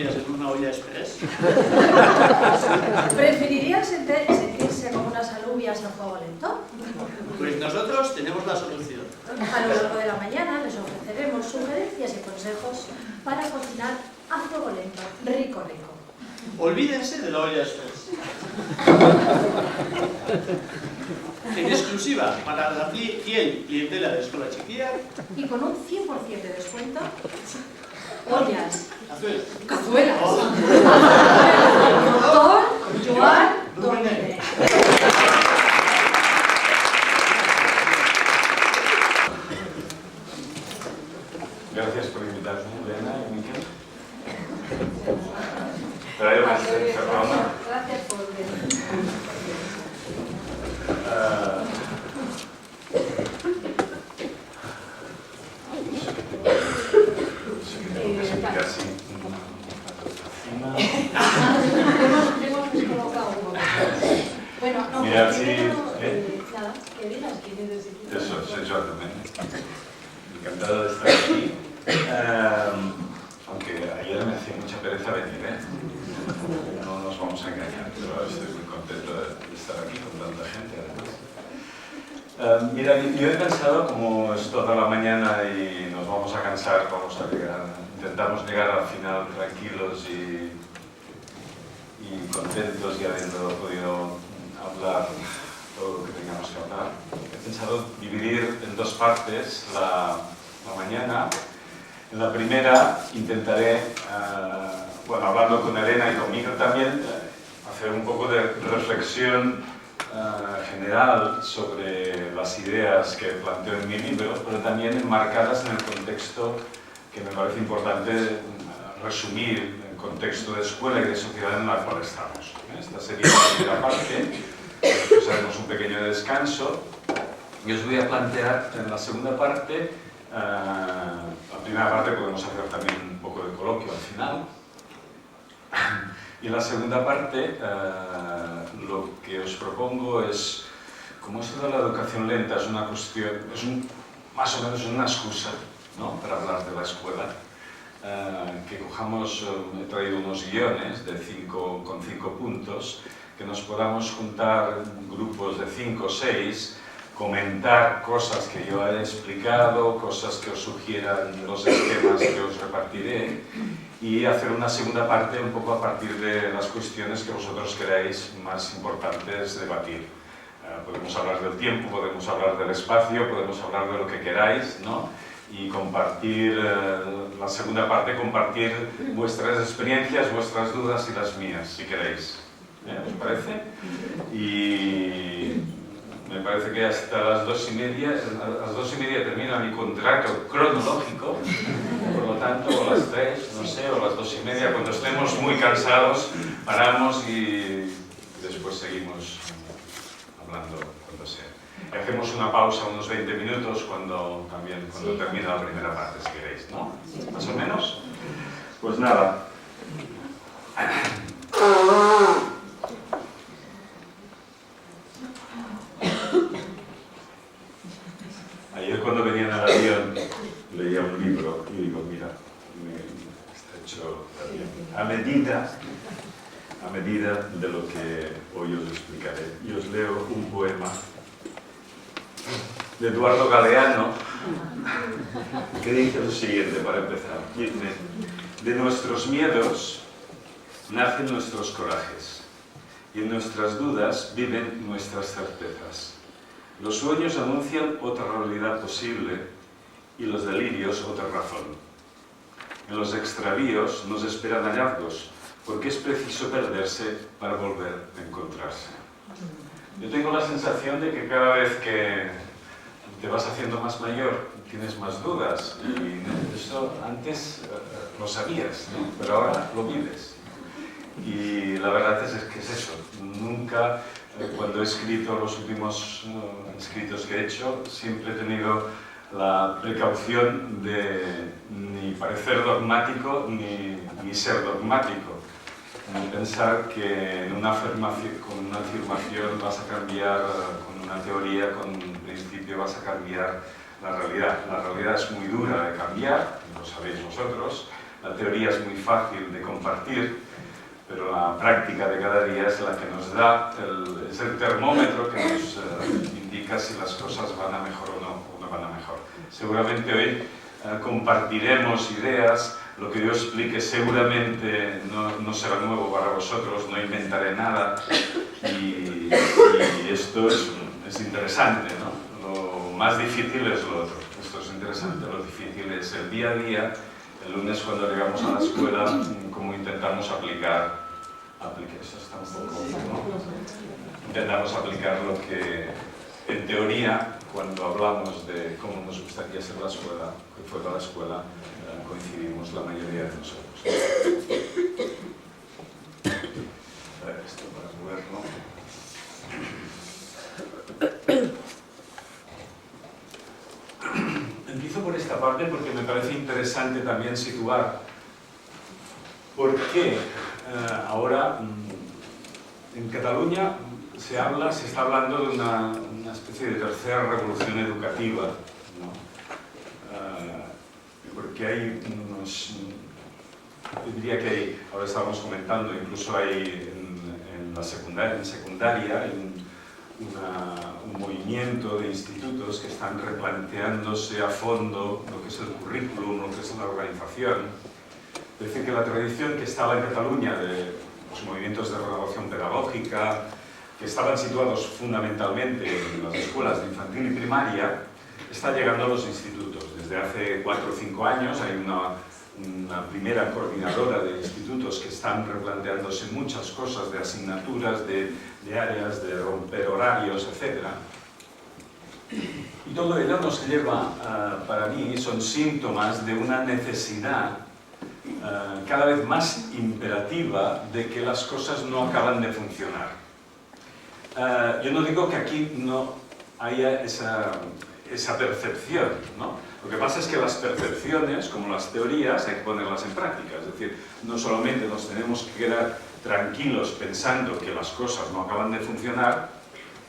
calorías en una olla express? ¿Preferirían sentirse como unas alubias a fuego lento? Pues nosotros tenemos la solución. A lo largo de la mañana les ofreceremos sugerencias y consejos para cocinar a fuego lento, rico, rico. Olvídense de la olla express. En exclusiva para la fiel clientela de Escola Chiquilla. Y con un 100% de descuento, ollas, Cazuelas. cazuelas. Doctor Joan Domínguez. Gracias por invitarme, Elena y Miquel. Traerme este programa. Gracias por venir. Casi Hemos descolocado un poco. Bueno, no, mirad si... nada, que digas quién eres. Eso, soy Joan Domínguez. Encantado de estar aquí. Aunque ayer me hacía mucha pereza venir, ¿eh? No nos vamos a engañar, pero estoy muy contento de estar aquí con tanta gente, además. Mira, yo he pensado, como es toda la mañana y nos vamos a cansar, vamos a llegar, intentamos llegar al final tranquilos y contentos y habiendo podido hablar todo lo que tengamos que hablar. He pensado dividir en dos partes la mañana. En la primera intentaré, bueno, hablando con Elena y conmigo también, hacer un poco de reflexión general sobre las ideas que planteo en mi libro, pero también enmarcadas en el contexto que me parece importante resumir, el contexto de escuela y de sociedad en la cual estamos. Esta sería la primera parte, después haremos un pequeño descanso y os voy a plantear en la segunda parte, la primera parte podemos hacer también un poco de coloquio al final. Y en la segunda parte, lo que os propongo es, como esto de la educación lenta es una cuestión, es más o menos una excusa, ¿no?, para hablar de la escuela, que cojamos, he traído unos guiones con 5 puntos, que nos podamos juntar grupos de 5 o 6, comentar cosas que yo he explicado, cosas que os sugieran los esquemas que os repartiré, y hacer una segunda parte un poco a partir de las cuestiones que vosotros queráis más importantes debatir. Podemos hablar del tiempo, podemos hablar del espacio, podemos hablar de lo que queráis, ¿no? Y compartir, la segunda parte, compartir vuestras experiencias, vuestras dudas y las mías, si queréis. ¿Os parece? Y me parece que hasta las 2:30, a las 2:30 termina mi contrato cronológico, por lo tanto, o las 3, no sé, o las 2:30, cuando estemos muy cansados, paramos y después seguimos hablando cuando sea. Y hacemos una pausa, unos 20 minutos, cuando termine la primera parte, si queréis, ¿no? ¿Más o menos? Pues nada. Ayer cuando venía en el avión leía un libro y digo, mira, está hecho bien. A medida de lo que hoy os explicaré. Y os leo un poema de Eduardo Galeano que dice lo siguiente para empezar. Dice, de nuestros miedos nacen nuestros corajes y en nuestras dudas viven nuestras certezas. Los sueños anuncian otra realidad posible y los delirios otra razón. En los extravíos nos esperan hallazgos, porque es preciso perderse para volver a encontrarse. Yo tengo la sensación de que cada vez que te vas haciendo más mayor, tienes más dudas, y eso antes lo sabías, ¿no? Pero ahora lo vives. Y la verdad es que es eso. Nunca, cuando he escrito los últimos escritos que he hecho, siempre he tenido la precaución de ni parecer dogmático ni ser dogmático. Ni pensar que con una afirmación vas a cambiar, con una teoría, con un principio vas a cambiar la realidad. La realidad es muy dura de cambiar, lo sabéis vosotros. La teoría es muy fácil de compartir, pero la práctica de cada día es la que nos da, es el termómetro que nos indica si las cosas van a mejor o no van a mejor. Seguramente hoy compartiremos ideas, lo que yo explique seguramente no será nuevo para vosotros, no inventaré nada y esto es interesante, ¿no? Lo más difícil es lo otro, esto es interesante, lo difícil es el día a día, el lunes cuando llegamos a la escuela, cómo intentamos aplicar eso está un poco, ¿no? Intentamos aplicar lo que en teoría, cuando hablamos de cómo nos gustaría ser la escuela, que fuera la escuela, coincidimos la mayoría de nosotros. A ver, esto para moverlo. Empiezo por esta parte porque me parece interesante también situar por qué ahora en Cataluña se está hablando de una especie de tercera revolución educativa, ¿no? Porque hay unos, yo diría que hay, ahora estábamos comentando, incluso hay en secundaria hay un movimiento de institutos que están replanteándose a fondo lo que es el currículum, lo que es la organización. Es decir, que la tradición que estaba en Cataluña de los movimientos de renovación pedagógica, que estaban situados fundamentalmente en las escuelas de infantil y primaria, está llegando a los institutos. Desde hace 4 o 5 años hay una primera coordinadora de institutos que están replanteándose muchas cosas de asignaturas, de áreas, de romper horarios, etc. Y todo ello nos lleva, para mí, son síntomas de una necesidad cada vez más imperativa de que las cosas no acaban de funcionar. Yo no digo que aquí no haya esa percepción, ¿no? Lo que pasa es que las percepciones, como las teorías, hay que ponerlas en práctica. Es decir, no solamente nos tenemos que quedar tranquilos pensando que las cosas no acaban de funcionar,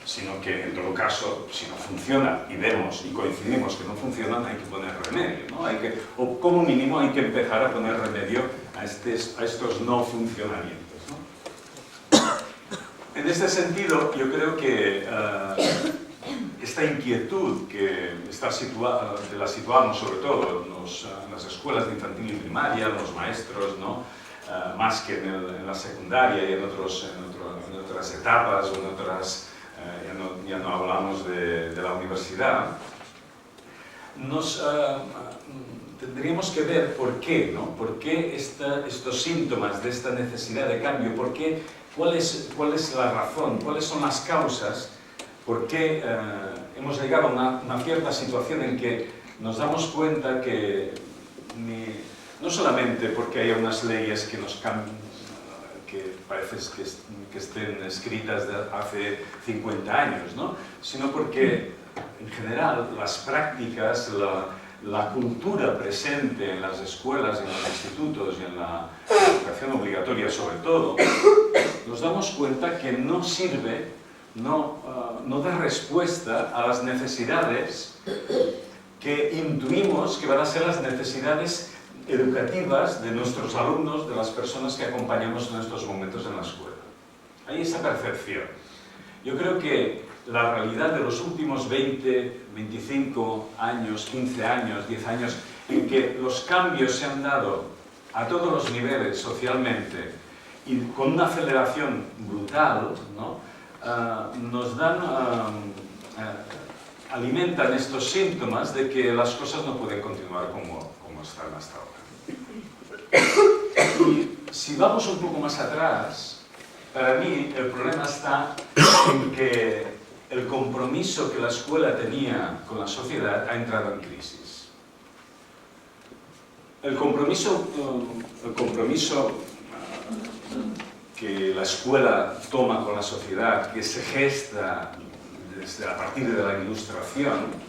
sino que en todo caso, si no funciona y vemos y coincidimos que no funcionan, hay que poner remedio, ¿no? O como mínimo hay que empezar a poner remedio a estos no funcionamientos, ¿no? En este sentido, yo creo que esta inquietud que la situamos sobre todo en las escuelas de infantil y primaria, los maestros, ¿no? Más que en la secundaria y en otras etapas o en otras... ya no hablamos de la universidad, tendríamos que ver por qué, ¿no? ¿Por qué estos síntomas de esta necesidad de cambio? ¿Cuál es la razón? ¿Cuáles son las causas? ¿Por qué hemos llegado a una cierta situación en que nos damos cuenta que no solamente porque haya unas leyes que nos cambian, que parece que estén escritas de hace 50 años, ¿no? Sino porque, en general, las prácticas, la cultura presente en las escuelas, en los institutos y en la educación obligatoria sobre todo, nos damos cuenta que no sirve, no da respuesta a las necesidades que intuimos que van a ser las necesidades educativas de nuestros alumnos, de las personas que acompañamos en estos momentos en la escuela. Hay esa percepción. Yo creo que la realidad de los últimos 20, 25 años, 15 años, 10 años, en que los cambios se han dado a todos los niveles socialmente y con una aceleración brutal, ¿no? Alimentan estos síntomas de que las cosas no pueden continuar como están hasta ahora. Y si vamos un poco más atrás, para mí el problema está en que el compromiso que la escuela tenía con la sociedad ha entrado en crisis. El compromiso que la escuela toma con la sociedad, que se gesta a partir de la Ilustración,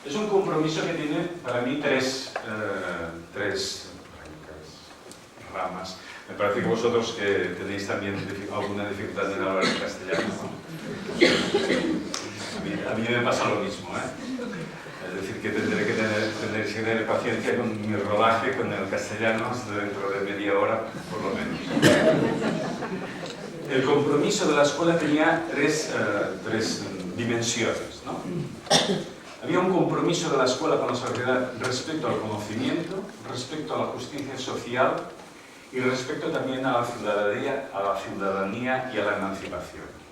es un compromiso que tiene para mí tres ramas. Me parece que vosotros que tenéis también alguna dificultad en hablar en castellano, ¿no? A mí me pasa lo mismo, ¿eh? Es decir, que tendréis tener paciencia con mi rodaje con el castellano dentro de media hora, por lo menos. El compromiso de la escuela tenía tres dimensiones, ¿no? Había un compromiso de la escuela con la sociedad respecto al conocimiento, respecto a la justicia social y respecto también a la ciudadanía y a la emancipación.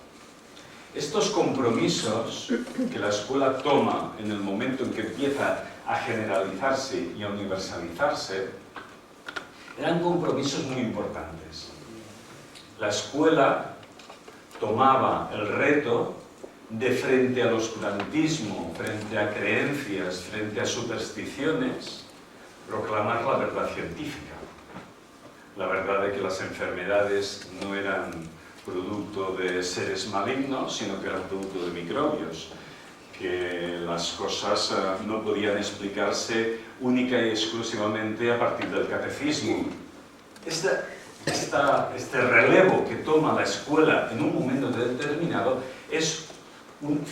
Estos compromisos que la escuela toma en el momento en que empieza a generalizarse y a universalizarse eran compromisos muy importantes. La escuela tomaba el reto de, frente al oscurantismo, frente a creencias, frente a supersticiones, proclamar la verdad científica. La verdad de que las enfermedades no eran producto de seres malignos, sino que eran producto de microbios, que las cosas no podían explicarse única y exclusivamente a partir del catecismo. Este relevo que toma la escuela en un momento determinado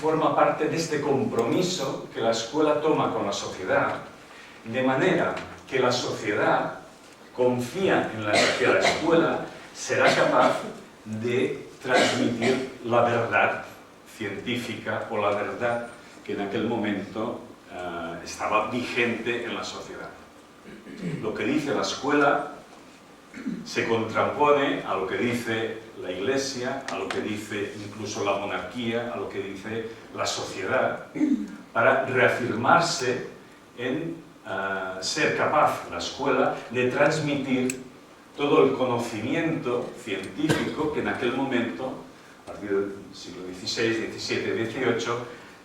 forma parte de este compromiso que la escuela toma con la sociedad, de manera que la sociedad confía en que la escuela será capaz de transmitir la verdad científica o la verdad que en aquel momento estaba vigente en la sociedad. Lo que dice la escuela se contrapone a lo que dice la Iglesia, a lo que dice incluso la monarquía, a lo que dice la sociedad, para reafirmarse en ser capaz, la escuela, de transmitir todo el conocimiento científico que en aquel momento, a partir del siglo XVI, XVII, XVIII,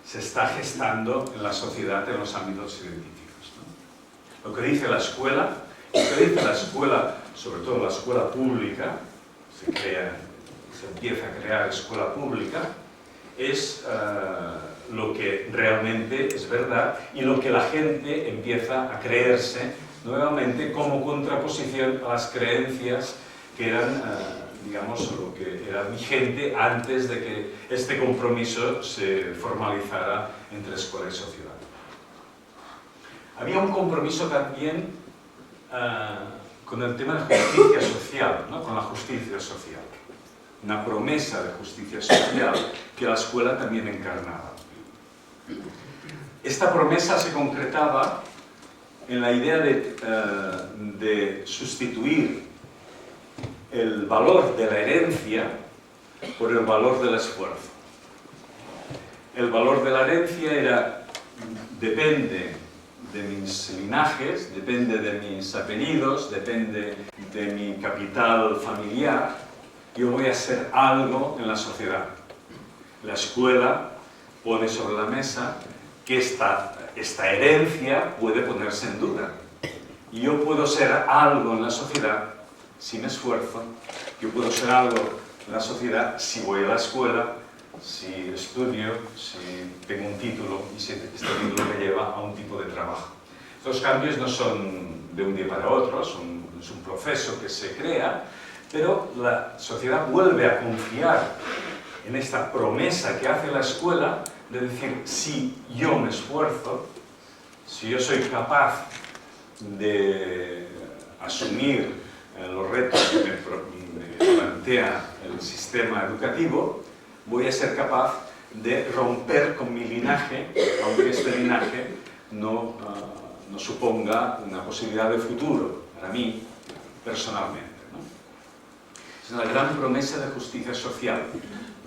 se está gestando en la sociedad en los ámbitos científicos, ¿no? Lo que dice la escuela, sobre todo la escuela pública, se empieza a crear escuela pública, es lo que realmente es verdad y lo que la gente empieza a creerse nuevamente como contraposición a las creencias que eran, digamos, lo que era vigente antes de que este compromiso se formalizara entre escuela y sociedad. Había un compromiso también con el tema de justicia social, ¿no? Con la justicia social. Una promesa de justicia social que la escuela también encarnaba. Esta promesa se concretaba en la idea de sustituir el valor de la herencia por el valor del esfuerzo. El valor de la herencia depende de mis linajes, depende de mis apellidos, depende de mi capital familiar. Yo voy a ser algo en la sociedad. La escuela pone sobre la mesa que esta herencia puede ponerse en duda. Y yo puedo ser algo en la sociedad sin esfuerzo. Yo puedo ser algo en la sociedad si voy a la escuela, si estudio, si tengo un título y si este título me lleva a un tipo de trabajo. Estos cambios no son de un día para otro, es un proceso que se crea, pero la sociedad vuelve a confiar en esta promesa que hace la escuela de decir, si yo me esfuerzo, si yo soy capaz de asumir los retos que me plantea el sistema educativo, voy a ser capaz de romper con mi linaje, aunque este linaje no suponga una posibilidad de futuro para mí personalmente, ¿no? Es una gran promesa de justicia social.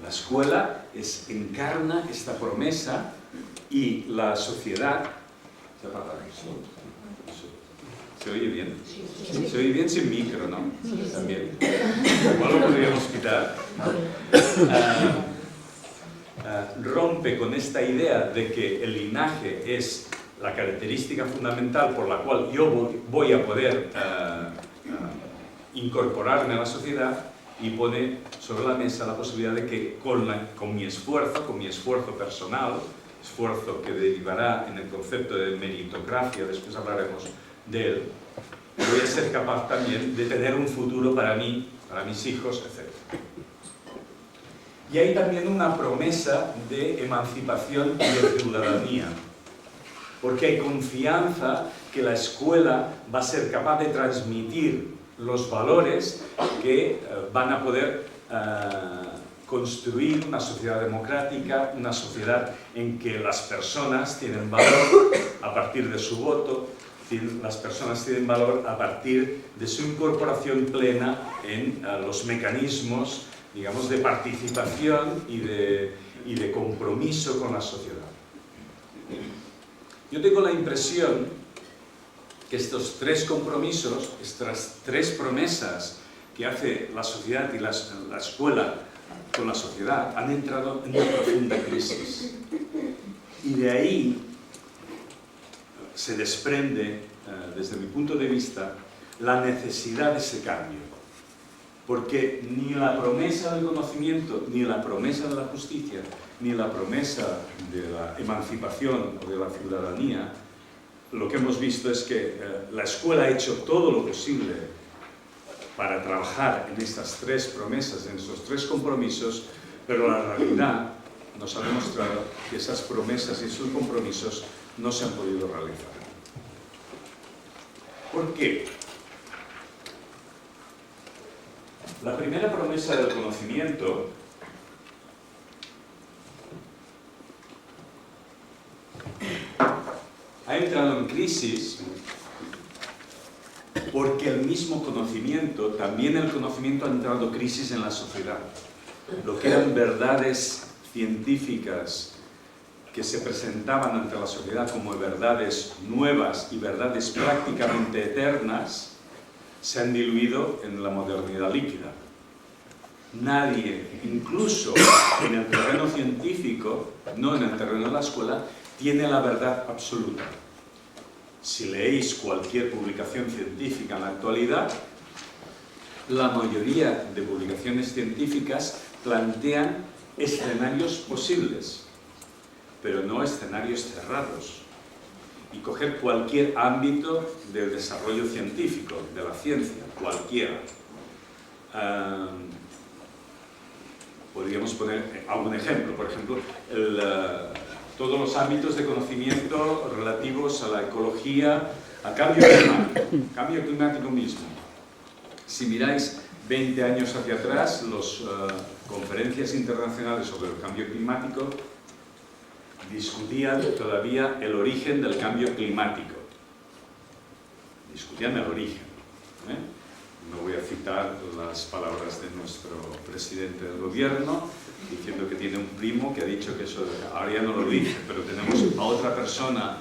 La escuela encarna esta promesa y la sociedad... ¿Se oye bien? Se oye bien sin micro, ¿no? También. Igual lo podríamos quitar. Rompe con esta idea de que el linaje es la característica fundamental por la cual yo voy a poder incorporarme a la sociedad, y pone sobre la mesa la posibilidad de que con mi esfuerzo personal, esfuerzo que derivará en el concepto de meritocracia, después hablaremos de él, voy a ser capaz también de tener un futuro para mí, para mis hijos, etc. Y hay también una promesa de emancipación y de ciudadanía, porque hay confianza que la escuela va a ser capaz de transmitir los valores que van a poder construir una sociedad democrática, una sociedad en que las personas tienen valor a partir de su voto, las personas tienen valor a partir de su incorporación plena en los mecanismos, digamos, de participación y de compromiso con la sociedad. Yo tengo la impresión que estos tres compromisos, estas tres promesas que hace la sociedad y la escuela con la sociedad, han entrado en una profunda crisis. Y de ahí se desprende, desde mi punto de vista, la necesidad de ese cambio. Porque ni la promesa del conocimiento, ni la promesa de la justicia, ni la promesa de la emancipación o de la ciudadanía, lo que hemos visto es que la escuela ha hecho todo lo posible para trabajar en estas tres promesas, en estos tres compromisos, pero la realidad nos ha demostrado que esas promesas y esos compromisos no se han podido realizar. ¿Por qué? La primera promesa del conocimiento ha entrado en crisis porque el mismo conocimiento, también el conocimiento ha entrado en crisis en la sociedad. Lo que eran verdades científicas que se presentaban ante la sociedad como verdades nuevas y verdades prácticamente eternas, se han diluido en la modernidad líquida. Nadie, incluso en el terreno científico, no en el terreno de la escuela, tiene la verdad absoluta. Si leéis cualquier publicación científica en la actualidad, la mayoría de publicaciones científicas plantean escenarios posibles, pero no escenarios cerrados. Y coger cualquier ámbito del desarrollo científico, de la ciencia, cualquiera. Podríamos poner algún ejemplo, por ejemplo, todos los ámbitos de conocimiento relativos a la ecología, al cambio climático mismo. Si miráis 20 años hacia atrás, las conferencias internacionales sobre el cambio climático discutían todavía el origen del cambio climático. Discutían el origen. No voy a citar las palabras de nuestro presidente del gobierno, diciendo que tiene un primo que ha dicho que eso ahora ya no lo dice, pero tenemos a otra persona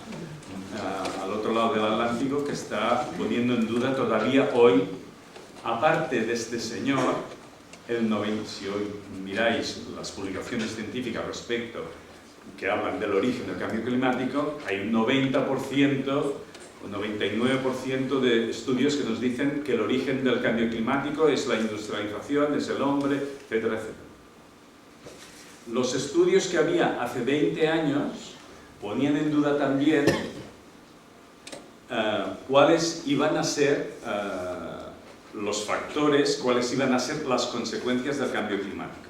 al otro lado del Atlántico que está poniendo en duda todavía hoy, aparte de este señor, si hoy miráis las publicaciones científicas respecto que hablan del origen del cambio climático, hay un 90% o 99% de estudios que nos dicen que el origen del cambio climático es la industrialización, es el hombre, etcétera, etcétera. Los estudios que había hace 20 años ponían en duda también cuáles iban a ser los factores, cuáles iban a ser las consecuencias del cambio climático.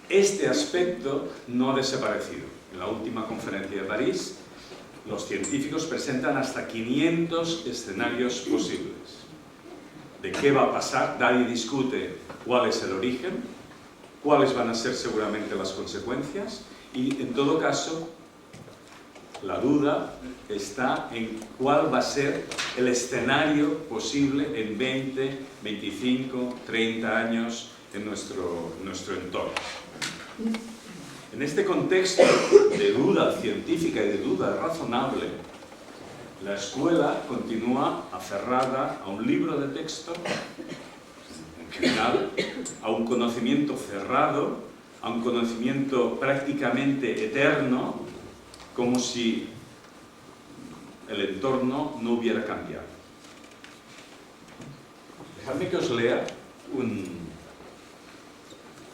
Este aspecto no ha desaparecido. En la última conferencia de París, los científicos presentan hasta 500 escenarios posibles. ¿De qué va a pasar? Nadie discute cuál es el origen, cuáles van a ser seguramente las consecuencias y, en todo caso, la duda está en cuál va a ser el escenario posible en 20, 25, 30 años en nuestro entorno. En este contexto de duda científica y de duda razonable, la escuela continúa aferrada a un libro de texto, en general, a un conocimiento cerrado, a un conocimiento prácticamente eterno, como si el entorno no hubiera cambiado. Dejadme que os lea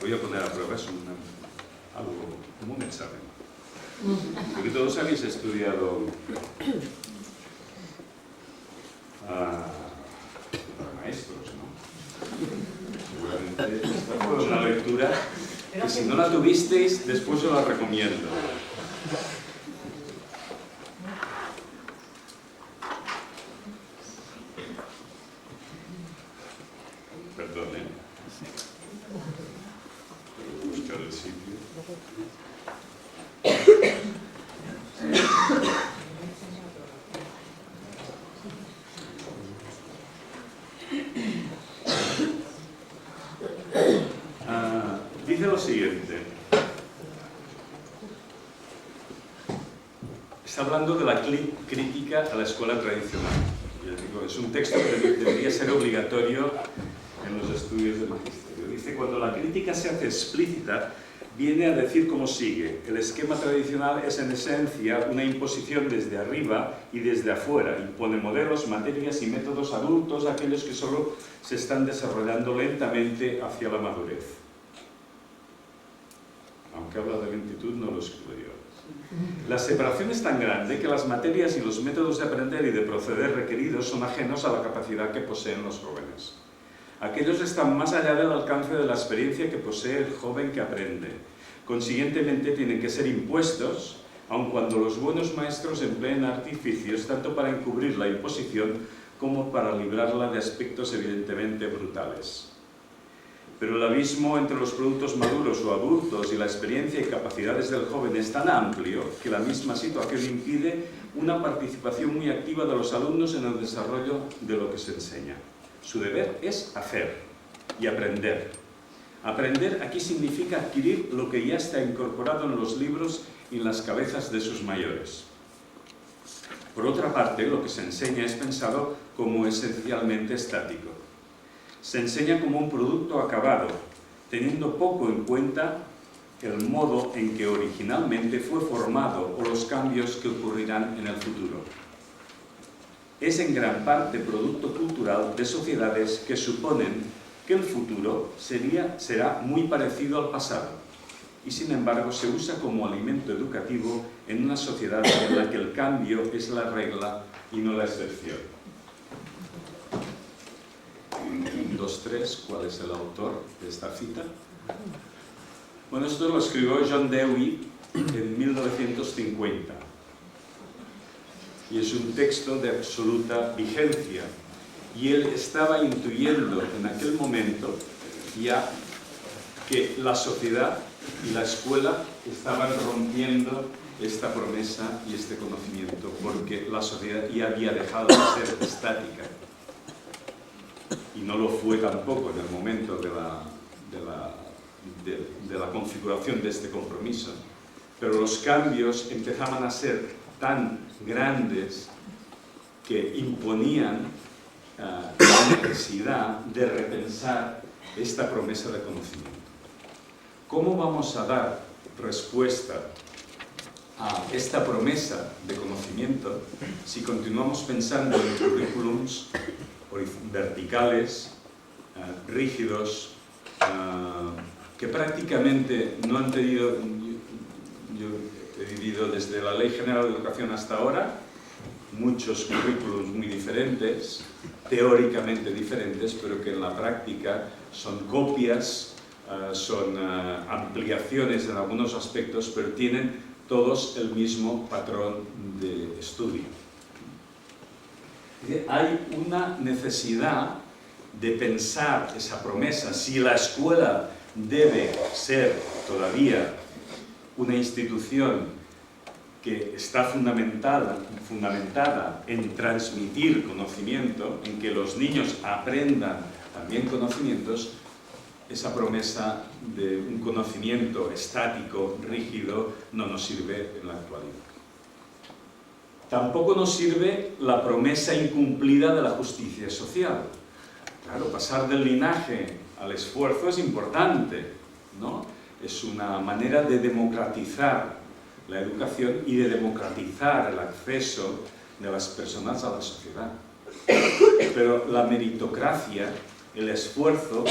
voy a poner a prueba, es algo como un examen. Porque todos habéis estudiado maestros, ¿no? Seguramente esta fue una lectura que si no la tuvisteis, después os la recomiendo. Dice lo siguiente. Está hablando de la crítica a la escuela tradicional. Es un texto que debería ser obligatorio en los estudios del magisterio. Dice, cuando la crítica se hace explícita, viene a decir como sigue: el esquema tradicional es en esencia una imposición desde arriba y desde afuera. Impone modelos, materias y métodos adultos a aquellos que solo se están desarrollando lentamente hacia la madurez. Aunque habla de lentitud, no lo excluyo. La separación es tan grande que las materias y los métodos de aprender y de proceder requeridos son ajenos a la capacidad que poseen los jóvenes. Aquellos están más allá del alcance de la experiencia que posee el joven que aprende. Consiguientemente tienen que ser impuestos, aun cuando los buenos maestros empleen artificios tanto para encubrir la imposición como para librarla de aspectos evidentemente brutales. Pero el abismo entre los productos maduros o adultos y la experiencia y capacidades del joven es tan amplio que la misma situación impide una participación muy activa de los alumnos en el desarrollo de lo que se enseña. Su deber es hacer y aprender. Aprender aquí significa adquirir lo que ya está incorporado en los libros y en las cabezas de sus mayores. Por otra parte, lo que se enseña es pensado como esencialmente estático. Se enseña como un producto acabado, teniendo poco en cuenta el modo en que originalmente fue formado o los cambios que ocurrirán en el futuro. Es en gran parte producto cultural de sociedades que suponen que el futuro será muy parecido al pasado y sin embargo se usa como alimento educativo en una sociedad en la que el cambio es la regla y no la excepción. 2.3, ¿cuál es el autor de esta cita? Bueno, esto lo escribió John Dewey en 1950 y es un texto de absoluta vigencia y él estaba intuyendo en aquel momento ya que la sociedad y la escuela estaban rompiendo esta promesa y este conocimiento porque la sociedad ya había dejado de ser estática. Y no lo fue tampoco en el momento de la configuración de este compromiso. Pero los cambios empezaban a ser tan grandes que imponían la necesidad de repensar esta promesa de conocimiento. ¿Cómo vamos a dar respuesta a esta promesa de conocimiento si continuamos pensando en currículums verticales, rígidos, que prácticamente no han tenido, yo he vivido desde la Ley General de Educación hasta ahora, muchos currículums muy diferentes, teóricamente diferentes, pero que en la práctica son copias, son ampliaciones en algunos aspectos, pero tienen todos el mismo patrón de estudio. Hay una necesidad de pensar esa promesa. Si la escuela debe ser todavía una institución que está fundamentada en transmitir conocimiento, en que los niños aprendan también conocimientos, esa promesa de un conocimiento estático, rígido, no nos sirve en la actualidad. Tampoco nos sirve la promesa incumplida de la justicia social. Claro, pasar del linaje al esfuerzo es importante, ¿no? Es una manera de democratizar la educación y de democratizar el acceso de las personas a la sociedad. Pero la meritocracia, el esfuerzo,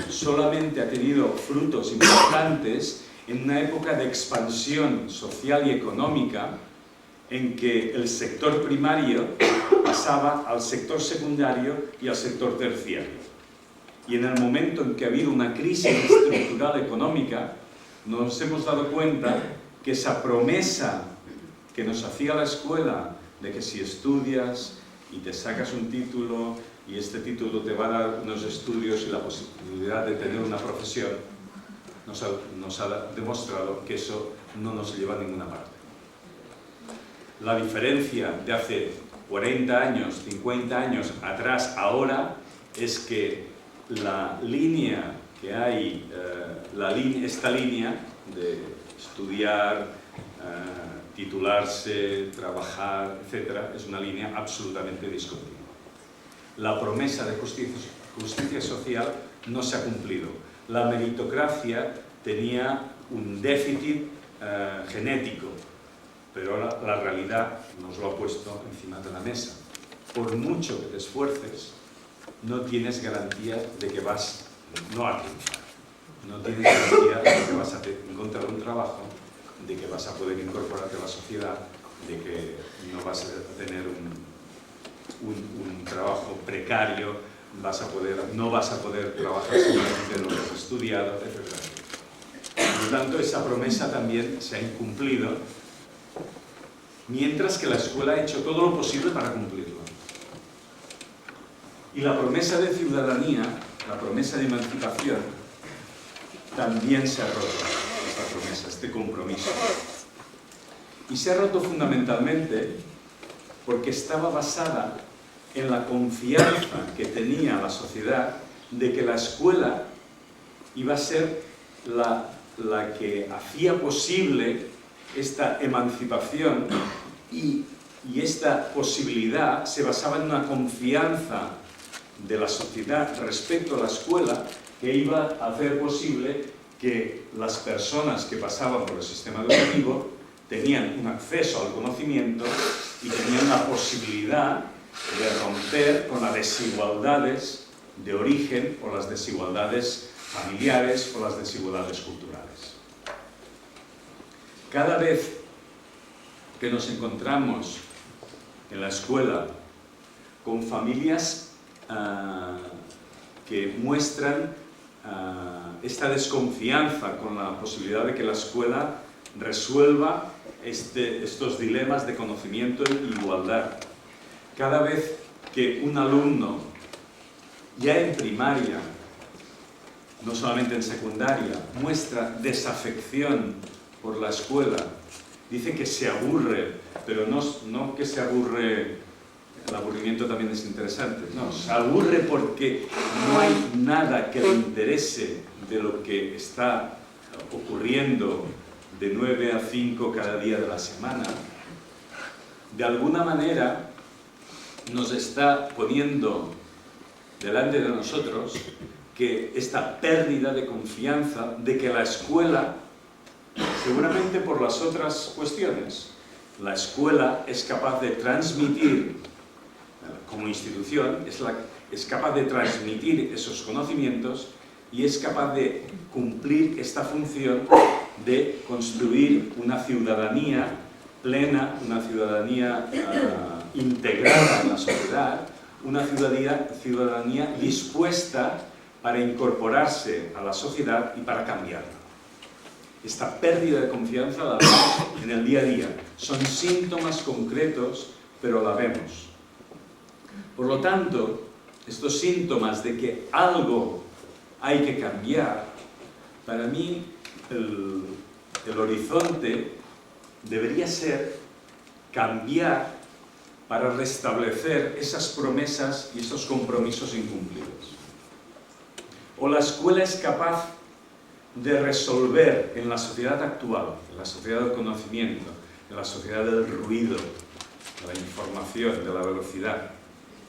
solamente ha tenido frutos importantes en una época de expansión social y económica en que el sector primario pasaba al sector secundario y al sector terciario. Y en el momento en que ha habido una crisis estructural económica, nos hemos dado cuenta que esa promesa que nos hacía la escuela de que si estudias y te sacas un título y este título te va a dar unos estudios y la posibilidad de tener una profesión, nos ha demostrado que eso no nos lleva a ninguna parte. La diferencia de hace 40 años, 50 años atrás, ahora, es que la línea que hay, esta línea de estudiar, titularse, trabajar, etc., es una línea absolutamente discontinua. La promesa de justicia social no se ha cumplido. La meritocracia tenía un déficit genético, pero la realidad nos lo ha puesto encima de la mesa. Por mucho que te esfuerces, no tienes garantía de que vas no a triunfar. No tienes garantía de que vas a encontrar un trabajo, de que vas a poder incorporarte a la sociedad, de que no vas a tener un trabajo precario, no vas a poder trabajar solamente en lo que has estudiado, etc. Por lo tanto, esa promesa también se ha incumplido, mientras que la escuela ha hecho todo lo posible para cumplirlo. Y la promesa de ciudadanía, la promesa de emancipación, también se ha roto, esta promesa, este compromiso. Y se ha roto fundamentalmente porque estaba basada en la confianza que tenía la sociedad de que la escuela iba a ser la que hacía posible esta emancipación, y esta posibilidad se basaba en una confianza de la sociedad respecto a la escuela que iba a hacer posible que las personas que pasaban por el sistema educativo tenían un acceso al conocimiento y tenían la posibilidad de romper con las desigualdades de origen o las desigualdades familiares o las desigualdades culturales. Cada vez que nos encontramos en la escuela con familias que muestran esta desconfianza con la posibilidad de que la escuela resuelva estos dilemas de conocimiento e igualdad. Cada vez que un alumno, ya en primaria, no solamente en secundaria, muestra desafección por la escuela, dice que se aburre, pero no que se aburre, el aburrimiento también es interesante, no, se aburre porque no hay nada que le interese de lo que está ocurriendo de 9 a 5 cada día de la semana. De alguna manera nos está poniendo delante de nosotros que esta pérdida de confianza de que la escuela, seguramente por las otras cuestiones, la escuela es capaz de transmitir, como institución, es capaz de transmitir esos conocimientos y es capaz de cumplir esta función de construir una ciudadanía plena, una ciudadanía integrada en la sociedad, una ciudadanía dispuesta para incorporarse a la sociedad y para cambiarla. Esta pérdida de confianza la vemos en el día a día. Son síntomas concretos, pero la vemos. Por lo tanto, estos síntomas de que algo hay que cambiar, para mí el horizonte debería ser cambiar para restablecer esas promesas y esos compromisos incumplidos. O la escuela es capaz de resolver en la sociedad actual, en la sociedad del conocimiento, en la sociedad del ruido, de la información, de la velocidad,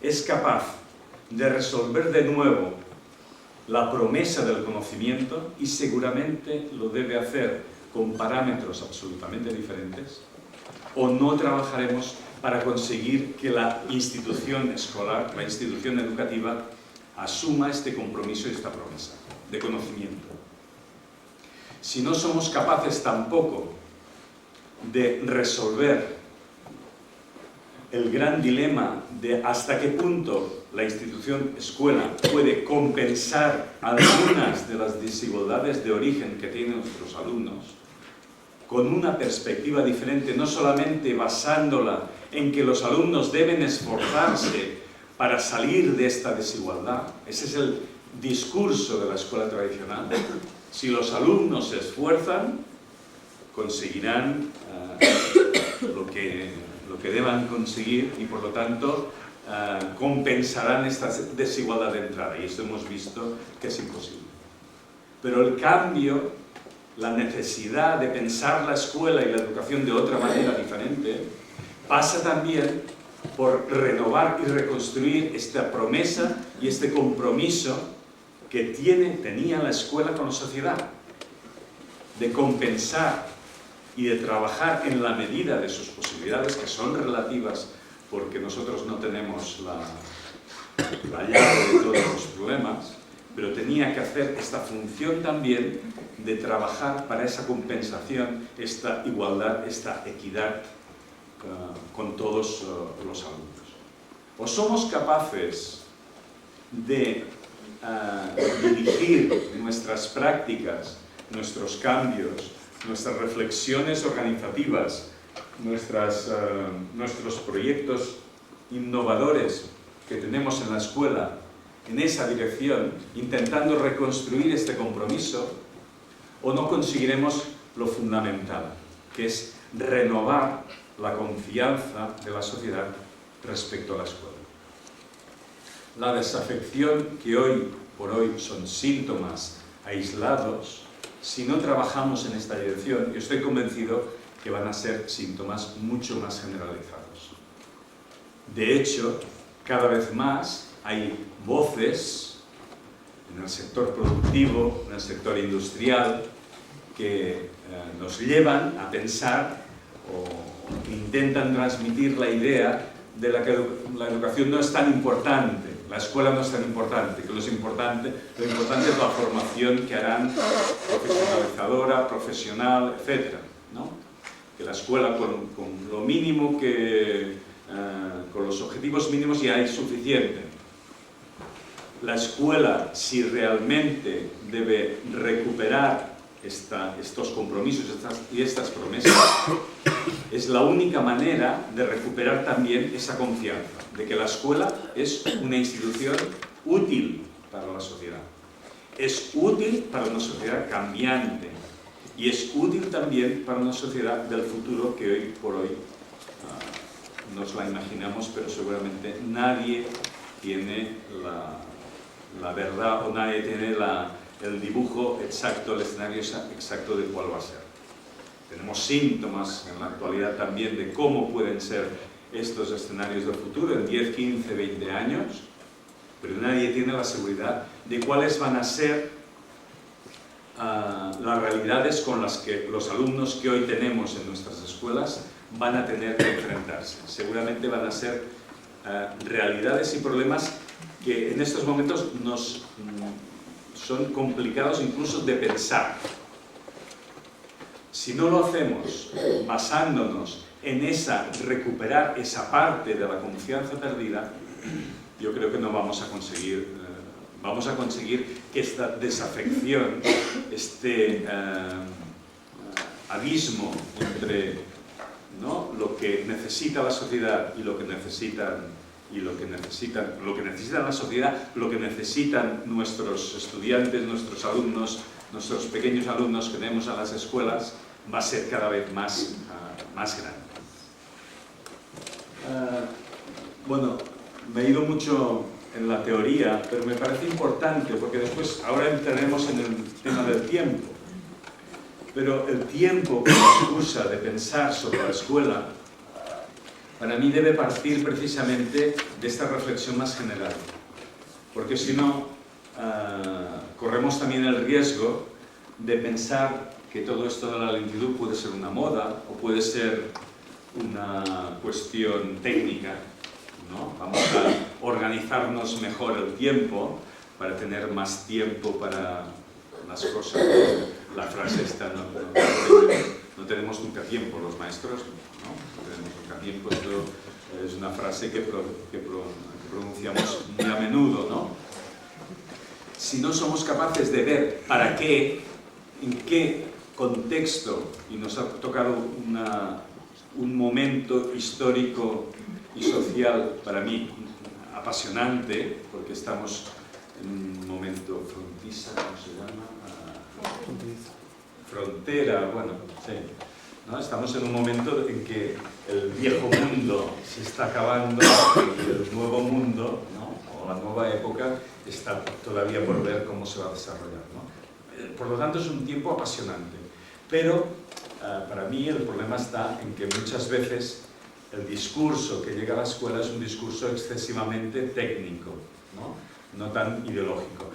es capaz de resolver de nuevo la promesa del conocimiento, y seguramente lo debe hacer con parámetros absolutamente diferentes, o no trabajaremos para conseguir que la institución escolar, la institución educativa, asuma este compromiso y esta promesa de conocimiento. Si no somos capaces tampoco de resolver el gran dilema de hasta qué punto la institución escuela puede compensar algunas de las desigualdades de origen que tienen nuestros alumnos, con una perspectiva diferente, no solamente basándola en que los alumnos deben esforzarse para salir de esta desigualdad, ese es el discurso de la escuela tradicional, Si los alumnos se esfuerzan, conseguirán lo que deban conseguir y, por lo tanto, compensarán esta desigualdad de entrada. Y esto hemos visto que es imposible. Pero el cambio, la necesidad de pensar la escuela y la educación de otra manera diferente, pasa también por renovar y reconstruir esta promesa y este compromiso que tenía la escuela con la sociedad, de compensar y de trabajar en la medida de sus posibilidades, que son relativas, porque nosotros no tenemos la llave de todos los problemas, pero tenía que hacer esta función también de trabajar para esa compensación, esta igualdad, esta equidad con todos los alumnos. O somos capaces de dirigir nuestras prácticas, nuestros cambios, nuestras reflexiones organizativas, nuestros proyectos innovadores que tenemos en la escuela en esa dirección, intentando reconstruir este compromiso, o no conseguiremos lo fundamental, que es renovar la confianza de la sociedad respecto a la escuela. La desafección, que hoy por hoy son síntomas aislados, si no trabajamos en esta dirección, yo estoy convencido que van a ser síntomas mucho más generalizados. De hecho, cada vez más hay voces en el sector productivo, en el sector industrial, que nos llevan a pensar o intentan transmitir la idea de que la educación no es tan importante, la escuela no es tan importante, que lo importante es la formación que harán profesionalizadora, profesional, etc., ¿no? Que la escuela con lo mínimo con los objetivos mínimos ya es suficiente. La escuela, si realmente debe recuperar estos compromisos y estas promesas, es la única manera de recuperar también esa confianza, de que la escuela es una institución útil para la sociedad. Es útil para una sociedad cambiante y es útil también para una sociedad del futuro que hoy por hoy nos la imaginamos, pero seguramente nadie tiene la verdad o nadie tiene el dibujo exacto, el escenario exacto de cuál va a ser. Tenemos síntomas en la actualidad también de cómo pueden ser estos escenarios del futuro en 10, 15, 20 años, pero nadie tiene la seguridad de cuáles van a ser las realidades con las que los alumnos que hoy tenemos en nuestras escuelas van a tener que enfrentarse. Seguramente van a ser realidades y problemas que en estos momentos son complicados incluso de pensar. Si no lo hacemos basándonos en recuperar esa parte de la confianza perdida, yo creo que no vamos a conseguir que esta desafección, este abismo entre lo que necesita la sociedad y lo que necesita la sociedad, lo que necesitan nuestros estudiantes, nuestros alumnos, nuestros pequeños alumnos que tenemos a las escuelas, va a ser cada vez más grande. Bueno, me he ido mucho en la teoría, pero me parece importante, porque después, ahora entraremos en el tema del tiempo, pero el tiempo como excusa de pensar sobre la escuela, para mí debe partir precisamente de esta reflexión más general, porque si no, corremos también el riesgo de pensar que todo esto de la lentitud puede ser una moda o puede ser una cuestión técnica, ¿no? Vamos a organizarnos mejor el tiempo para tener más tiempo para las cosas. La frase esta, no tenemos nunca tiempo los maestros, no tenemos nunca tiempo. Esto es una frase que pronunciamos muy a menudo, ¿no? Si no somos capaces de ver para qué, en qué contexto, y nos ha tocado un momento histórico y social para mí apasionante, porque estamos en un momento frontisa, ¿cómo se llama? frontera, bueno, sí. ¿No? Estamos en un momento en que el viejo mundo se está acabando y el nuevo mundo, ¿no? O la nueva época está todavía por ver cómo se va a desarrollar, ¿no? Por lo tanto, es un tiempo apasionante. Pero para mí el problema está en que muchas veces el discurso que llega a la escuela es un discurso excesivamente técnico, no tan ideológico.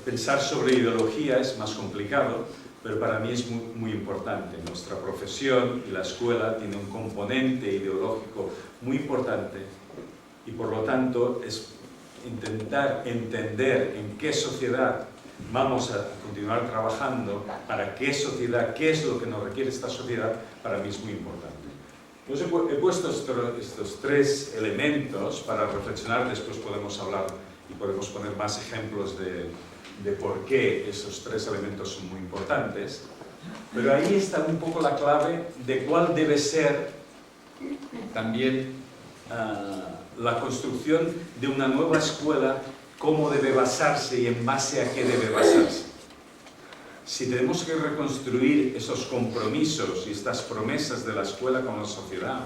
Pensar sobre ideología es más complicado, pero para mí es muy importante. Nuestra profesión y la escuela tiene un componente ideológico muy importante y por lo tanto es intentar entender en qué sociedad vamos a continuar trabajando, para qué sociedad, qué es lo que nos requiere esta sociedad, para mí es muy importante. Pues he puesto estos tres elementos para reflexionar, después podemos hablar y podemos poner más ejemplos de por qué esos tres elementos son muy importantes, pero ahí está un poco la clave de cuál debe ser también la construcción de una nueva escuela, cómo debe basarse y en base a qué debe basarse. Si tenemos que reconstruir esos compromisos y estas promesas de la escuela con la sociedad,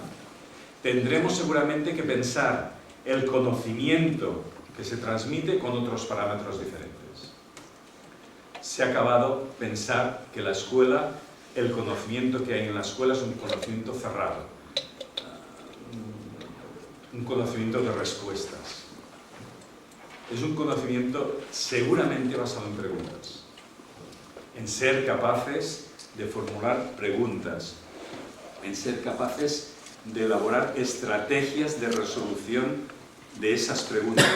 tendremos seguramente que pensar el conocimiento que se transmite con otros parámetros diferentes. Se ha acabado pensar que la escuela, el conocimiento que hay en la escuela es un conocimiento cerrado, un conocimiento de respuestas. Es un conocimiento seguramente basado en preguntas, en ser capaces de formular preguntas, en ser capaces de elaborar estrategias de resolución de esas preguntas,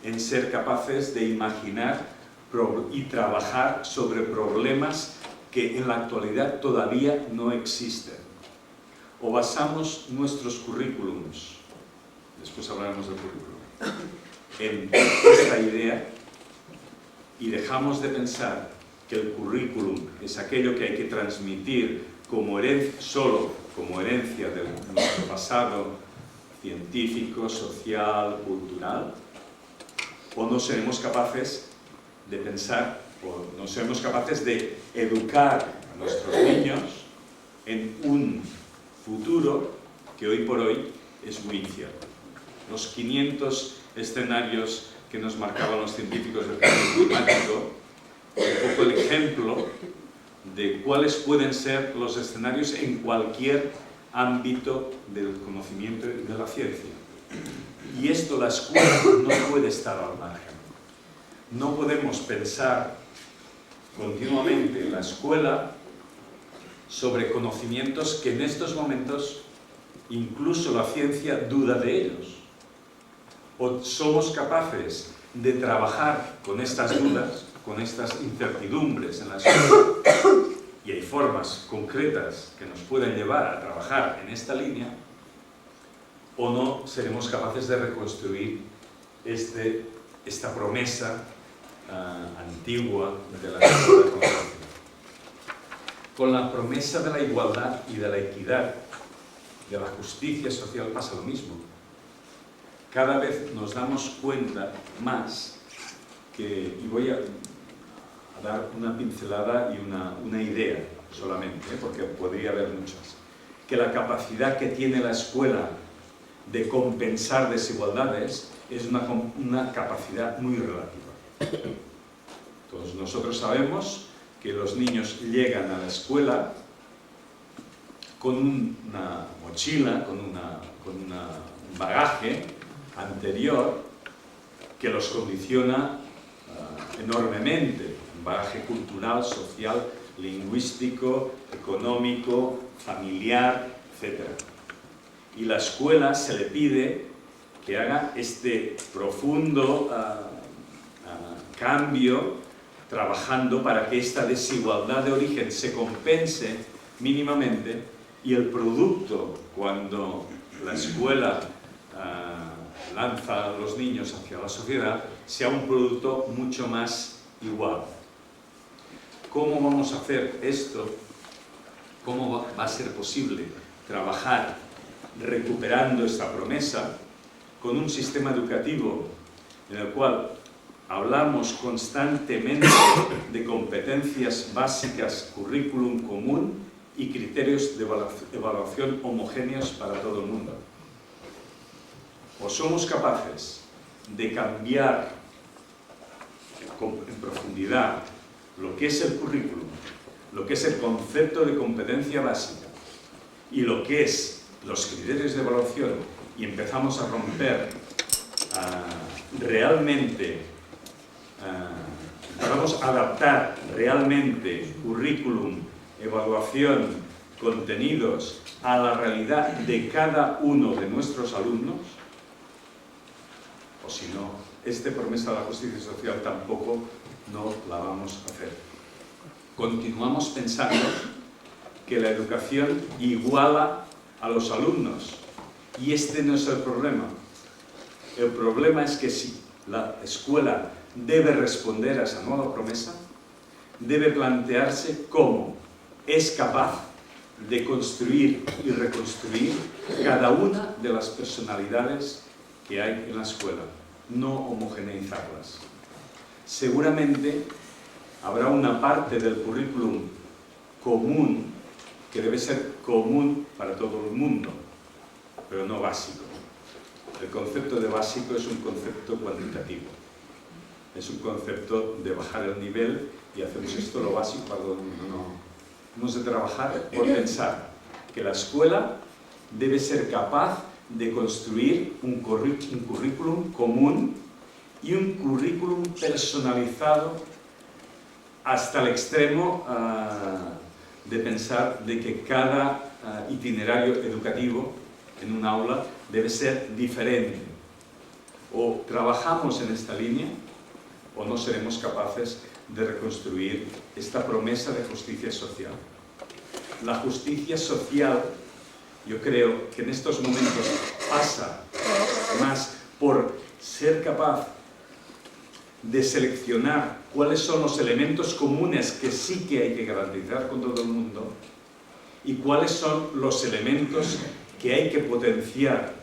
en ser capaces de imaginar y trabajar sobre problemas que en la actualidad todavía no existen. O basamos nuestros currículums, después hablaremos del currículum, en esta idea y dejamos de pensar que el currículum es aquello que hay que transmitir como herencia, solo como herencia de nuestro pasado científico, social, cultural, o no seremos capaces de pensar, o no seremos capaces de educar a nuestros niños en un futuro que hoy por hoy es muy incierto. Los 500 escenarios que nos marcaban los científicos del cambio climático, un poco el ejemplo de cuáles pueden ser los escenarios en cualquier ámbito del conocimiento y de la ciencia. Y esto la escuela no puede estar al margen. No podemos pensar continuamente en la escuela sobre conocimientos que en estos momentos incluso la ciencia duda de ellos. O somos capaces de trabajar con estas dudas, con estas incertidumbres en la escuela, y hay formas concretas que nos pueden llevar a trabajar en esta línea, o no seremos capaces de reconstruir esta promesa antigua de la escuela con la sociedad. Con la promesa de la igualdad y de la equidad, de la justicia social pasa lo mismo. Cada vez nos damos cuenta más que, y voy a dar una pincelada y una idea solamente, porque podría haber muchas, que la capacidad que tiene la escuela de compensar desigualdades es una capacidad muy relativa. Todos nosotros sabemos que los niños llegan a la escuela con una mochila, con un bagaje anterior que los condiciona enormemente, un bagaje cultural, social, lingüístico, económico, familiar, etc. Y la escuela se le pide que haga este profundo cambio, trabajando para que esta desigualdad de origen se compense mínimamente y el producto, cuando la escuela lanza a los niños hacia la sociedad, sea un producto mucho más igual. ¿Cómo vamos a hacer esto? ¿Cómo va a ser posible trabajar recuperando esta promesa con un sistema educativo en el cual hablamos constantemente de competencias básicas, currículum común y criterios de evaluación homogéneos para todo el mundo. O somos capaces de cambiar en profundidad lo que es el currículum, lo que es el concepto de competencia básica y lo que es los criterios de evaluación, y empezamos a romper realmente, vamos a adaptar realmente currículum, evaluación, contenidos a la realidad de cada uno de nuestros alumnos, o si no, esta promesa de la justicia social tampoco no la vamos a hacer. Continuamos pensando que la educación iguala a los alumnos, y este no es el problema. El problema es que si la escuela debe responder a esa nueva promesa, debe plantearse cómo es capaz de construir y reconstruir cada una de las personalidades que hay en la escuela, no homogeneizarlas. Seguramente habrá una parte del currículum común que debe ser común para todo el mundo, pero no básico. El concepto de básico es un concepto cuantitativo. Es un concepto de bajar el nivel y hacemos esto lo básico para todo el mundo. No. Hemos de trabajar por pensar que la escuela debe ser capaz de construir un currículum común y un currículum personalizado hasta el extremo de pensar de que cada itinerario educativo en un aula debe ser diferente. O trabajamos en esta línea o no seremos capaces de reconstruir esta promesa de justicia social. La justicia social, yo creo que en estos momentos pasa más por ser capaz de seleccionar cuáles son los elementos comunes que sí que hay que garantizar con todo el mundo y cuáles son los elementos que hay que potenciar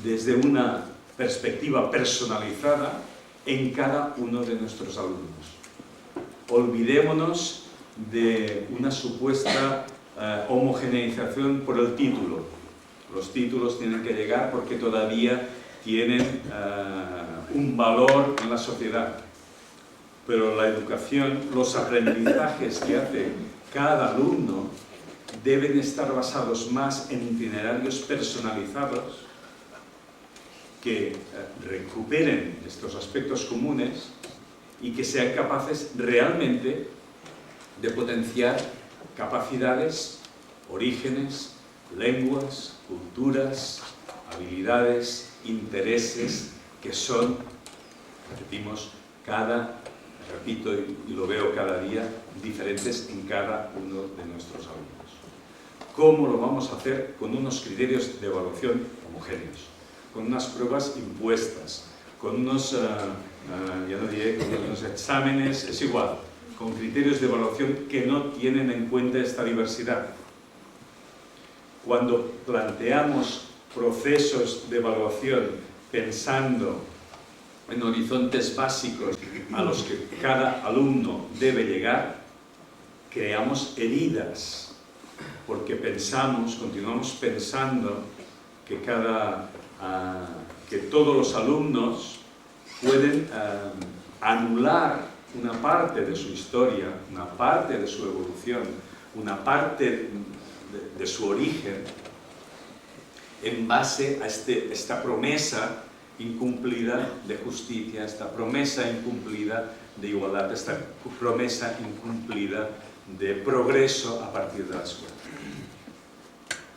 desde una perspectiva personalizada en cada uno de nuestros alumnos. Olvidémonos de una supuesta homogeneización por el título. Los títulos tienen que llegar porque todavía tienen un valor en la sociedad. Pero la educación, los aprendizajes que hace cada alumno deben estar basados más en itinerarios personalizados que recuperen estos aspectos comunes y que sean capaces realmente de potenciar capacidades, orígenes, lenguas, culturas, habilidades, intereses que son, repetimos, repito y lo veo cada día, diferentes en cada uno de nuestros alumnos. ¿Cómo lo vamos a hacer? Con unos criterios de evaluación homogéneos, con unas pruebas impuestas, con unos, ya no diré, con unos exámenes, es igual, con criterios de evaluación que no tienen en cuenta esta diversidad. Cuando planteamos procesos de evaluación pensando en horizontes básicos a los que cada alumno debe llegar, creamos heridas, porque continuamos pensando que todos los alumnos pueden anular una parte de su historia, una parte de su evolución, una parte de su origen, en base a esta promesa incumplida de justicia, esta promesa incumplida de igualdad, esta promesa incumplida de progreso a partir de la escuela.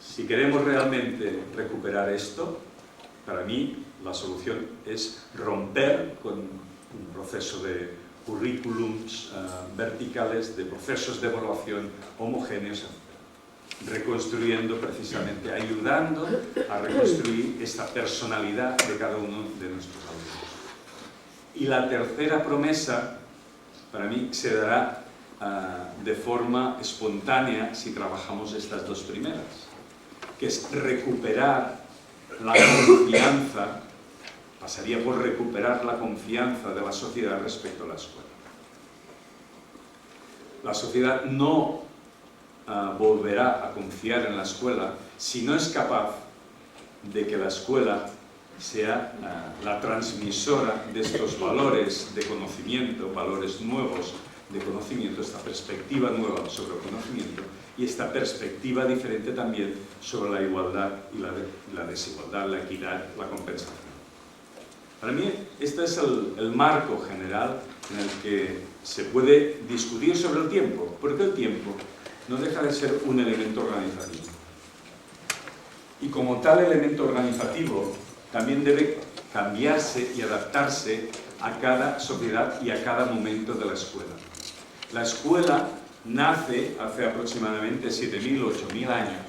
Si queremos realmente recuperar esto, para mí la solución es romper con un proceso de currículums verticales, de procesos de evaluación homogéneos, reconstruyendo precisamente, ayudando a reconstruir esta personalidad de cada uno de nuestros alumnos. Y la tercera promesa, para mí, se dará de forma espontánea si trabajamos estas dos primeras, que es recuperar la confianza pasaría por recuperar la confianza de la sociedad respecto a la escuela. La sociedad no volverá a confiar en la escuela si no es capaz de que la escuela sea la transmisora de estos valores de conocimiento, valores nuevos de conocimiento, esta perspectiva nueva sobre el conocimiento y esta perspectiva diferente también sobre la igualdad y la desigualdad, la equidad, la compensación. Para mí, este es el marco general en el que se puede discutir sobre el tiempo, porque el tiempo no deja de ser un elemento organizativo. Y como tal elemento organizativo, también debe cambiarse y adaptarse a cada sociedad y a cada momento de la escuela. La escuela nace hace aproximadamente 7.000 o 8.000 años,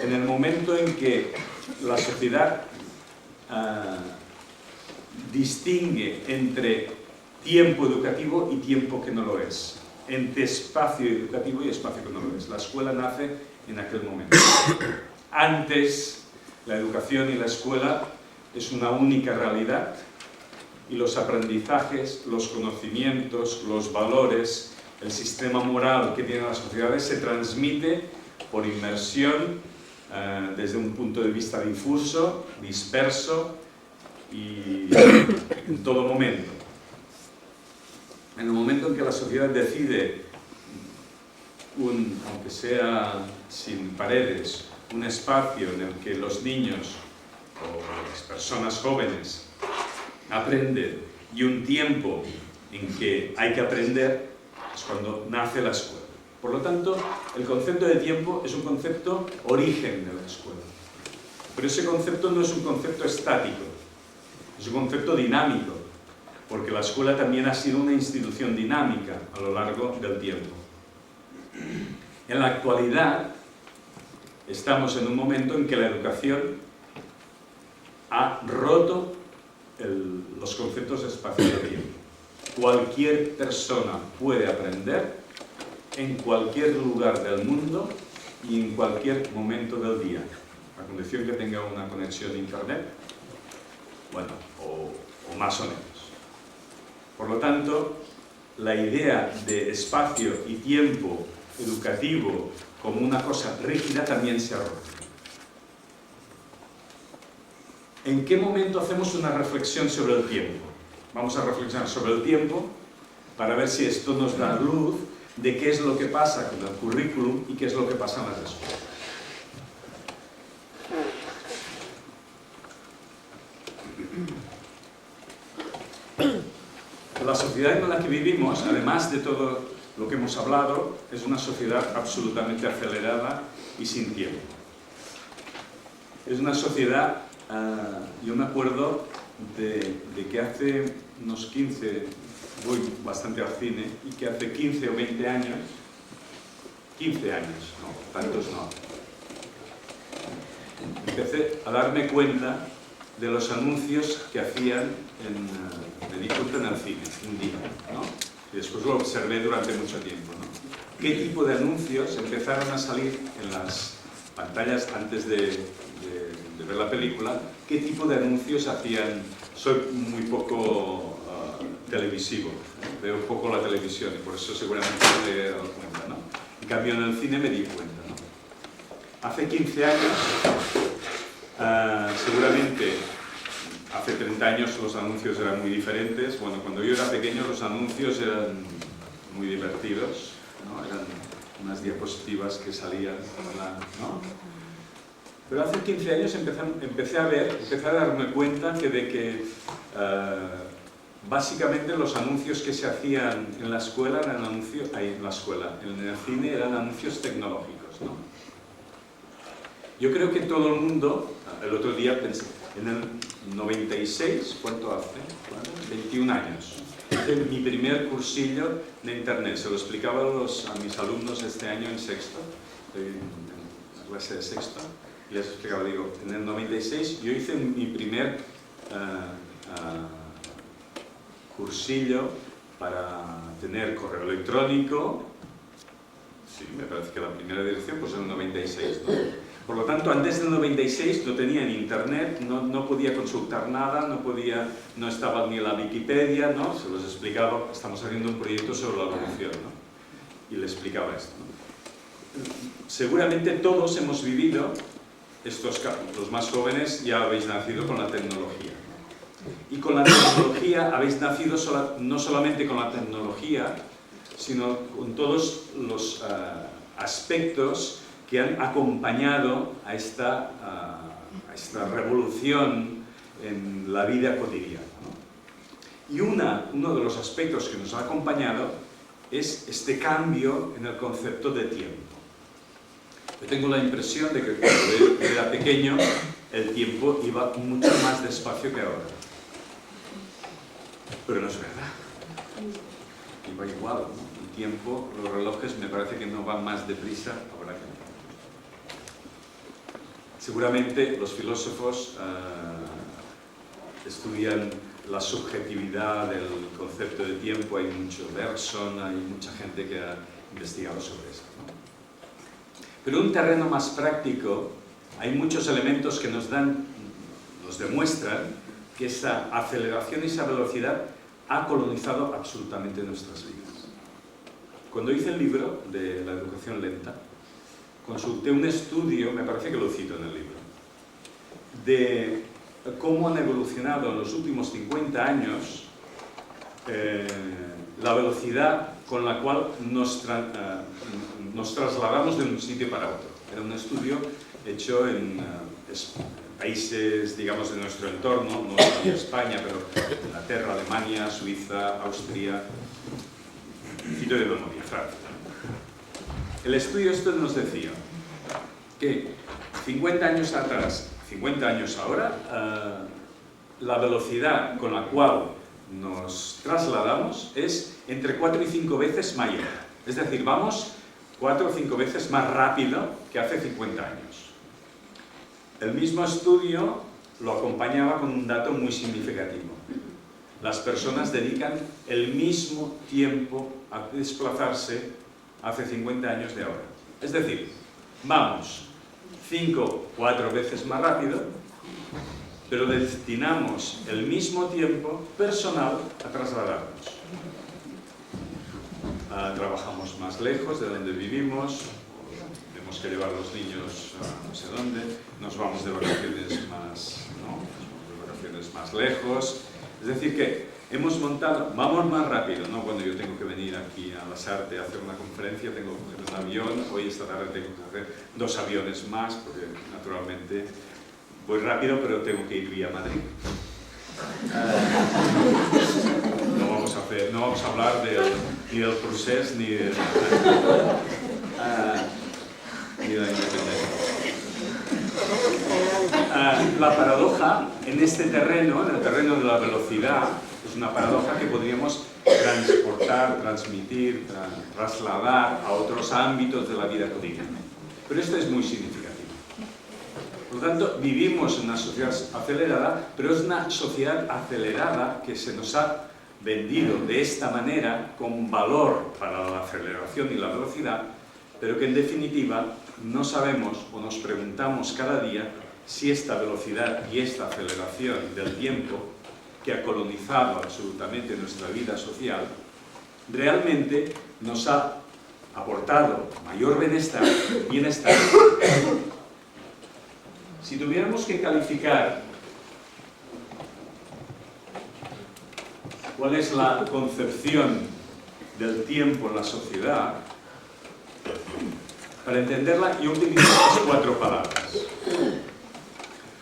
en el momento en que la sociedad distingue entre tiempo educativo y tiempo que no lo es, entre espacio educativo y espacio que no lo es. La escuela nace en aquel momento. Antes, la educación y la escuela es una única realidad y los aprendizajes, los conocimientos, los valores, el sistema moral que tienen las sociedades se transmite por inmersión desde un punto de vista difuso, disperso y en todo momento. En el momento en que la sociedad decide, aunque sea sin paredes, un espacio en el que los niños o las personas jóvenes aprenden y un tiempo en que hay que aprender, es cuando nace la escuela. Por lo tanto, el concepto de tiempo es un concepto origen de la escuela. Pero ese concepto no es un concepto estático, es un concepto dinámico, porque la escuela también ha sido una institución dinámica a lo largo del tiempo. En la actualidad, estamos en un momento en que la educación ha roto los conceptos de espacio y de tiempo. Cualquier persona puede aprender en cualquier lugar del mundo y en cualquier momento del día, a condición que tenga una conexión de internet, bueno, o más o menos. Por lo tanto, la idea de espacio y tiempo educativo como una cosa rígida también se ha roto. ¿En qué momento hacemos una reflexión sobre el tiempo? Vamos a reflexionar sobre el tiempo para ver si esto nos da luz de qué es lo que pasa con el currículum y qué es lo que pasa en las escuelas. La sociedad en la que vivimos, además de todo lo que hemos hablado, es una sociedad absolutamente acelerada y sin tiempo. Es una sociedad, yo me acuerdo de que hace unos 15, voy bastante al cine, y que hace 15 o 20 años, 15 años, no, tantos no, empecé a darme cuenta de los anuncios que hacían me di cuenta en el cine, un día, ¿no? Y después lo observé durante mucho tiempo, ¿no? ¿Qué tipo de anuncios empezaron a salir en las pantallas antes de ver la película? ¿Qué tipo de anuncios hacían? Soy muy poco televisivo, veo poco la televisión y por eso seguramente no me he dado cuenta, ¿no? En cambio en el cine me di cuenta, ¿no? Hace 15 años, seguramente hace 30 años los anuncios eran muy diferentes. Bueno, cuando yo era pequeño los anuncios eran muy divertidos, ¿no? Eran unas diapositivas que salían, ¿no? Pero hace 15 años empecé a darme cuenta de que básicamente los anuncios que se hacían en la escuela eran anuncios, en el cine eran anuncios tecnológicos, ¿no? Yo creo que todo el mundo, el otro día pensé, en el 96, ¿cuánto hace? 21 años. Hice mi primer cursillo de internet, se lo explicaba a mis alumnos este año en sexto, en la clase de sexto, y les explicaba, digo, en el 96 yo hice mi primer cursillo para tener correo electrónico. Sí, me parece que la primera dirección pues en el 96, ¿no? Por lo tanto, antes del 96 no tenía ni internet, no podía consultar nada, no estaba ni en la Wikipedia, ¿no? Se los explicaba, estamos haciendo un proyecto sobre la evolución, ¿no? Y le explicaba esto, ¿no? Seguramente todos hemos vivido estos campos. Los más jóvenes ya habéis nacido con la tecnología, ¿no? Y con la tecnología habéis nacido no solamente con la tecnología, sino con todos los aspectos que han acompañado a esta revolución en la vida cotidiana, ¿no? Y uno de los aspectos que nos ha acompañado es este cambio en el concepto de tiempo. Yo tengo la impresión de que cuando era pequeño el tiempo iba mucho más despacio que ahora. Pero no es verdad. Iba igual, ¿no? El tiempo, los relojes me parece que no van más deprisa ahora que antes. Seguramente los filósofos estudian la subjetividad del concepto de tiempo, hay mucho Bergson, hay mucha gente que ha investigado sobre esto, ¿no? Pero en un terreno más práctico hay muchos elementos que nos demuestran que esa aceleración y esa velocidad ha colonizado absolutamente nuestras vidas. Cuando hice el libro de la educación lenta, consulté un estudio, me parece que lo cito en el libro, de cómo han evolucionado en los últimos 50 años la velocidad con la cual nos trasladamos de un sitio para otro. Era un estudio hecho en países, digamos, de nuestro entorno, no solo España, pero Inglaterra, Alemania, Suiza, Austria, cito de memoria, Francia. El estudio este nos decía que 50 años atrás, 50 años ahora, la velocidad con la cual nos trasladamos es entre 4 y 5 veces mayor. Es decir, vamos 4 o 5 veces más rápido que hace 50 años. El mismo estudio lo acompañaba con un dato muy significativo. Las personas dedican el mismo tiempo a desplazarse hace 50 años de ahora. Es decir, vamos 5 o 4 veces más rápido, pero destinamos el mismo tiempo personal a trasladarnos. Trabajamos más lejos de donde vivimos, tenemos que llevar a los niños a no sé dónde, nos vamos de vacaciones más lejos. Es decir que hemos montado, vamos más rápido, ¿no? Cuando yo tengo que venir aquí a Lasarte a hacer una conferencia, tengo que coger un avión, hoy esta tarde tengo que hacer 2 aviones más, porque naturalmente voy rápido, pero tengo que ir vía Madrid. No vamos a hablar ni del procés ni de la independencia. La paradoja en este terreno, en el terreno de la velocidad, es una paradoja que podríamos transportar, transmitir, trasladar a otros ámbitos de la vida cotidiana. Pero esto es muy significativo. Por lo tanto, vivimos en una sociedad acelerada, pero es una sociedad acelerada que se nos ha vendido de esta manera con valor para la aceleración y la velocidad, pero que en definitiva no sabemos o nos preguntamos cada día si esta velocidad y esta aceleración del tiempo que ha colonizado absolutamente nuestra vida social realmente nos ha aportado mayor bienestar. Si tuviéramos que calificar cuál es la concepción del tiempo en la sociedad, para entenderla yo utilizo estas 4 palabras.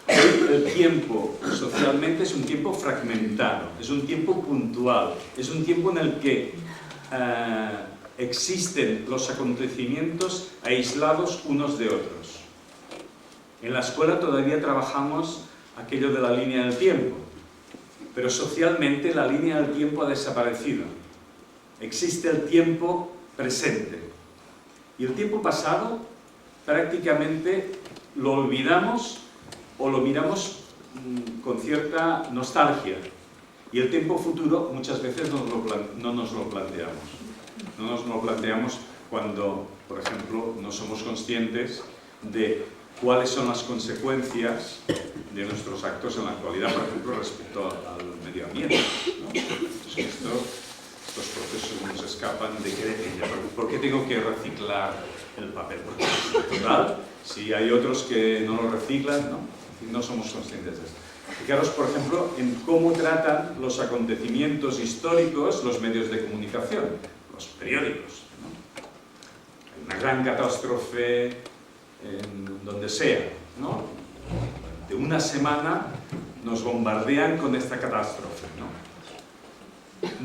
Hoy el tiempo socialmente es un tiempo fragmentado, es un tiempo puntual, es un tiempo en el que existen los acontecimientos aislados unos de otros. En la escuela todavía trabajamos aquello de la línea del tiempo, pero socialmente la línea del tiempo ha desaparecido. Existe el tiempo presente. Y el tiempo pasado prácticamente lo olvidamos o lo miramos con cierta nostalgia. Y el tiempo futuro muchas veces no nos lo planteamos. No nos lo planteamos cuando, por ejemplo, no somos conscientes de cuáles son las consecuencias de nuestros actos en la actualidad, por ejemplo, respecto al medio ambiente, ¿no? Entonces, estos procesos nos escapan de qué depende. ¿Por qué tengo que reciclar el papel? Porque, total, si hay otros que no lo reciclan, no somos conscientes de esto. Fijaros, por ejemplo, en cómo tratan los acontecimientos históricos los medios de comunicación, los periódicos, ¿no? Hay una gran catástrofe en donde sea, ¿no? De una semana nos bombardean con esta catástrofe, ¿no?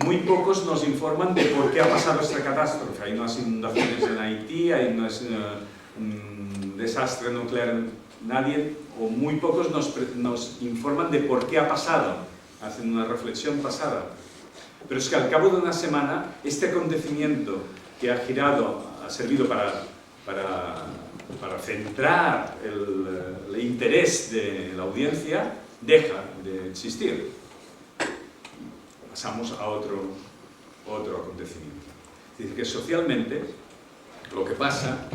Muy pocos nos informan de por qué ha pasado esta catástrofe. Hay unas inundaciones en Haití, hay un desastre nuclear. Nadie, o muy pocos, nos informan de por qué ha pasado, hacen una reflexión pasada. Pero es que al cabo de una semana, este acontecimiento que ha servido para centrar el interés de la audiencia, deja de existir. Pasamos a otro acontecimiento. Es decir, que socialmente lo que pasa,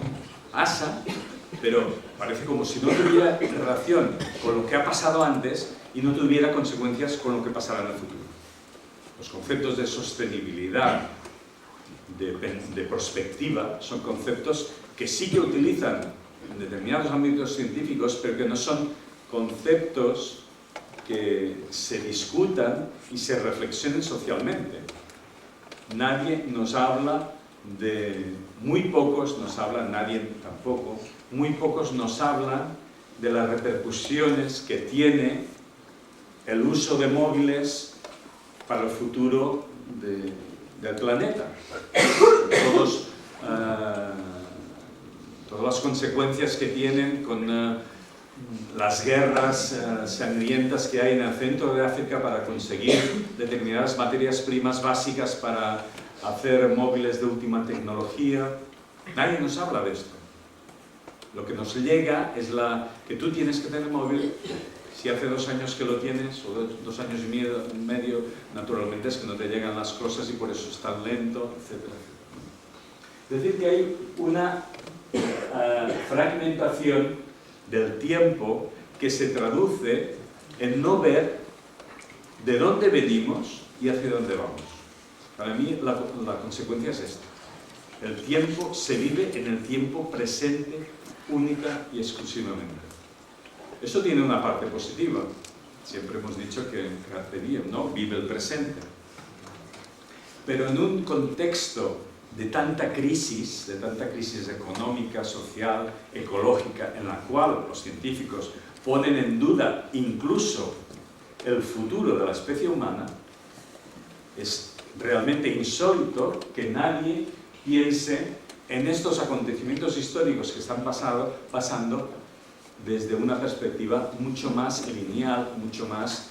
pero parece como si no tuviera relación con lo que ha pasado antes y no tuviera consecuencias con lo que pasará en el futuro. Los conceptos de sostenibilidad, de perspectiva, son conceptos que sí que utilizan en determinados ámbitos científicos, pero que no son conceptos que se discutan y se reflexionen socialmente. Nadie nos habla muy pocos nos hablan, nadie tampoco, muy pocos nos hablan de las repercusiones que tiene el uso de móviles para el futuro del planeta. Todas las consecuencias que tienen con las guerras sangrientas que hay en el centro de África para conseguir determinadas materias primas básicas para hacer móviles de última tecnología. Nadie nos habla de esto. Lo que nos llega es que tú tienes que tener móvil. Si hace 2 años que lo tienes, o 2 años y medio, naturalmente es que no te llegan las cosas y por eso es tan lento, etc. Es decir, que hay una fragmentación del tiempo que se traduce en no ver de dónde venimos y hacia dónde vamos. Para mí la consecuencia es esta. El tiempo se vive en el tiempo presente única y exclusivamente. Eso tiene una parte positiva. Siempre hemos dicho que carpe diem, ¿no? Vive el presente. Pero en un contexto de tanta crisis económica, social, ecológica, en la cual los científicos ponen en duda incluso el futuro de la especie humana, es realmente insólito que nadie piense en estos acontecimientos históricos que están pasando desde una perspectiva mucho más lineal, mucho más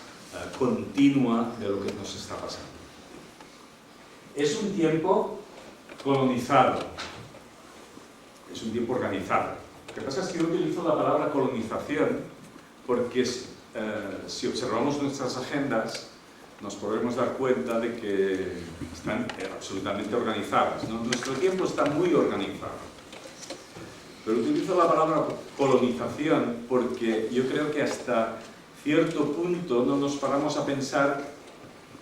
continua de lo que nos está pasando. Es un tiempo colonizado, es un tiempo organizado. Lo que pasa es que yo utilizo la palabra colonización porque si observamos nuestras agendas nos podemos dar cuenta de que están absolutamente organizadas, ¿no? Nuestro tiempo está muy organizado. Pero utilizo la palabra colonización porque yo creo que hasta cierto punto no nos paramos a pensar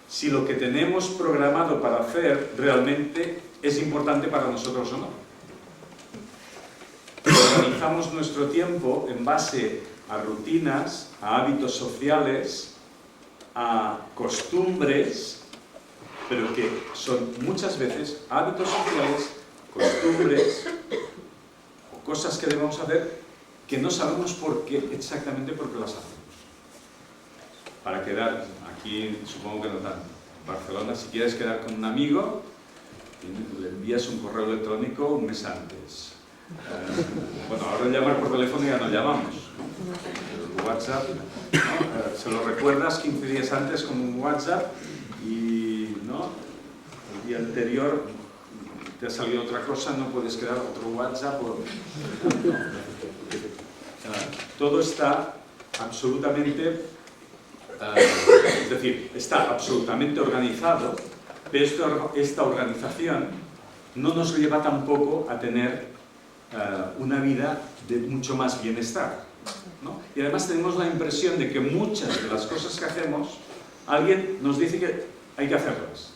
si lo que tenemos programado para hacer realmente es importante para nosotros o no. Organizamos nuestro tiempo en base a rutinas, a hábitos sociales, a costumbres, pero que son muchas veces hábitos sociales, costumbres o cosas que debemos hacer que no sabemos exactamente por qué las hacemos. Para quedar, aquí supongo que no tanto, en Barcelona, si quieres quedar con un amigo, le envías un correo electrónico un mes antes. Bueno, ahora llamar por teléfono ya no llamamos. El WhatsApp, ¿no? Se lo recuerdas 15 días antes con un WhatsApp y ¿no? El día anterior te ha salido otra cosa, no puedes crear otro WhatsApp. Todo está absolutamente, es decir, está absolutamente organizado, pero esta organización no nos lleva tampoco a tener una vida de mucho más bienestar, ¿no? Y además tenemos la impresión de que muchas de las cosas que hacemos, alguien nos dice que hay que hacerlas.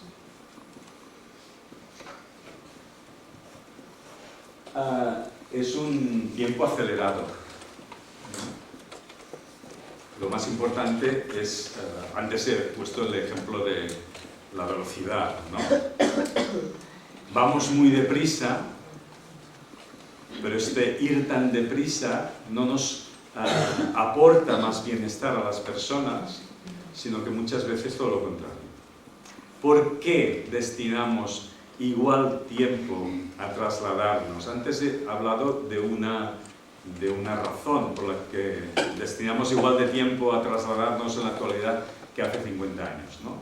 Es un tiempo acelerado. Lo más importante es, antes he puesto el ejemplo de la velocidad, ¿no? Vamos muy deprisa, pero este ir tan deprisa no nos aporta más bienestar a las personas, sino que muchas veces todo lo contrario. ¿Por qué destinamos igual tiempo a trasladarnos? Antes he hablado de una razón por la que destinamos igual de tiempo a trasladarnos en la actualidad que hace 50 años, ¿no?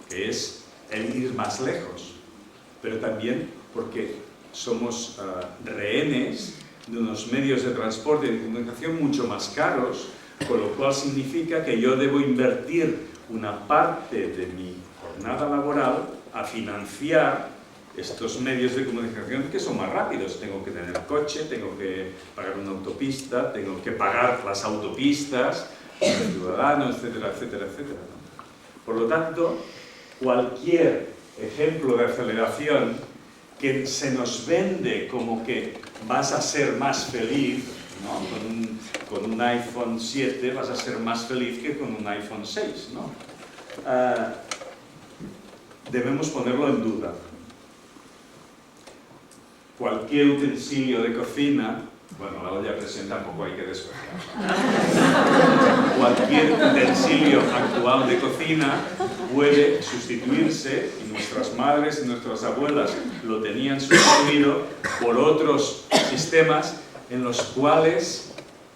Que es el ir más lejos, pero también porque somos rehenes de unos medios de transporte y de comunicación mucho más caros, con lo cual significa que yo debo invertir una parte de mi jornada laboral a financiar estos medios de comunicación que son más rápidos. Tengo que tener coche, tengo que pagar una autopista, tengo que pagar las autopistas, el ciudadano, etcétera, etcétera, etcétera, ¿no? Por lo tanto, cualquier ejemplo de aceleración que se nos vende como que vas a ser más feliz, ¿no? Con un iPhone 7 vas a ser más feliz que con un iPhone 6, ¿no? Debemos ponerlo en duda. Cualquier utensilio de cocina, bueno, la olla a presión tampoco hay que despertar. Cualquier utensilio actual de cocina puede sustituirse, y nuestras madres y nuestras abuelas lo tenían sustituido por otros sistemas en los cuales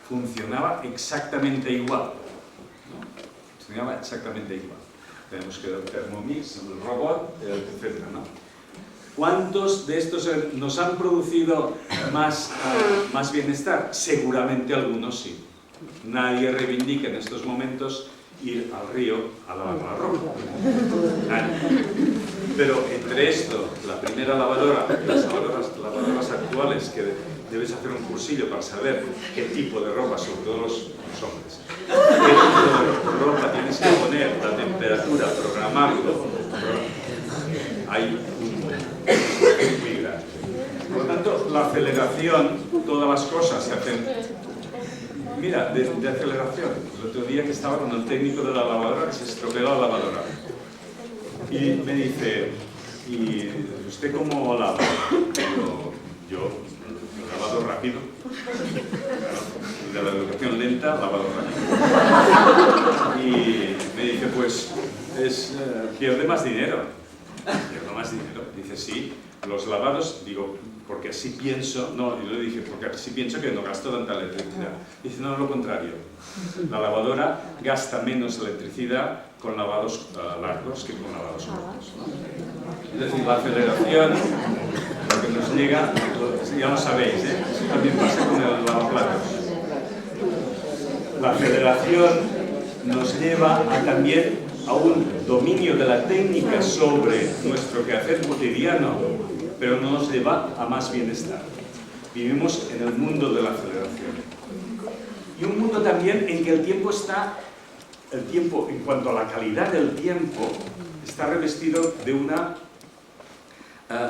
funcionaba exactamente igual, ¿no? Funcionaba exactamente igual. Tenemos que el Thermomix, el robot, etc., ¿no? ¿Cuántos de estos nos han producido más bienestar? Seguramente algunos sí. Nadie reivindica en estos momentos ir al río a lavar la ropa. Nadie. Pero entre esto, la primera lavadora, las lavadoras actuales, que debes hacer un cursillo para saber qué tipo de ropa, sobre todo los hombres, qué tipo de ropa tienes que poner, la temperatura, programarlo. Hay muy grande. Por lo tanto, la aceleración, todas las cosas se hacen. Mira, de aceleración. El otro día que estaba con el técnico de la lavadora, que se estropeó la lavadora. Y me dice, ¿y usted cómo lava? Digo, yo lavado rápido. De la educación lenta, lavado rápido. Y me dice, pues, pierde más dinero. Pierdo más dinero. Dice, sí, los lavados, digo, porque así pienso, no, yo le dije, porque así pienso que no gasto tanta electricidad. Dice, no, lo contrario. La lavadora gasta menos electricidad con lavados largos que con lavados cortos, ¿no? Es decir, la aceleración, lo que nos llega, ya lo sabéis, ¿eh? Eso también pasa con el lavaplatos. La aceleración nos lleva también a un dominio de la técnica sobre nuestro quehacer cotidiano, pero no nos lleva a más bienestar. Vivimos en el mundo de la aceleración. Y un mundo también en que el tiempo, en cuanto a la calidad del tiempo, está revestido de una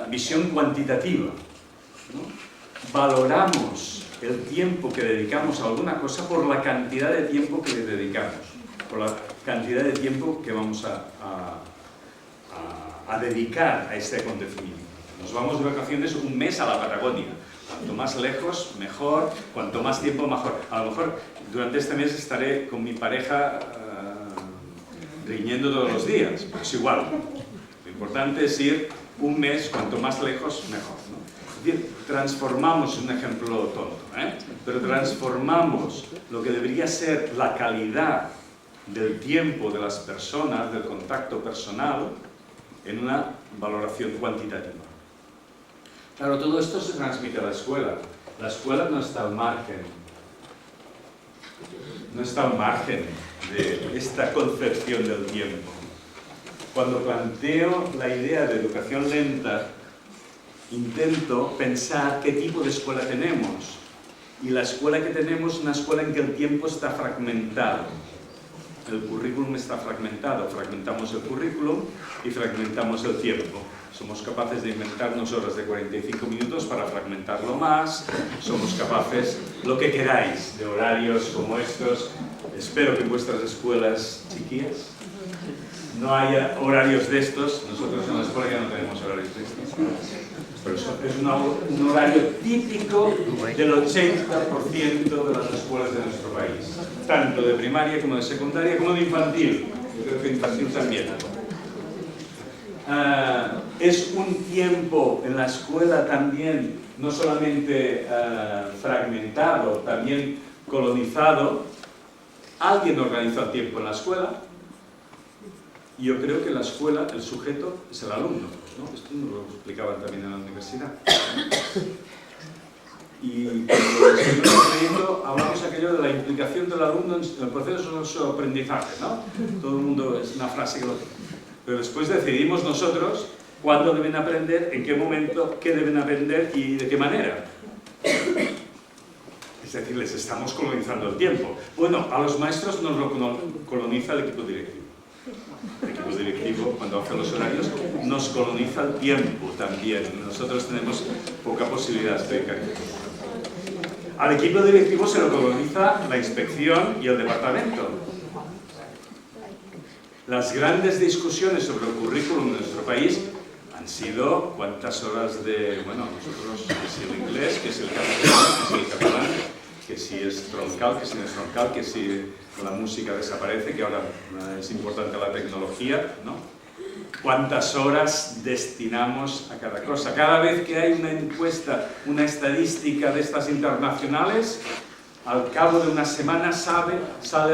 visión cuantitativa, ¿no? Valoramos el tiempo que dedicamos a alguna cosa por la cantidad de tiempo que le dedicamos, por la cantidad de tiempo que vamos a dedicar a este acontecimiento. Nos vamos de vacaciones un mes a la Patagonia. Cuanto más lejos, mejor. Cuanto más tiempo, mejor. A lo mejor durante este mes estaré con mi pareja riñendo todos los días. Pero es igual. Lo importante es ir un mes, cuanto más lejos, mejor, ¿no? Es decir, transformamos, un ejemplo tonto, pero transformamos lo que debería ser la calidad del tiempo de las personas, del contacto personal, en una valoración cuantitativa. Claro, todo esto se transmite a la escuela. La escuela no está al margen. No está al margen de esta concepción del tiempo. Cuando planteo la idea de educación lenta, intento pensar qué tipo de escuela tenemos. Y la escuela que tenemos es una escuela en que el tiempo está fragmentado. El currículum está fragmentado. Fragmentamos el currículum y fragmentamos el tiempo. Somos capaces de inventarnos horas de 45 minutos para fragmentarlo más. Somos capaces, lo que queráis, de horarios como estos. Espero que en vuestras escuelas, chiquillas, no haya horarios de estos. Nosotros en la escuela ya no tenemos horarios de estos. Pero es un horario típico del 80% de las escuelas de nuestro país. Tanto de primaria como de secundaria como de infantil. Yo creo que infantil también. Es un tiempo en la escuela también, no solamente fragmentado, también colonizado. Alguien organiza el tiempo en la escuela. Yo creo que en la escuela el sujeto es el alumno, ¿no? Esto nos lo explicaban también en la universidad. Y cuando escribimos el proyecto hablamos aquello de la implicación del alumno en el proceso de su aprendizaje, ¿no? Todo el mundo es una frase que lo... Pero después decidimos nosotros cuándo deben aprender, en qué momento, qué deben aprender y de qué manera. Es decir, les estamos colonizando el tiempo. Bueno, a los maestros nos lo coloniza el equipo directivo. El equipo directivo, cuando hace los horarios, nos coloniza el tiempo también. Nosotros tenemos poca posibilidad de explicar. Al equipo directivo se lo coloniza la inspección y el departamento. Las grandes discusiones sobre el currículum de nuestro país han sido cuántas horas de, bueno, nosotros, que si el inglés, que si el catalán, que si es troncal, que si no es troncal, que si la música desaparece, que ahora es importante la tecnología, ¿no? ¿Cuántas horas destinamos a cada cosa? Cada vez que hay una encuesta, una estadística de estas internacionales, al cabo de una semana sale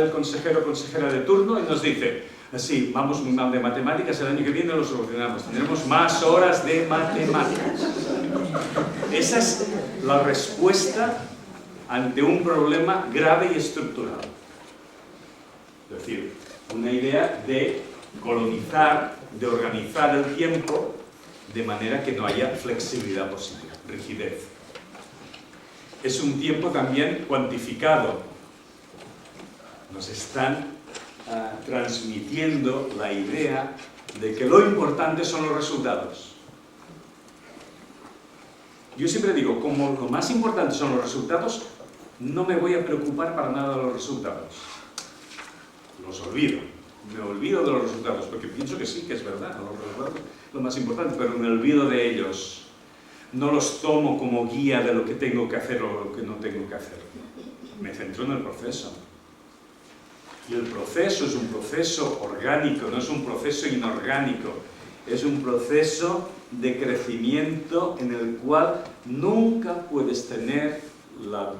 el consejero o consejera de turno y nos dice: así, vamos muy mal de matemáticas, el año que viene lo solucionamos, tendremos más horas de matemáticas. Esa es la respuesta ante un problema grave y estructural. Es decir, una idea de colonizar, de organizar el tiempo de manera que no haya flexibilidad posible, rigidez. Es un tiempo también cuantificado. Nos están transmitiendo la idea de que lo importante son los resultados. Yo siempre digo, como lo más importante son los resultados, no me voy a preocupar para nada de los resultados. Los olvido. Me olvido de los resultados, porque pienso que sí, que es verdad, los resultados es lo más importante, pero me olvido de ellos. No los tomo como guía de lo que tengo que hacer o lo que no tengo que hacer. Me centro en el proceso. Y el proceso es un proceso orgánico, no es un proceso inorgánico. Es un proceso de crecimiento en el cual nunca puedes tener la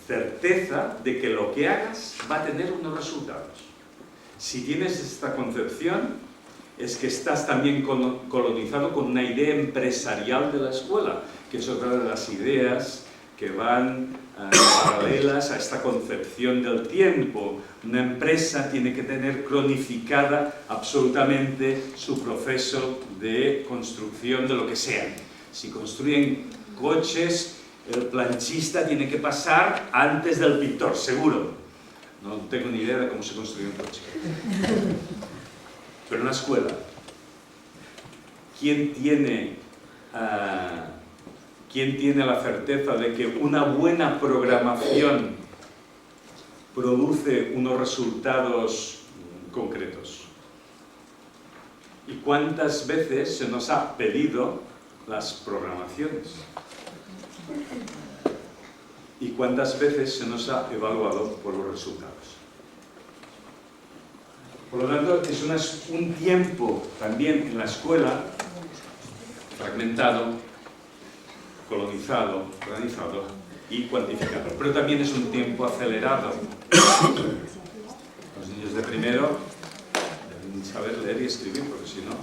certeza de que lo que hagas va a tener unos resultados. Si tienes esta concepción, es que estás también colonizado con una idea empresarial de la escuela, que es otra de las ideas que van paralelas a esta concepción del tiempo. Una empresa tiene que tener cronificada absolutamente su proceso de construcción de lo que sea. Si construyen coches, el planchista tiene que pasar antes del pintor, seguro. No tengo ni idea de cómo se construye un coche. Pero en la escuela, ¿quién tiene la certeza de que una buena programación produce unos resultados concretos? ¿Y cuántas veces se nos ha pedido las programaciones? ¿Y cuántas veces se nos ha evaluado por los resultados? Por lo tanto, es un tiempo también en la escuela fragmentado, colonizado, organizado y cuantificado. Pero también es un tiempo acelerado. Los niños de primero deben saber leer y escribir, porque si no...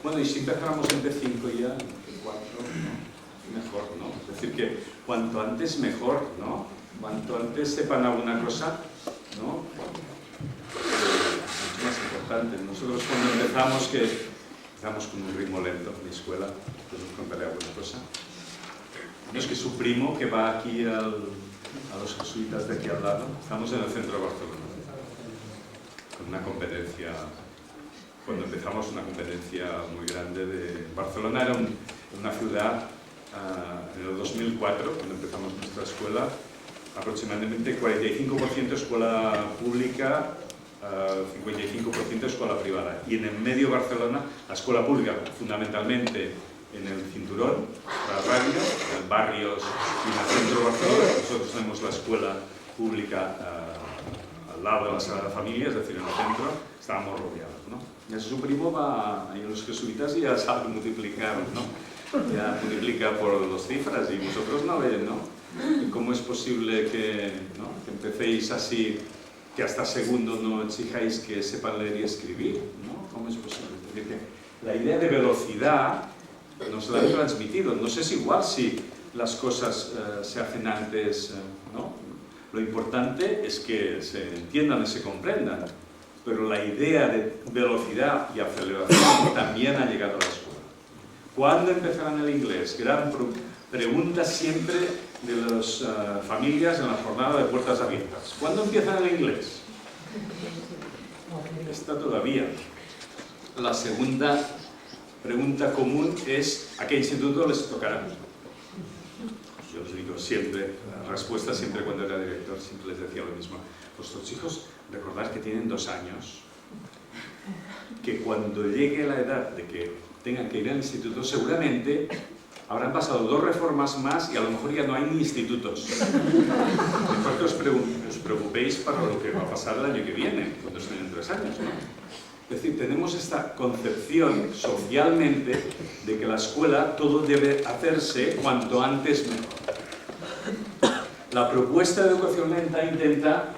Bueno, y si empezáramos en P5 ya, en P4, ¿no? Mejor, ¿no? Es decir, que cuanto antes mejor, ¿no? Cuanto antes sepan alguna cosa, ¿no? Es más importante. Nosotros cuando empezamos, que Empezamos con un ritmo lento en la escuela, después os contaré alguna cosa. No es que su primo, que va aquí a los jesuitas de aquí al lado, estamos en el centro de Barcelona, con una competencia, cuando empezamos una competencia muy grande de... Barcelona era una ciudad, en el 2004, cuando empezamos nuestra escuela, aproximadamente 45% escuela pública, 55% escuela privada. Y en el medio Barcelona, la escuela pública fundamentalmente en el cinturón, la radio, en barrios y en el centro de Barcelona. Nosotros tenemos la escuela pública al lado de la Sagrada Familia, es decir, en el centro, estábamos rodeados, ¿no? Y así su primo va a los jesuitas y ya sabe multiplicar, ¿no? Ya multiplica por las cifras y vosotros no veis, ¿no? ¿Y cómo es posible que, ¿no?, que empecéis así, que hasta segundo no exijáis que sepan leer y escribir, ¿no? ¿Cómo es posible? Es decir, que la idea de velocidad nos la han transmitido. No sé si igual si las cosas se hacen antes, ¿no? Lo importante es que se entiendan y se comprendan, pero la idea de velocidad y aceleración también ha llegado a la escuela. ¿Cuándo empezarán el inglés? Gran pregunta siempre de las familias en la jornada de puertas abiertas. ¿Cuándo empiezan el inglés? Está todavía. La segunda pregunta común es ¿a qué instituto les tocará? Yo os digo siempre, la respuesta siempre cuando era director, siempre les decía lo mismo. Vuestros hijos, recordad que tienen 2 años, que cuando llegue la edad de que tengan que ir al instituto, seguramente habrán pasado 2 reformas más y a lo mejor ya no hay ni institutos. Mejor que os preocupéis para lo que va a pasar el año que viene, cuando estén 3 años, ¿no? Es decir, tenemos esta concepción socialmente de que la escuela todo debe hacerse cuanto antes mejor. La propuesta de educación lenta intenta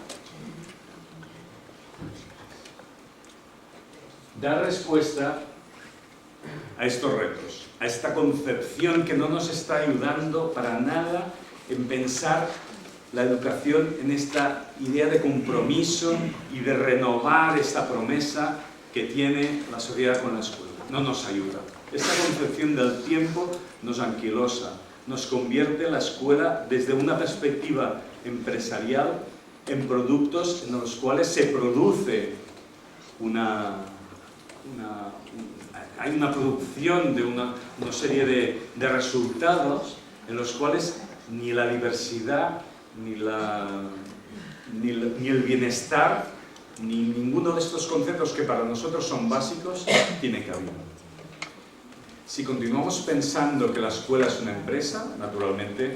dar respuesta a estos retos, a esta concepción que no nos está ayudando para nada en pensar la educación en esta idea de compromiso y de renovar esta promesa que tiene la sociedad con la escuela. No nos ayuda. Esta concepción del tiempo nos anquilosa, nos convierte la escuela desde una perspectiva empresarial en productos en los cuales se produce hay una producción de una serie de resultados en los cuales ni la diversidad, ni el bienestar, ni ninguno de estos conceptos que para nosotros son básicos tiene cabida. Si continuamos pensando que la escuela es una empresa, naturalmente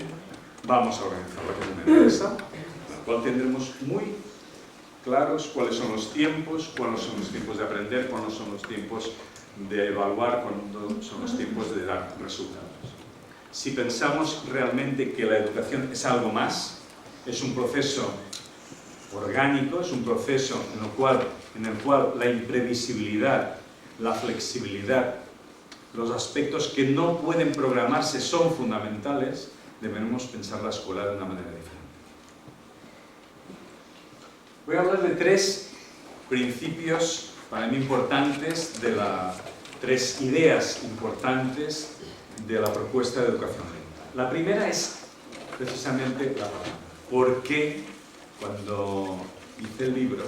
vamos a organizarla como una empresa, en la cual tendremos muy claros cuáles son los tiempos, cuáles son los tiempos de aprender, cuáles son los tiempos de evaluar, cuáles son los tiempos de dar resultados. Si pensamos realmente que la educación es algo más, es un proceso orgánico, es un proceso en el cual la imprevisibilidad, la flexibilidad, los aspectos que no pueden programarse son fundamentales, debemos pensar la escuela de una manera diferente. Voy a hablar de 3 principios para mí importantes, 3 ideas importantes de la propuesta de educación lenta. La primera es precisamente la palabra. ¿Por qué cuando hice el libro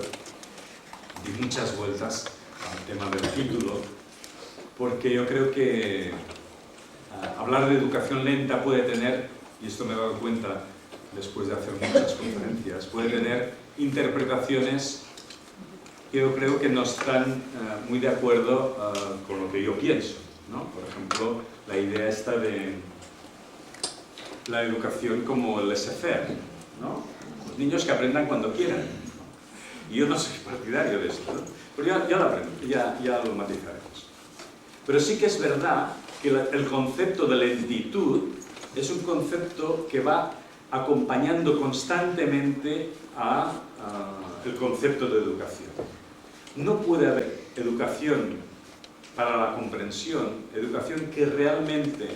di muchas vueltas al tema del título? Porque yo creo que hablar de educación lenta puede tener, y esto me he dado cuenta después de hacer muchas conferencias, puede tener interpretaciones que yo creo que no están muy de acuerdo con lo que yo pienso, ¿no? Por ejemplo, la idea esta de la educación como el laissez-faire, ¿no? Los niños que aprendan cuando quieran. Y yo no soy partidario de esto, ¿no? Pero ya lo aprendo, ya lo matizaremos. Pero sí que es verdad que el concepto de lentitud es un concepto que va acompañando constantemente el concepto de educación. No puede haber educación para la comprensión, educación que realmente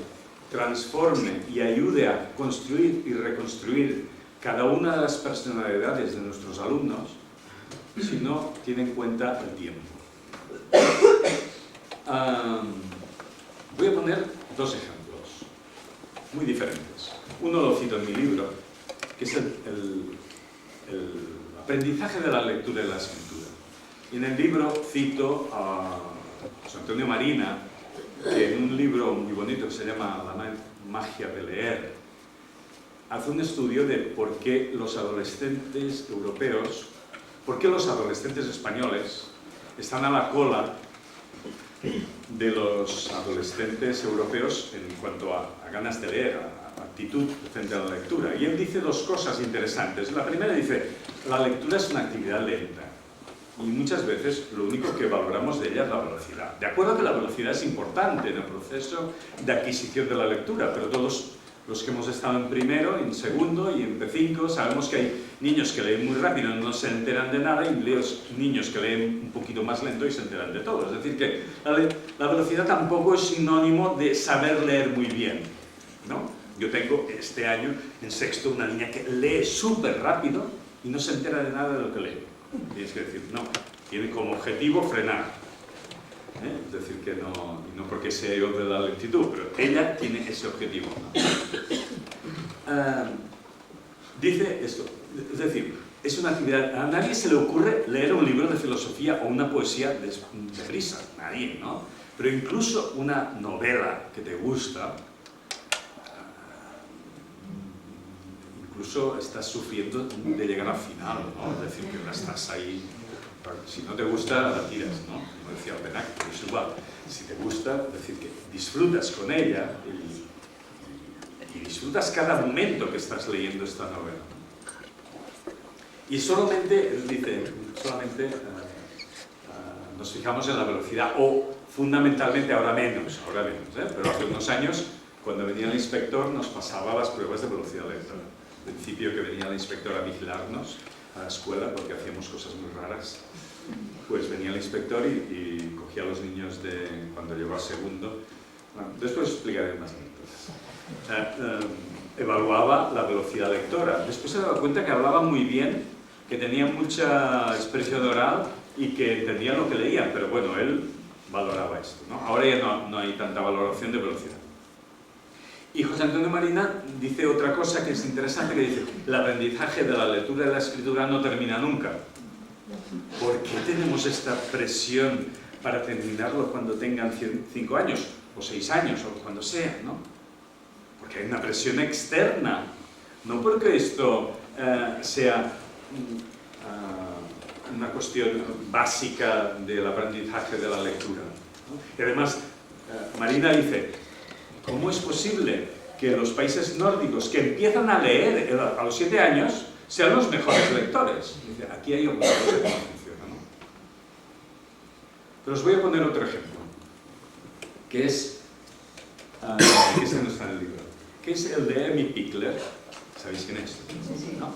transforme y ayude a construir y reconstruir cada una de las personalidades de nuestros alumnos si no tiene en cuenta el tiempo. Voy a poner dos ejemplos muy diferentes. Uno lo cito en mi libro, que es el aprendizaje de la lectura y la escritura. Y en el libro cito a José Antonio Marina, que en un libro muy bonito que se llama La magia de leer, hace un estudio de por qué los adolescentes europeos, por qué los adolescentes españoles están a la cola de los adolescentes europeos en cuanto a ganas de leer, a actitud frente a la lectura. Y él dice dos cosas interesantes. La primera dice, la lectura es una actividad lenta. Y muchas veces lo único que valoramos de ella es la velocidad. De acuerdo que la velocidad es importante en el proceso de adquisición de la lectura, pero todos los que hemos estado en primero, en segundo y en P5 sabemos que hay niños que leen muy rápido y no se enteran de nada, y niños que leen un poquito más lento y se enteran de todo. Es decir, que la velocidad tampoco es sinónimo de saber leer muy bien, ¿no? Yo tengo este año en sexto una niña que lee súper rápido y no se entera de nada de lo que lee. Tienes que decir, no, tiene como objetivo frenar. Es decir, que no, y no porque sea yo de la lentitud, pero ella tiene ese objetivo, ¿no? Dice esto, es decir, es una actividad, a nadie se le ocurre leer un libro de filosofía o una poesía de prisa, nadie, ¿no? Pero incluso una novela que te gusta, incluso estás sufriendo de llegar al final, ¿no? Es decir, que no estás ahí, si no te gusta, la tiras, ¿no? Como decía Alpenac, pero es igual. Si te gusta, es decir, que disfrutas con ella y disfrutas cada momento que estás leyendo esta novela. Y solamente, él dice, solamente nos fijamos en la velocidad, o fundamentalmente ahora menos, pero hace unos años, cuando venía el inspector, nos pasaba las pruebas de velocidad lectora. Al principio que venía el inspector a vigilarnos a la escuela, porque hacíamos cosas muy raras, pues venía el inspector y cogía a los niños de cuando llegó a segundo. Bueno, después explicaré más anécdotas. Evaluaba la velocidad lectora. Después se daba cuenta que hablaba muy bien, que tenía mucha expresión oral y que entendía lo que leía, pero bueno, él valoraba esto, ¿no? Ahora ya no hay tanta valoración de velocidad. Y José Antonio Marina dice otra cosa que es interesante, que dice, el aprendizaje de la lectura y la escritura no termina nunca. ¿Por qué tenemos esta presión para terminarlo cuando tengan 5 años, o 6 años, o cuando sea, ¿no? Porque hay una presión externa, no porque esto sea una cuestión básica del aprendizaje de la lectura, ¿no? Y además, Marina dice, ¿cómo es posible que los países nórdicos que empiezan a leer a los 7 años sean los mejores lectores? Dice, aquí hay alguna cosa que no funciona, ¿no? Pero os voy a poner otro ejemplo, que es, que este no está en el libro, que es el de Emmy Pickler. ¿Sabéis quién es? ¿No?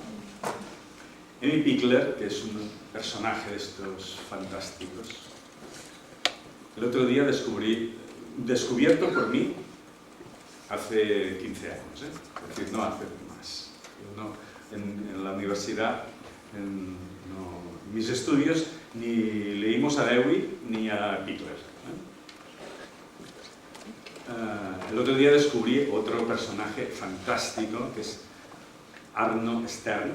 Emmy Pickler, que es un personaje de estos fantásticos, el otro día descubierto por mí, hace 15 años, es decir, no hace más. En la universidad, en mis estudios, ni leímos a Dewey ni a Pickler. El otro día descubrí otro personaje fantástico, que es Arno Stern.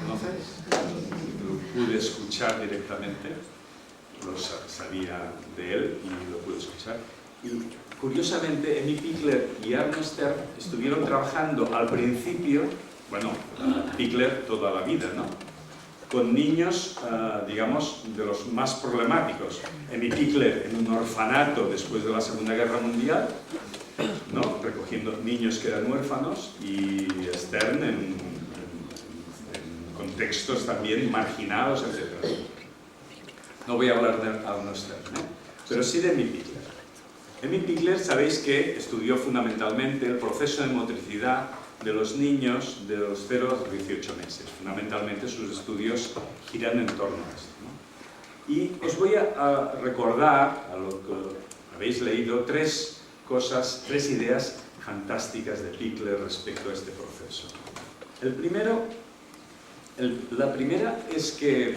¿Conoces? Lo pude escuchar directamente, lo sabía de él y lo pude escuchar. Y curiosamente, Emmy Pickler y Arno Stern estuvieron trabajando al principio, bueno, Pickler toda la vida, ¿no? Con niños, digamos, de los más problemáticos. Emmy Pickler en un orfanato después de la Segunda Guerra Mundial, ¿no? Recogiendo niños que eran huérfanos, y Stern en contextos también marginados, etc. No voy a hablar de Arno Stern, pero sí de Emmy Pickler. Emmy Pickler, sabéis que estudió fundamentalmente el proceso de motricidad de los niños de los 0 a los 18 meses. Fundamentalmente sus estudios giran en torno a esto, ¿no? Y os voy a recordar, a lo que habéis leído, tres ideas fantásticas de Pickler respecto a este proceso. La primera es que,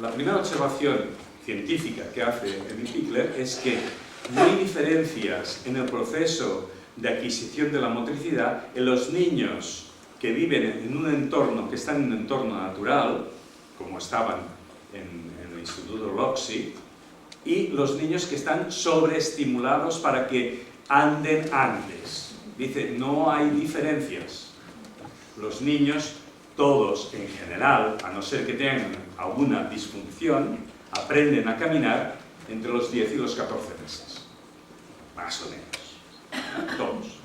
la primera observación científica que hace Emmy Pickler es que no hay diferencias en el proceso de adquisición de la motricidad en los niños que viven en un entorno, que están en un entorno natural, como estaban en el Instituto Loxi, y los niños que están sobreestimulados para que anden antes. Dice, no hay diferencias. Los niños, todos en general, a no ser que tengan alguna disfunción, aprenden a caminar entre los 10 y los 14 meses. Más o menos. Todos.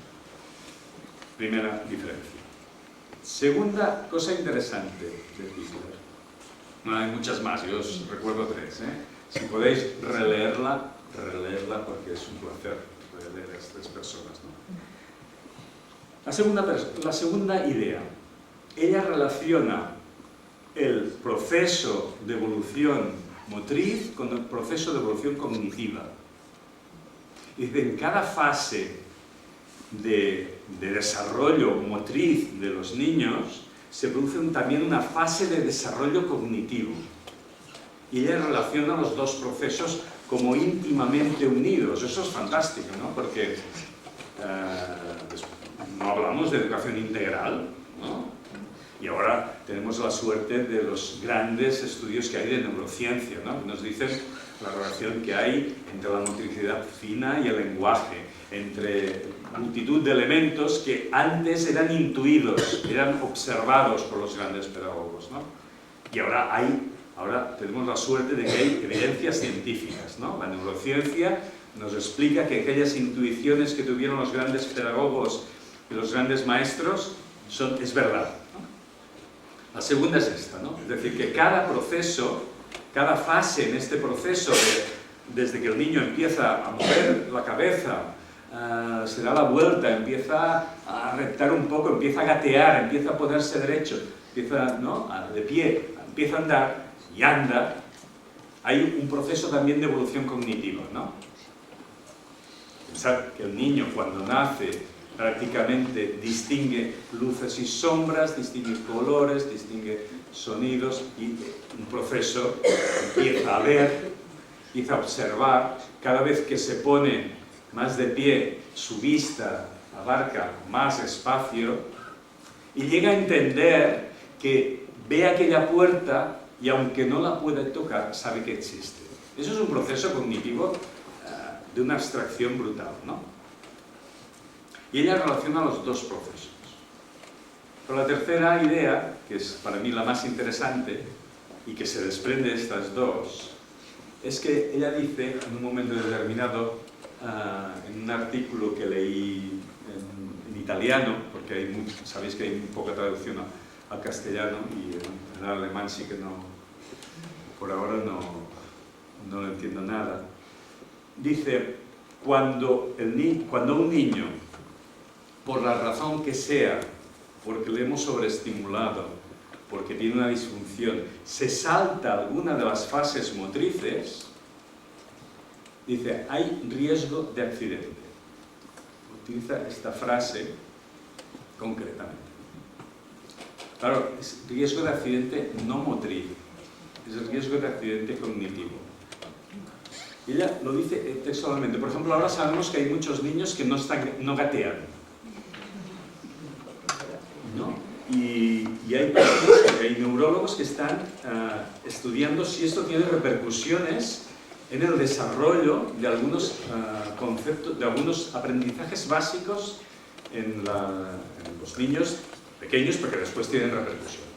Primera diferencia. Segunda cosa interesante de Pigler. No hay muchas más, yo os recuerdo 3. Si podéis releerla porque es un placer releer a estas personas, ¿no? La segunda idea. Ella relaciona el proceso de evolución motriz con el proceso de evolución cognitiva. Y dice, en cada fase de desarrollo motriz de los niños se produce también una fase de desarrollo cognitivo. Y ella relaciona los dos procesos como íntimamente unidos. Eso es fantástico, ¿no? Porque no hablamos de educación integral, ¿no? Y ahora tenemos la suerte de los grandes estudios que hay de neurociencia, ¿no? Que nos dicen la relación que hay entre la motricidad fina y el lenguaje, entre multitud de elementos que antes eran intuidos, eran observados por los grandes pedagogos, ¿no? Y ahora tenemos la suerte de que hay evidencias científicas, ¿no? La neurociencia nos explica que aquellas intuiciones que tuvieron los grandes pedagogos y los grandes maestros es verdad, ¿no? La segunda es esta, ¿no? Es decir, que cada proceso, cada fase en este proceso, desde que el niño empieza a mover la cabeza, se da la vuelta, empieza a reptar un poco, empieza a gatear, empieza a ponerse derecho, empieza, ¿no?, de pie, empieza a andar y anda, hay un proceso también de evolución cognitiva, ¿no? Pensad que el niño cuando nace prácticamente distingue luces y sombras, distingue colores, distingue sonidos y un proceso empieza a ver, empieza a observar. Cada vez que se pone más de pie, su vista abarca más espacio y llega a entender que ve aquella puerta y aunque no la puede tocar, sabe que existe. Eso es un proceso cognitivo de una abstracción brutal, ¿no? Y ella relaciona los dos procesos. Pero la tercera idea, que es para mí la más interesante y que se desprende de estas dos, es que ella dice en un momento determinado, en un artículo que leí en italiano, porque sabéis que hay poca traducción al castellano y en alemán sí que no, por ahora no lo entiendo nada. Dice, cuando un niño, por la razón que sea, porque le hemos sobreestimulado, porque tiene una disfunción, se salta alguna de las fases motrices, dice, hay riesgo de accidente. Utiliza esta frase concretamente. Claro, es riesgo de accidente no motriz, es el riesgo de accidente cognitivo. Y ella lo dice textualmente. Por ejemplo, ahora sabemos que hay muchos niños que no gatean, ¿no? Y hay neurólogos que están estudiando si esto tiene repercusiones en el desarrollo de algunos conceptos, de algunos aprendizajes básicos en los niños pequeños, porque después tienen repercusiones.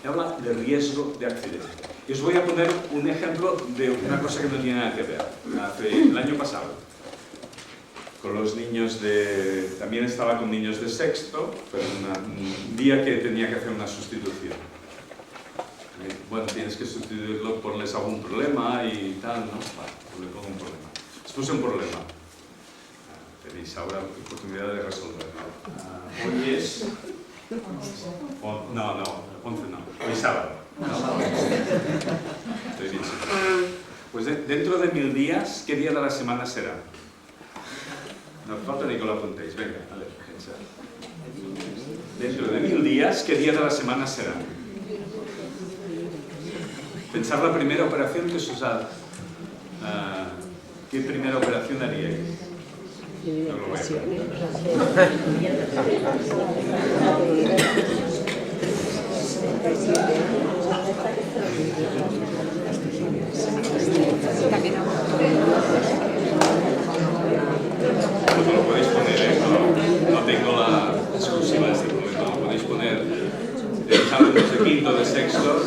Habla de riesgo de accidente. Y os voy a poner un ejemplo de una cosa que no tiene nada que ver. El año pasado, con los niños también estaba con niños de sexto, pero un día que tenía que hacer una sustitución. Bueno, tienes que sustituirlo, ponles algún problema y tal, ¿no? Vale, pues le pongo un problema. Les puse un problema. Tenéis ahora la oportunidad de resolverlo. Hoy es... No, 11 no. Hoy es sábado. ¿No? Estoy bien. Pues dentro de 1000 días, ¿qué día de la semana será? No hace falta ni que lo apuntéis. Venga, a ver, pensad. Dentro de 1000 días, ¿qué día de la semana será? Pensar la primera operación que os ha ¿Qué primera operación haríais? No lo veo. Pues lo podéis poner, no tengo la exclusiva de este momento, lo podéis poner en alumnos de quinto, de sexto.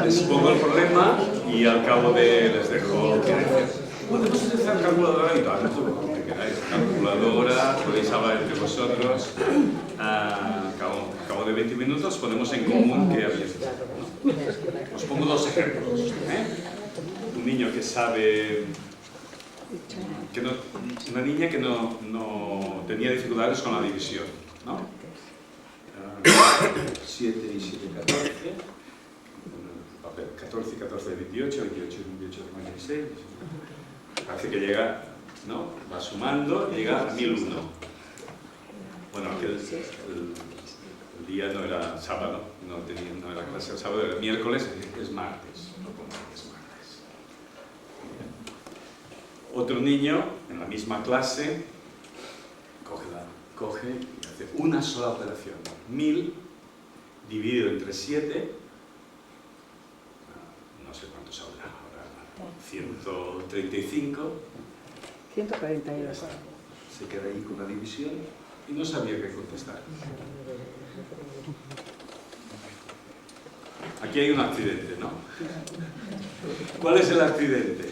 Les pongo el problema y al cabo les dejo que decir. Podemos utilizar calculadora y tal, lo que queráis. Calculadora, podéis hablar entre vosotros. Al cabo de 20 minutos ponemos en común qué habéis hecho, ¿no? Os pongo dos ejemplos. Un niño que sabe... una niña que no tenía dificultades con la división, ¿no? 7 y 7, 14. 14, 14, 28, 28, 28, 96. Parece que llega, ¿no? Va sumando, llega a 1001. Bueno, aquel el día no era sábado, no era clase el sábado, era miércoles, es martes. No pongo que es martes. Otro niño, en la misma clase, coge y hace una sola operación. 1000 dividido entre 7, no sé cuánto saldrá ahora, 135. 142. Se queda ahí con la división y no sabía qué contestar. Aquí hay un accidente, ¿no? ¿Cuál es el accidente?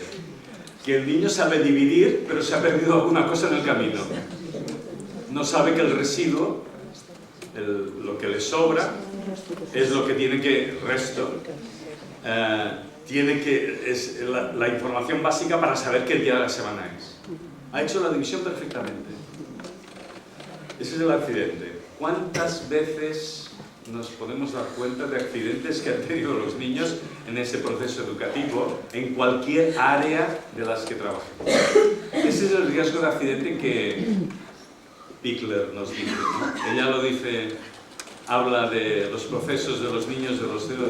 Que el niño sabe dividir, pero se ha perdido alguna cosa en el camino. No sabe que el residuo, lo que le sobra, es lo que tiene que, resto, es la información básica para saber qué día de la semana es. Ha hecho la división perfectamente. Ese es el accidente. ¿Cuántas veces nos podemos dar cuenta de accidentes que han tenido los niños en ese proceso educativo, en cualquier área de las que trabajemos? Ese es el riesgo de accidente que Pickler nos dice, ¿no? Ella lo dice, habla de los procesos de los niños de los 0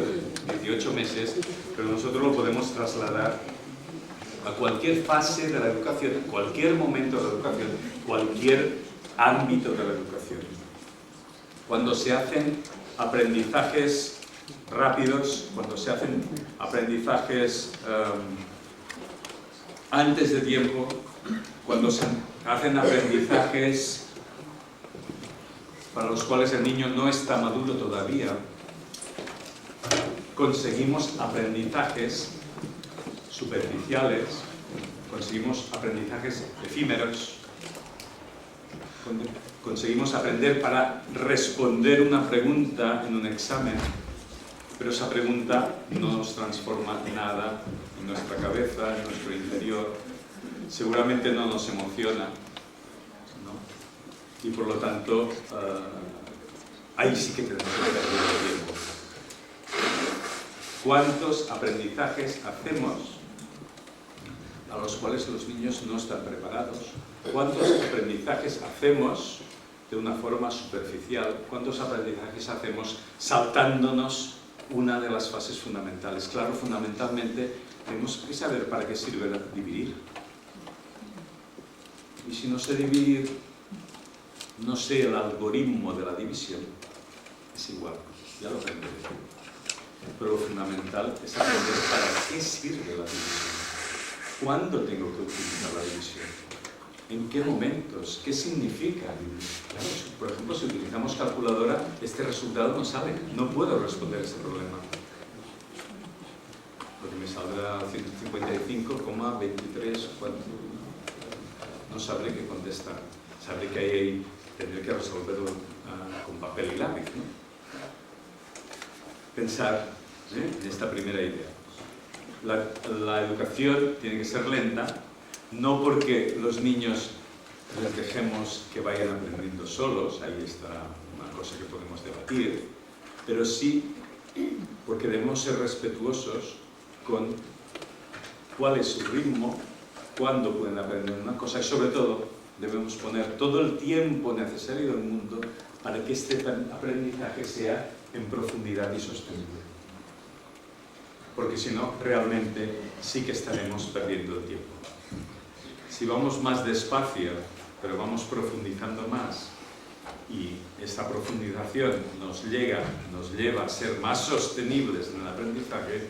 a 18 meses, pero nosotros lo podemos trasladar a cualquier fase de la educación, cualquier momento de la educación, cualquier ámbito de la educación. Cuando se hacen aprendizajes rápidos, cuando se hacen aprendizajes antes de tiempo, cuando se hacen aprendizajes para los cuales el niño no está maduro todavía, conseguimos aprendizajes superficiales, conseguimos aprendizajes efímeros, conseguimos aprender para responder una pregunta en un examen, pero esa pregunta no nos transforma nada en nuestra cabeza, en nuestro interior, seguramente no nos emociona, ¿no? Y por lo tanto, ahí sí que tenemos que perder el tiempo. ¿Cuántos aprendizajes hacemos a los cuales los niños no están preparados? ¿Cuántos aprendizajes hacemos de una forma superficial? ¿Cuántos aprendizajes hacemos saltándonos una de las fases fundamentales? Claro, fundamentalmente tenemos que saber para qué sirve dividir. Y si no sé dividir, no sé el algoritmo de la división, es igual, ya lo aprenderé. Pero lo fundamental es aprender para qué sirve la división. ¿Cuándo tengo que utilizar la división? ¿En qué momentos? ¿Qué significa dividir? Claro, por ejemplo, si utilizamos calculadora, este resultado no sale. No puedo responder ese problema. Porque me saldrá 155,23. No sabré qué contestar. Sabré que ahí tendré que resolverlo con papel y lápiz, ¿no? Pensar en esta primera idea. La educación tiene que ser lenta, no porque los niños les dejemos que vayan aprendiendo solos, ahí está una cosa que podemos debatir, pero sí porque debemos ser respetuosos con cuál es su ritmo, cuándo pueden aprender una cosa y sobre todo debemos poner todo el tiempo necesario del mundo para que este aprendizaje sea en profundidad y sostenible. porque si no, realmente sí que estaremos perdiendo el tiempo. Si vamos más despacio, pero vamos profundizando más, y esa profundización nos lleva a ser más sostenibles en el aprendizaje,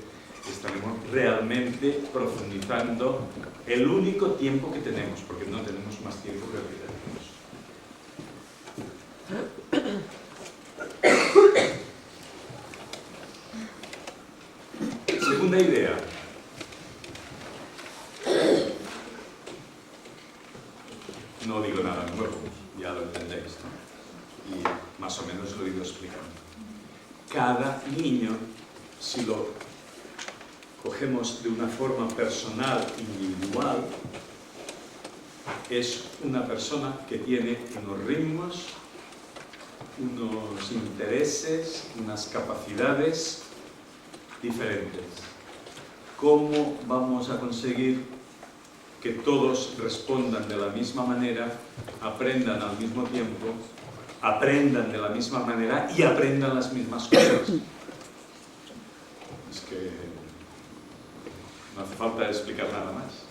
estaremos realmente profundizando el único tiempo que tenemos, porque no tenemos más tiempo que el que tenemos. Segunda idea. No digo nada nuevo, ya lo entendéis, ¿no? Y más o menos lo he ido explicando. Cada niño, si lo cogemos de una forma personal, individual, es una persona que tiene unos ritmos, unos intereses, unas capacidades diferentes. ¿Cómo vamos a conseguir que todos respondan de la misma manera, aprendan al mismo tiempo, aprendan de la misma manera y aprendan las mismas cosas? Es que no hace falta explicar nada más.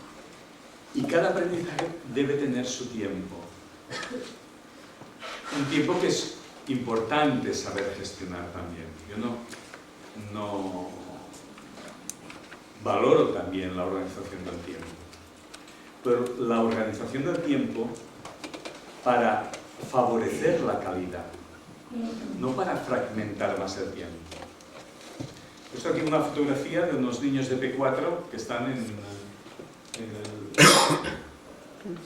Y cada aprendizaje debe tener su tiempo. Un tiempo que es importante saber gestionar también. Yo no valoro también la organización del tiempo. Pero la organización del tiempo para favorecer la calidad, no para fragmentar más el tiempo. He puesto aquí una fotografía de unos niños de P4 que están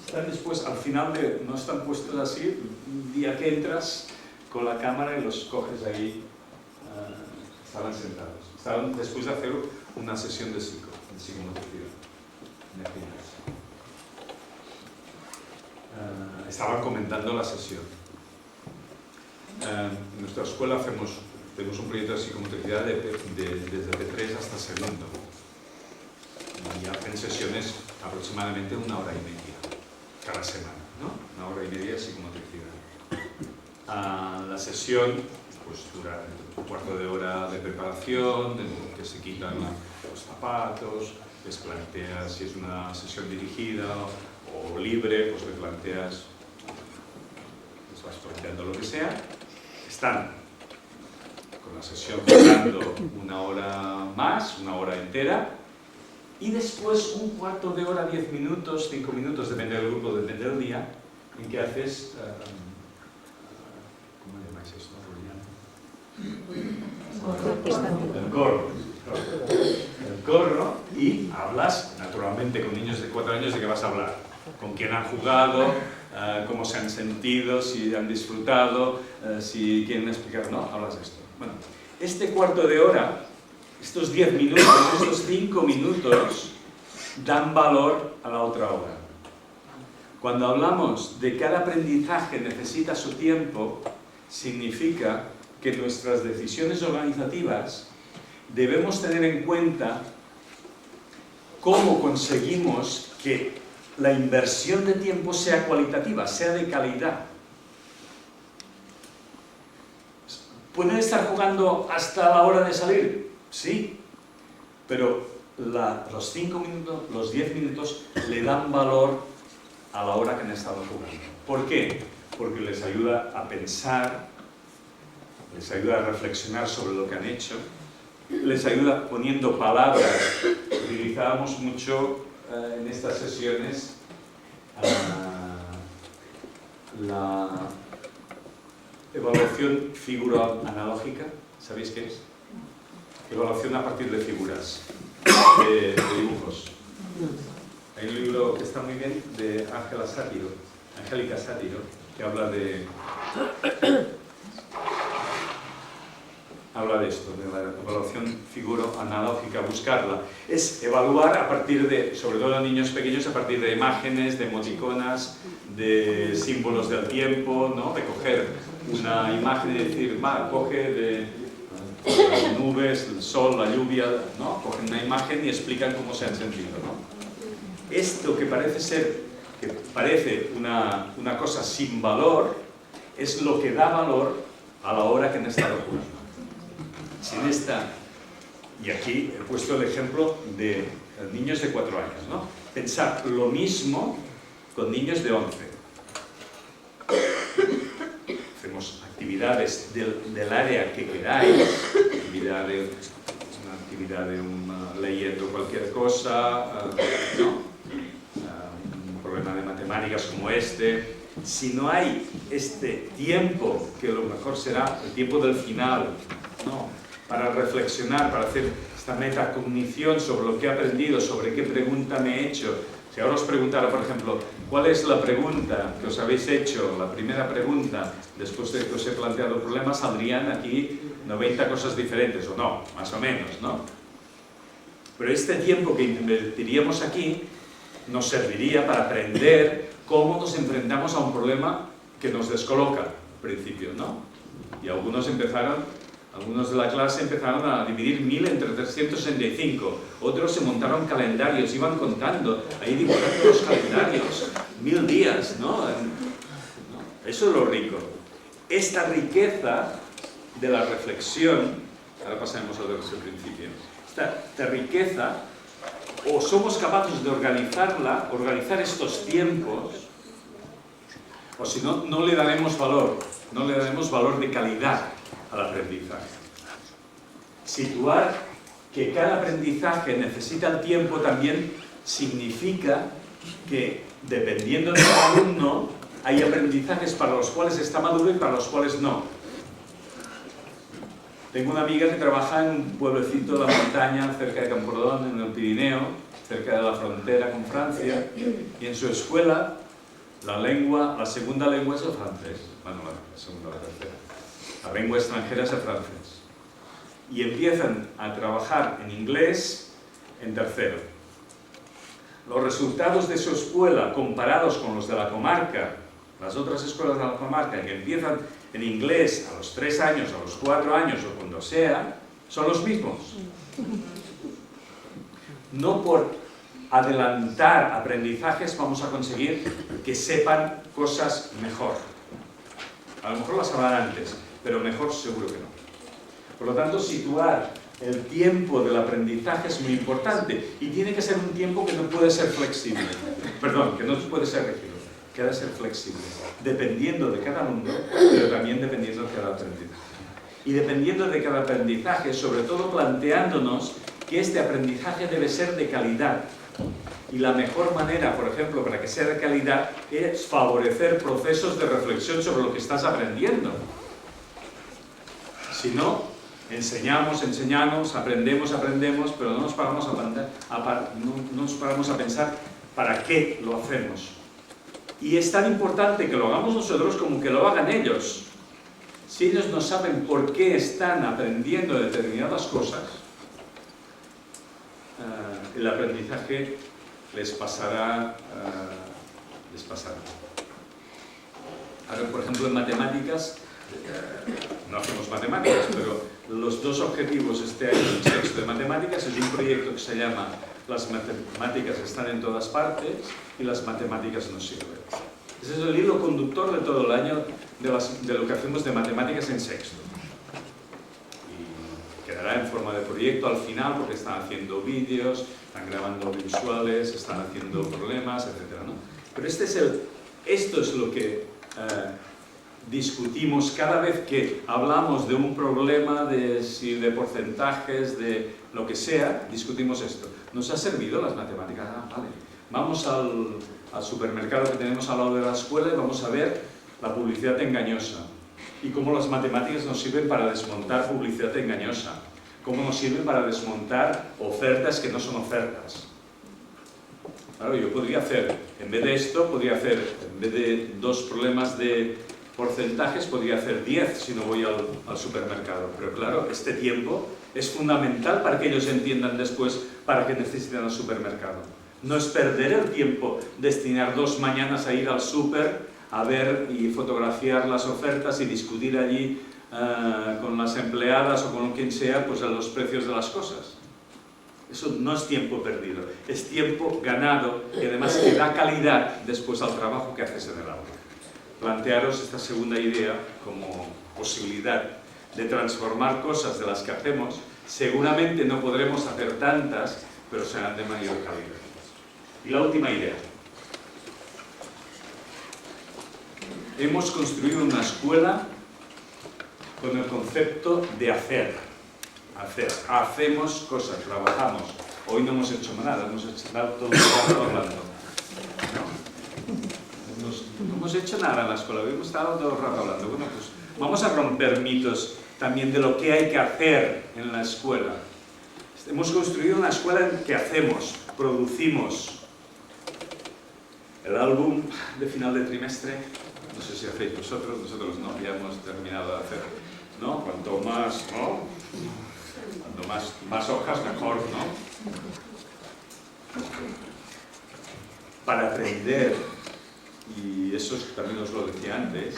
están después, al final, no están puestos así, un día que entras con la cámara y los coges ahí, estaban sentados. Estaban después de hacer una sesión de psicomotricidad. Estaban comentando la sesión. En nuestra escuela tenemos un proyecto de psicomotricidad desde P3 hasta segundo. Y hacen sesiones aproximadamente 1 hora y media cada semana, ¿no? 1 hora y media de psicomotricidad. La sesión pues dura un cuarto de hora de preparación, que se quitan los zapatos, les planteas si es una sesión dirigida o libre, pues le planteas, les vas planteando lo que sea. Están con la sesión jugando 1 hora más, 1 hora entera, y después un cuarto de hora, 10 minutos, 5 minutos, depende del grupo, depende del día, en que haces, ¿cómo llamáis esto? El corro. El corro, y hablas naturalmente con niños de 4 años de qué vas a hablar, con quién han jugado, cómo se han sentido, si han disfrutado, si quieren explicar, no, hablas de esto. Bueno, este cuarto de hora, estos 10 minutos, estos 5 minutos dan valor a la otra hora. Cuando hablamos de cada aprendizaje necesita su tiempo, significa que nuestras decisiones organizativas debemos tener en cuenta cómo conseguimos que la inversión de tiempo sea cualitativa, sea de calidad. ¿Pueden estar jugando hasta la hora de salir? Sí, pero los 5 minutos, los 10 minutos le dan valor a la hora que han estado jugando. ¿Por qué? Porque les ayuda a pensar, les ayuda a reflexionar sobre lo que han hecho, les ayuda poniendo palabras. Utilizábamos mucho en estas sesiones la evaluación figuro-analógica. ¿Sabéis qué es? Evaluación a partir de figuras, de dibujos. Hay un libro que está muy bien de Angélica Sátiro, que habla de esto, de la evaluación figuro-analógica, buscarla. Es evaluar a partir de, sobre todo en niños pequeños, a partir de imágenes, de emoticonas, de símbolos del tiempo, ¿no? De coger una imagen y decir, coge de las nubes, el sol, la lluvia, ¿no? Cogen una imagen y explican cómo se han sentido, ¿no? Esto que parece una cosa sin valor, es lo que da valor a la hora que han estado jugando. Sin esta Y aquí he puesto el ejemplo de niños de 4 años, ¿no? Pensar lo mismo con niños de 11. Hacemos actividades del área que queráis, una actividad de leyendo cualquier cosa, ¿no? Un problema de matemáticas como este. Si no hay este tiempo, que a lo mejor será el tiempo del final, ¿no? Para reflexionar, para hacer esta metacognición sobre lo que he aprendido, sobre qué pregunta me he hecho. Si ahora os preguntara, por ejemplo, ¿cuál es la pregunta que os habéis hecho, la primera pregunta, después de que os he planteado el problema, saldrían aquí 90 cosas diferentes, o no, más o menos, ¿no? Pero este tiempo que invertiríamos aquí nos serviría para aprender cómo nos enfrentamos a un problema que nos descoloca, al principio, ¿no? Y algunos de la clase empezaron a dividir 1000 entre 365, otros se montaron calendarios, iban contando, ahí dibujando los calendarios, 1000 días, ¿no? Eso es lo rico. Esta riqueza de la reflexión, ahora pasaremos a lo del principio, esta riqueza, o somos capaces de organizar estos tiempos, o si no, no le daremos valor de calidad al aprendizaje. Situar que cada aprendizaje necesita el tiempo también significa que, dependiendo del alumno, hay aprendizajes para los cuales está maduro y para los cuales no. Tengo una amiga que trabaja en un pueblecito de la montaña, cerca de Camprodón, en el Pirineo, cerca de la frontera con Francia, y en su escuela la segunda lengua es el francés. Bueno, la segunda, la tercera. La lengua extranjera es el francés. Y empiezan a trabajar en inglés en tercero. Los resultados de su escuela, comparados con los de la comarca, las otras escuelas de la comarca, que empiezan en inglés a los 3 años, a los 4 años o cuando sea, son los mismos. No por adelantar aprendizajes vamos a conseguir que sepan cosas mejor. A lo mejor las sabrán antes, pero mejor seguro que no. Por lo tanto, situar el tiempo del aprendizaje es muy importante y tiene que ser un tiempo que no puede ser flexible. Perdón, que no puede ser rígido, que ha de ser flexible, dependiendo de cada alumno, pero también dependiendo de cada aprendizaje. Y dependiendo de cada aprendizaje, sobre todo planteándonos que este aprendizaje debe ser de calidad. Y la mejor manera, por ejemplo, para que sea de calidad, es favorecer procesos de reflexión sobre lo que estás aprendiendo. Si no, enseñamos, aprendemos, pero no nos paramos a pensar para qué lo hacemos. Y es tan importante que lo hagamos nosotros como que lo hagan ellos. Si ellos no saben por qué están aprendiendo determinadas cosas, el aprendizaje les pasará. Ahora, por ejemplo, en matemáticas, no hacemos matemáticas, pero los 2 objetivos este año en sexto de matemáticas es un proyecto que se llama Las matemáticas están en todas partes y las matemáticas no sirven. Ese es el hilo conductor de todo el año de lo que hacemos de matemáticas en sexto. Y quedará en forma de proyecto al final porque están haciendo vídeos, están grabando visuales, están haciendo problemas, etc., ¿no? Pero esto es lo que discutimos cada vez que hablamos de un problema, de porcentajes, de lo que sea, discutimos esto. ¿Nos ha servido las matemáticas? Ah, vale. Vamos al supermercado que tenemos al lado de la escuela y vamos a ver la publicidad engañosa. Y cómo las matemáticas nos sirven para desmontar publicidad engañosa. Cómo nos sirven para desmontar ofertas que no son ofertas. Claro, yo podría hacer, en vez de esto, en vez de 2 problemas de porcentajes, podría hacer 10 si no voy al supermercado. Pero claro, este tiempo es fundamental para que ellos entiendan después para qué necesitan el supermercado. No es perder el tiempo destinar 2 mañanas a ir al súper, a ver y fotografiar las ofertas y discutir allí con las empleadas o con quien sea, pues a los precios de las cosas. Eso no es tiempo perdido, es tiempo ganado y además que da calidad después al trabajo que haces en el aula. Plantearos esta segunda idea como posibilidad de transformar cosas de las que hacemos Seguramente no podremos hacer tantas, pero serán de mayor calidad. Y la última idea. Hemos construido una escuela con el concepto de hacer. Hacemos cosas, trabajamos. Hoy no hemos hecho nada, hemos estado todo el rato hablando. No hemos hecho nada en la escuela, hemos estado todo el rato hablando. Bueno, pues vamos a romper mitos también de lo que hay que hacer en la escuela. Hemos construido una escuela en que hacemos, producimos. El álbum de final de trimestre, no sé si hacéis vosotros, nosotros no, ya hemos terminado de hacer, ¿no? Cuanto más, ¿no? Cuanto más hojas, mejor, ¿no? Para aprender, y eso también os lo decía antes,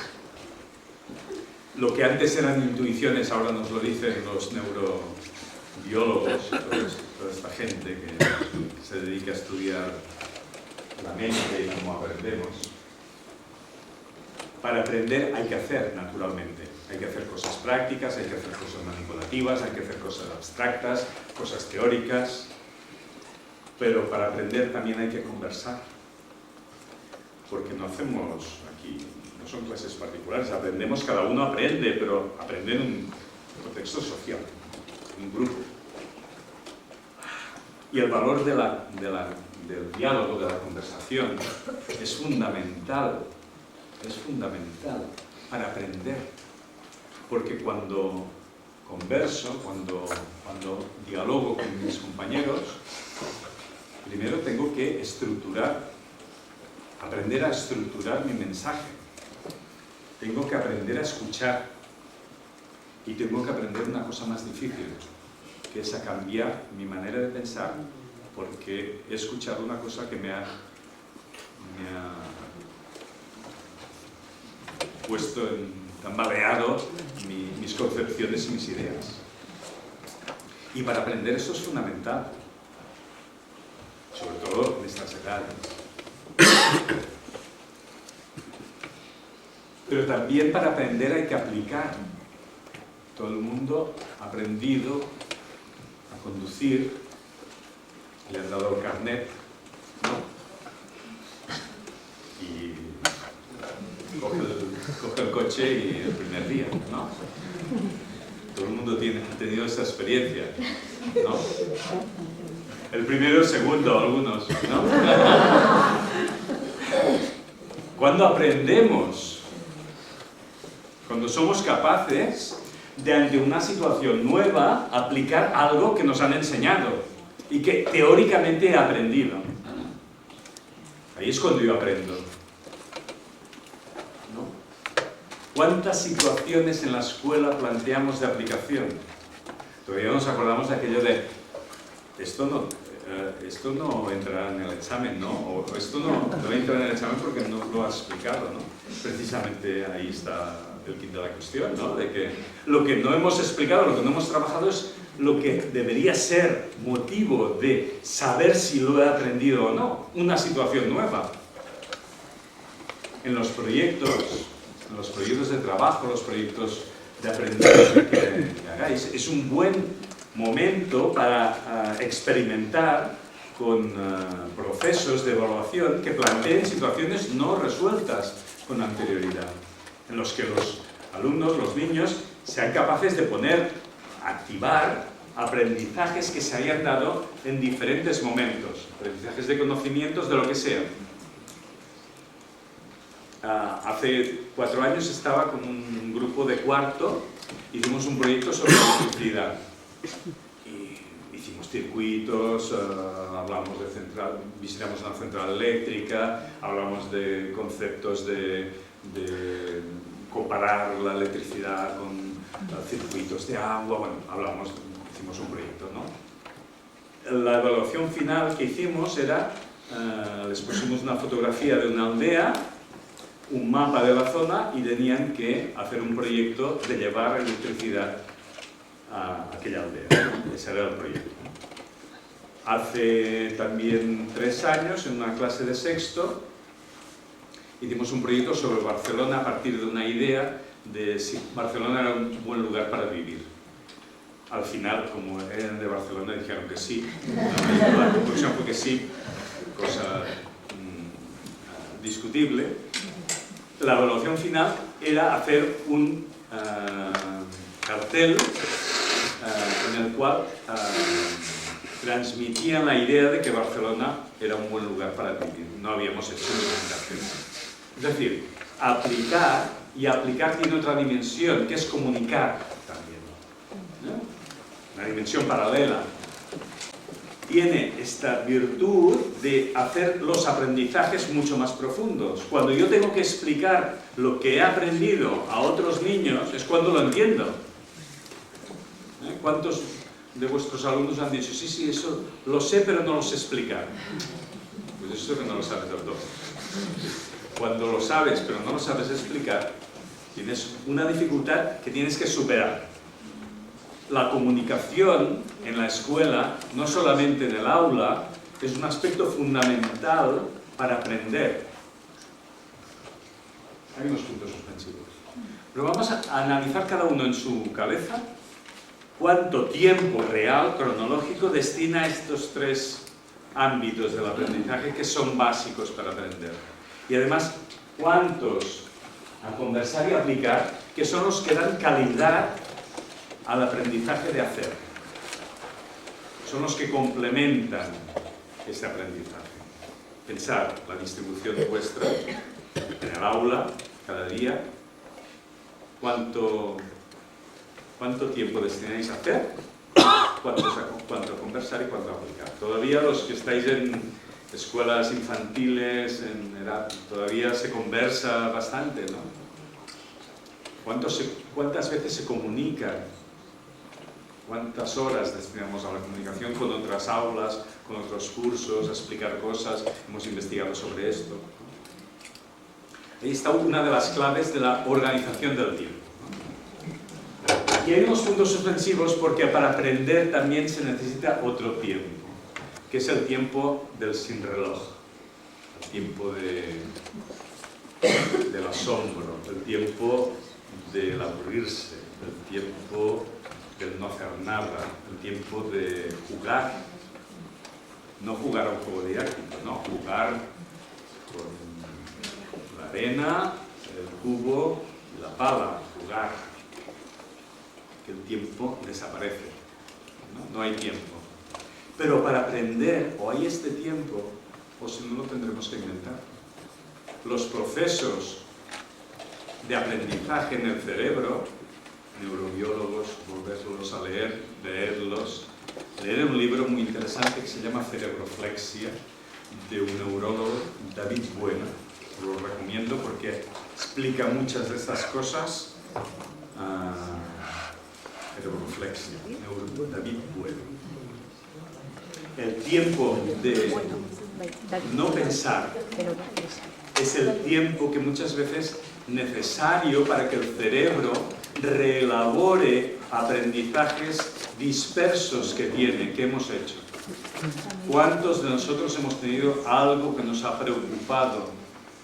lo que antes eran intuiciones, ahora nos lo dicen los neurobiólogos, toda esta gente que se dedica a estudiar la mente y cómo aprendemos. Para aprender hay que hacer, naturalmente. Hay que hacer cosas prácticas, hay que hacer cosas manipulativas, hay que hacer cosas abstractas, cosas teóricas. Pero para aprender también hay que conversar. Porque no hacemos aquí, no son clases particulares, aprendemos, cada uno aprende, pero aprende en un contexto social, en un grupo. Y el valor del diálogo, de la conversación, es fundamental para aprender. Porque cuando converso, cuando dialogo con mis compañeros, primero tengo que aprender a estructurar mi mensaje. Tengo que aprender a escuchar. Y tengo que aprender una cosa más difícil, que es a cambiar mi manera de pensar, porque he escuchado una cosa que me ha puesto tambaleado mis concepciones y mis ideas. Y para aprender eso es fundamental, sobre todo en estas edades. Pero también para aprender hay que aplicar. Todo el mundo ha aprendido a conducir, le han dado el carnet, ¿no? Y coge el coche y el primer día, ¿no? Todo el mundo ha tenido esa experiencia, ¿no? El primero, el segundo, algunos, ¿no? Cuando aprendemos, cuando somos capaces de, ante una situación nueva, aplicar algo que nos han enseñado y que teóricamente he aprendido. Ahí es cuando yo aprendo. ¿No? ¿Cuántas situaciones en la escuela planteamos de aplicación? Todavía nos acordamos de aquello de esto no entrará en el examen, ¿no? O esto no entra en el examen porque no lo has explicado, ¿no? Precisamente ahí está el kit de la cuestión, ¿no? De que lo que no hemos explicado, lo que no hemos trabajado es lo que debería ser motivo de saber si lo he aprendido o no. Una situación nueva. En los proyectos de trabajo, los proyectos de aprendizaje que hagáis, es un buen momento para experimentar con procesos de evaluación que planteen situaciones no resueltas con anterioridad, en los que los alumnos, los niños, sean capaces de activar aprendizajes que se hayan dado en diferentes momentos, aprendizajes de conocimientos de lo que sea. Hace 4 años estaba con un grupo de cuarto, hicimos un proyecto sobre electricidad. Y hicimos circuitos, hablamos de visitamos una central eléctrica, hablamos de conceptos de comparar la electricidad con circuitos de agua, bueno, hicimos un proyecto, ¿no? La evaluación final que hicimos era, les pusimos una fotografía de una aldea, un mapa de la zona y tenían que hacer un proyecto de llevar electricidad a aquella aldea. Ese era el proyecto. Hace también 3 años, en una clase de sexto, hicimos un proyecto sobre Barcelona a partir de una idea de si Barcelona era un buen lugar para vivir. al final, como eran de Barcelona, dijeron que sí. La conclusión fue que sí, cosa discutible. La evaluación final era hacer un cartel en el cual transmitían la idea de que Barcelona era un buen lugar para vivir. No habíamos hecho presentación. Es decir, aplicar, y aplicar tiene otra dimensión, que es comunicar también, ¿no? Una dimensión paralela. Tiene esta virtud de hacer los aprendizajes mucho más profundos. Cuando yo tengo que explicar lo que he aprendido a otros niños, es cuando lo entiendo. ¿Cuántos de vuestros alumnos han dicho, sí, sí, eso lo sé, pero no lo sé explicar? Pues eso que no lo sabes del todo. Cuando lo sabes, pero no lo sabes explicar, tienes una dificultad que tienes que superar. La comunicación en la escuela, no solamente en el aula, es un aspecto fundamental para aprender. Hay unos puntos suspensivos. Pero vamos a analizar cada uno en su cabeza cuánto tiempo real, cronológico, destina a estos tres ámbitos del aprendizaje que son básicos para aprender. Y además, cuántos a conversar y aplicar, que son los que dan calidad al aprendizaje de hacer. Son los que complementan este aprendizaje. Pensar la distribución vuestra en el aula, cada día, cuánto tiempo destináis a hacer, cuánto a conversar y cuánto a aplicar. Todavía los que estáis en escuelas infantiles, en edad, todavía se conversa bastante, ¿no? ¿Cuántas veces se comunica? ¿Cuántas horas destinamos a la comunicación con otras aulas, con otros cursos, a explicar cosas? Hemos investigado sobre esto. Ahí está una de las claves de la organización del tiempo. Y hay unos puntos suspensivos porque para aprender también se necesita otro tiempo, que es el tiempo del sin reloj, el tiempo del asombro, el tiempo del aburrirse, el tiempo del no hacer nada, el tiempo de jugar, no jugar a un juego didáctico, no, jugar con la arena, el cubo y la pala, jugar, que el tiempo desaparece, no hay tiempo. Pero para aprender, o hay este tiempo, o si no lo tendremos que inventar. Los procesos de aprendizaje en el cerebro, neurobiólogos, volverlos a leer, leerlos. Leer un libro muy interesante que se llama Cerebroflexia, de un neurólogo, David Bueno. Lo recomiendo porque explica muchas de estas cosas. Cerebroflexia, David Bueno. El tiempo de no pensar es el tiempo que muchas veces es necesario para que el cerebro reelabore aprendizajes dispersos que tiene, que hemos hecho. ¿Cuántos de nosotros hemos tenido algo que nos ha preocupado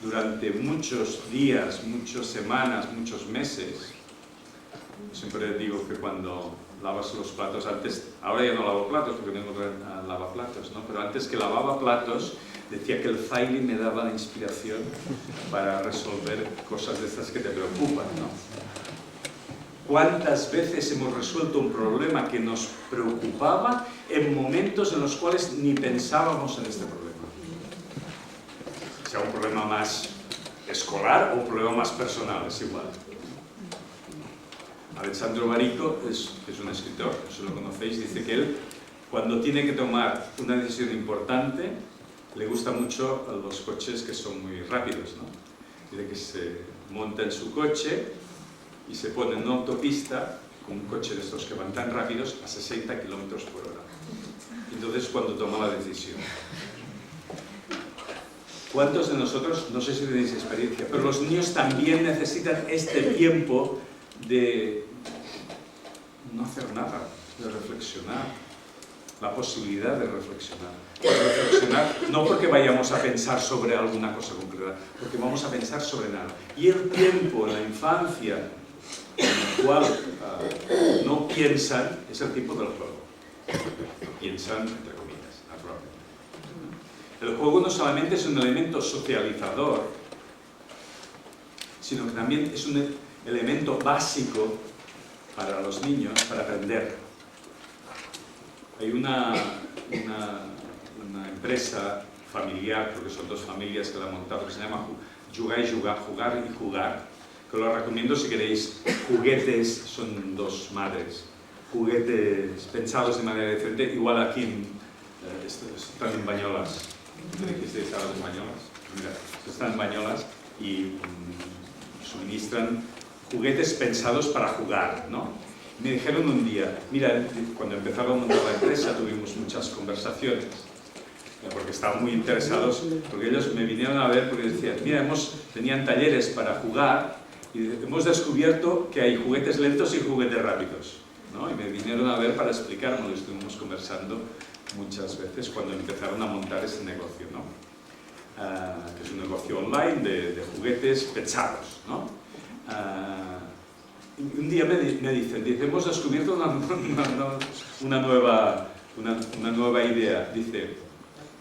durante muchos días, muchas semanas, muchos meses? Siempre digo que cuando lavas los platos, antes, ahora ya no lavo platos porque tengo lavaplatos, ¿no? Pero antes que lavaba platos, decía que el Faili me daba la inspiración para resolver cosas de estas que te preocupan, ¿no? ¿Cuántas veces hemos resuelto un problema que nos preocupaba en momentos en los cuales ni pensábamos en este problema? Sea un problema más escolar o un problema más personal, es igual. Alessandro Barico es un escritor, si lo conocéis, dice que él, cuando tiene que tomar una decisión importante, le gustan mucho los coches que son muy rápidos, ¿no? Dice que se monta en su coche y se pone en una autopista con un coche de estos que van tan rápidos a 60 km/h. Entonces, cuando toma la decisión. ¿Cuántos de nosotros, no sé si tenéis experiencia, pero los niños también necesitan este tiempo de no hacer nada, de reflexionar, la posibilidad de reflexionar. No porque vayamos a pensar sobre alguna cosa concreta, porque vamos a pensar sobre nada. Y el tiempo en la infancia en el cual no piensan, es el tiempo del juego. Piensan, entre comillas, naturalmente. El juego no solamente es un elemento socializador, sino que también es un elemento básico para los niños para aprender. Hay una empresa familiar, porque son dos familias que la han montado, que se llama Jugar y Jugar, Jugar y Jugar, que lo recomiendo si queréis. Juguetes, son dos madres, juguetes pensados de manera diferente, igual aquí están en Bañolas. ¿Me dijisteis ahora en Bañolas? Mira, están en Bañolas y suministran juguetes pensados para jugar, ¿no? Me dijeron un día, mira, cuando empezaba a montar la empresa tuvimos muchas conversaciones, porque estaban muy interesados, porque ellos me vinieron a ver porque decían, mira, tenían talleres para jugar y hemos descubierto que hay juguetes lentos y juguetes rápidos, ¿no? Y me vinieron a ver para explicarme, lo estuvimos conversando muchas veces cuando empezaron a montar ese negocio, ¿no? Que es un negocio online de juguetes pensados, ¿no? Un día me dicen, hemos descubierto una nueva idea. Dice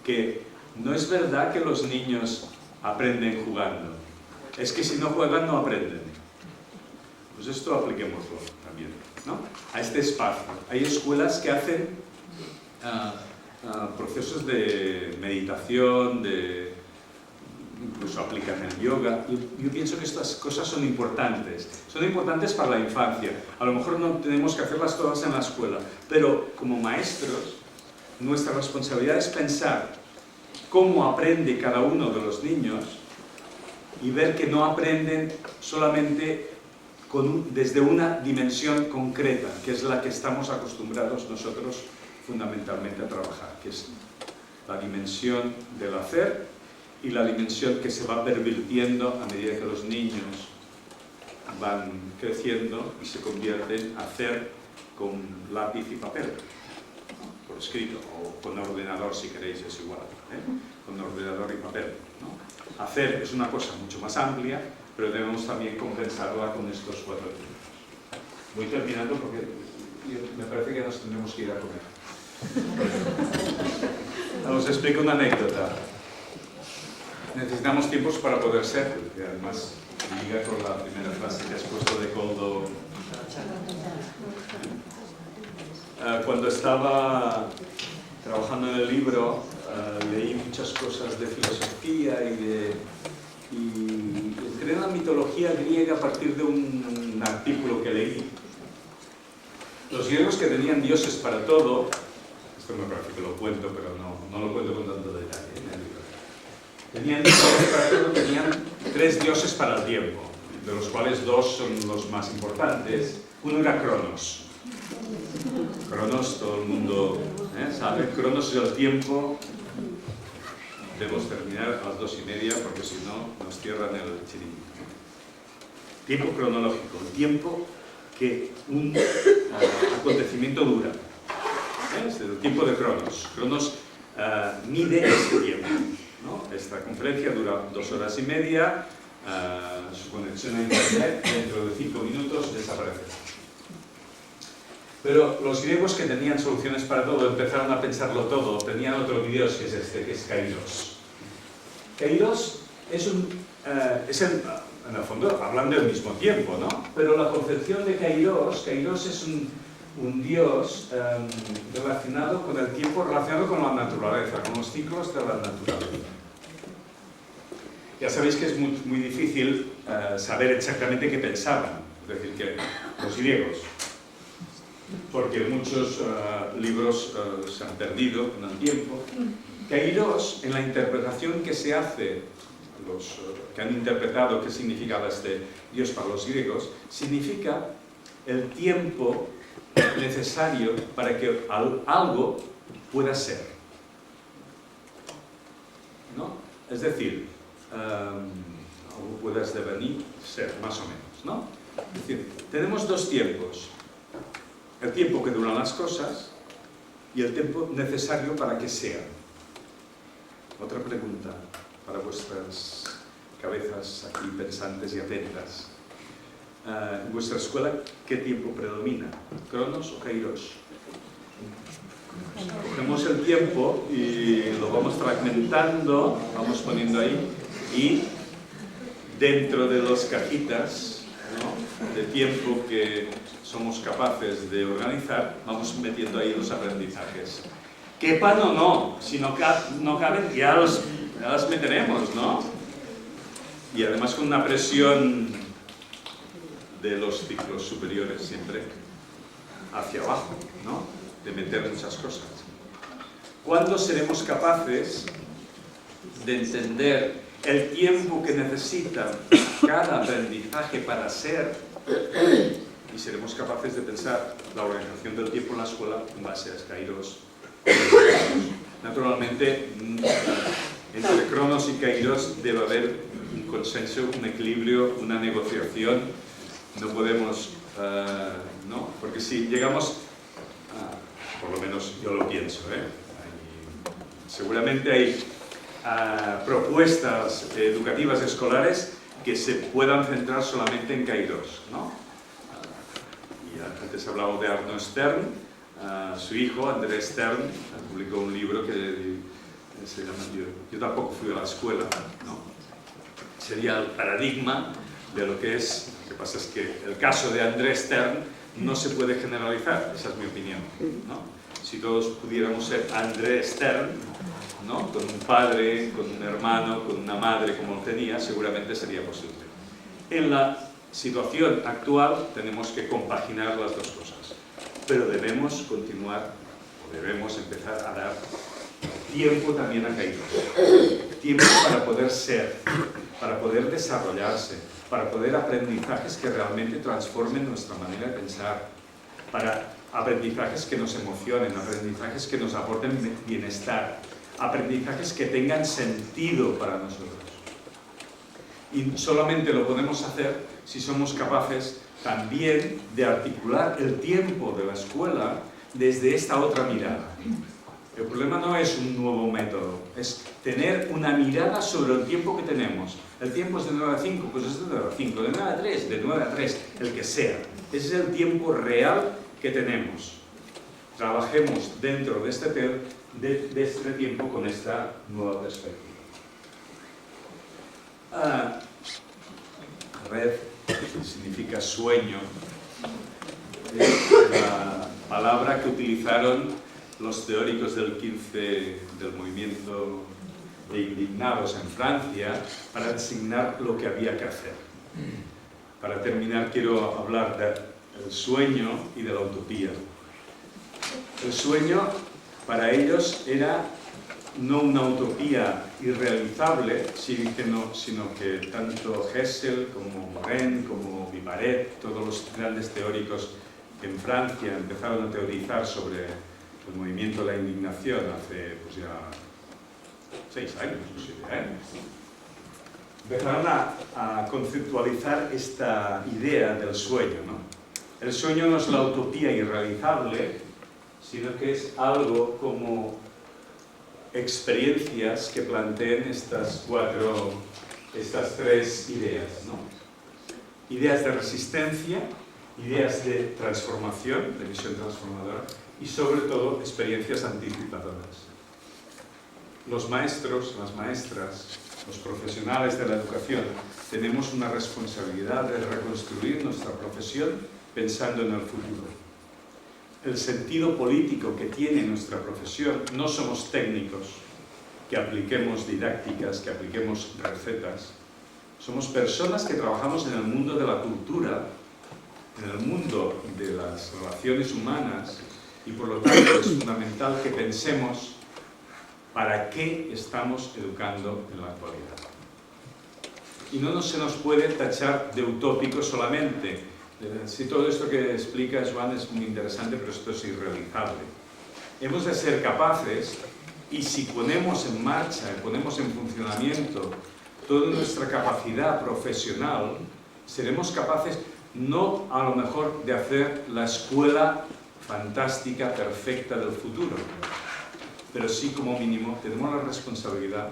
que no es verdad que los niños aprenden jugando, es que si no juegan no aprenden. Pues esto apliquémoslo también, ¿no? A este espacio. Hay escuelas que hacen procesos de meditación, incluso aplican el yoga. Yo pienso que estas cosas son importantes para la infancia. A lo mejor no tenemos que hacerlas todas en la escuela, pero como maestros, nuestra responsabilidad es pensar cómo aprende cada uno de los niños y ver que no aprenden solamente desde una dimensión concreta, que es la que estamos acostumbrados nosotros fundamentalmente a trabajar, que es la dimensión del hacer y la dimensión que se va pervirtiendo a medida que los niños van creciendo y se convierten en hacer con lápiz y papel, por escrito, o con ordenador si queréis, es igual, con ordenador y papel, ¿no? Hacer es una cosa mucho más amplia, pero debemos también compensarla con estos 4 tiempos. Voy terminando porque me parece que nos tendremos que ir a comer. Os explico una anécdota. Necesitamos tiempos para poder ser, y además liga con la primera frase que has puesto de Koldo. Cuando estaba trabajando en el libro, leí muchas cosas de filosofía y entré en la mitología griega a partir de un artículo que leí. Los griegos, que tenían dioses para todo, esto me parece que lo cuento, pero no lo cuento con tanto detalle en el libro. Tenían dioses para todo, tenían 3 dioses para el tiempo, de los cuales 2 son los más importantes. Uno era Cronos. Cronos, todo el mundo sabe. Cronos es el tiempo. Debemos terminar a las 2:30 porque si no nos cierran el chiringuito. Tiempo cronológico, el tiempo que un acontecimiento dura. Es el tiempo de Cronos. Cronos mide ese tiempo, ¿no? Esta conferencia dura 2:30, su conexión a internet dentro de 5 minutos desaparece. Pero los griegos, que tenían soluciones para todo, empezaron a pensarlo todo. Tenían otro dios que es este, que es Kairos. Kairos es en el fondo hablan del mismo tiempo, ¿no? Pero la concepción de Kairos es un dios relacionado con el tiempo, relacionado con la naturaleza, con los ciclos de la naturaleza. Ya sabéis que es muy difícil saber exactamente qué pensaban, es decir, que los griegos, porque muchos libros se han perdido con el tiempo. Kairos, en la interpretación que se hace, los que han interpretado qué significaba este dios para los griegos, significa el tiempo necesario para que algo pueda ser, ¿no? Es decir, algo pueda devenir, ser, más o menos, ¿no? Es decir, tenemos 2 tiempos: el tiempo que duran las cosas y el tiempo necesario para que sean. Otra pregunta para vuestras cabezas aquí pensantes y atentas. en vuestra escuela, ¿qué tiempo predomina? ¿Cronos o Kairos? Cogemos el tiempo y lo vamos fragmentando, vamos poniendo ahí, y dentro de las cajitas, ¿no?, de tiempo que somos capaces de organizar, vamos metiendo ahí los aprendizajes. Quepan o no, si no caben, ya los meteremos, ¿no? Y además con una presión de los ciclos superiores siempre hacia abajo, ¿no?, de meter muchas cosas. ¿Cuándo seremos capaces de entender el tiempo que necesita cada aprendizaje para ser? Y seremos capaces de pensar la organización del tiempo en la escuela en base a Kairos. Naturalmente, entre Cronos y Kairos debe haber un consenso, un equilibrio, una negociación. No podemos, ¿no? Porque si llegamos, por lo menos yo lo pienso, seguramente hay propuestas educativas escolares que se puedan centrar solamente en Kairos, ¿no? Y antes he hablado de Arno Stern. Su hijo, Andrés Stern, publicó un libro que se llama Yo tampoco fui a la escuela, ¿no? Sería el paradigma de lo que es. Lo que pasa es que el caso de Andrés Stern no se puede generalizar, esa es mi opinión, ¿no? Si todos pudiéramos ser Andrés Stern, ¿no?, con un padre, con un hermano, con una madre como lo tenía, seguramente sería posible. En la situación actual tenemos que compaginar las dos cosas. Pero debemos continuar, o debemos empezar a dar tiempo también a Kairos. Tiempo para poder ser, para poder desarrollarse, para poder aprendizajes que realmente transformen nuestra manera de pensar, para aprendizajes que nos emocionen, aprendizajes que nos aporten bienestar, aprendizajes que tengan sentido para nosotros. Y solamente lo podemos hacer si somos capaces también de articular el tiempo de la escuela desde esta otra mirada. El problema no es un nuevo método, es tener una mirada sobre el tiempo que tenemos. El tiempo es de 9 a 5, pues es de 9 a 5, de 9 a 3, de 9 a 3, el que sea. Ese es el tiempo real que tenemos. Trabajemos dentro de este tiempo con esta nueva perspectiva. Red significa sueño. Es la palabra que utilizaron los teóricos del movimiento de indignados en Francia para designar lo que había que hacer. Para terminar, quiero hablar del sueño y de la utopía. El sueño para ellos era no una utopía irrealizable, sino que tanto Hessel como Morin, como Vivaret, todos los grandes teóricos que en Francia empezaron a teorizar sobre el movimiento de la indignación hace pues ya 6 años o 7 años, empezaron a conceptualizar esta idea del sueño, ¿no? El sueño no es la utopía irrealizable, sino que es algo como experiencias que planteen estas 3 ideas, ¿no? Ideas de resistencia, ideas de transformación, de visión transformadora, y sobre todo experiencias anticipadoras. Los maestros, las maestras, los profesionales de la educación tenemos una responsabilidad de reconstruir nuestra profesión pensando en el futuro. El sentido político que tiene nuestra profesión, no somos técnicos que apliquemos didácticas, que apliquemos recetas. Somos personas que trabajamos en el mundo de la cultura, en el mundo de las relaciones humanas, y por lo tanto es fundamental que pensemos para qué estamos educando en la actualidad. Y no se nos puede tachar de utópicos solamente. Sí, todo esto que explica Joan es muy interesante, pero esto es irrealizable. Hemos de ser capaces, y si ponemos en marcha, ponemos en funcionamiento toda nuestra capacidad profesional, seremos capaces, no a lo mejor de hacer la escuela fantástica, perfecta del futuro, pero sí como mínimo tenemos la responsabilidad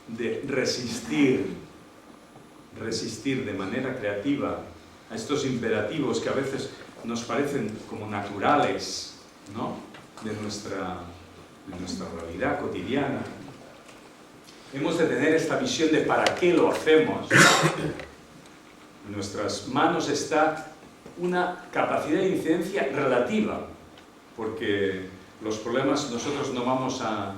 de resistir de manera creativa a estos imperativos que a veces nos parecen como naturales, ¿no?, de nuestra realidad cotidiana. Hemos de tener esta visión de para qué lo hacemos. En nuestras manos está una capacidad de incidencia relativa, porque los problemas nosotros no vamos a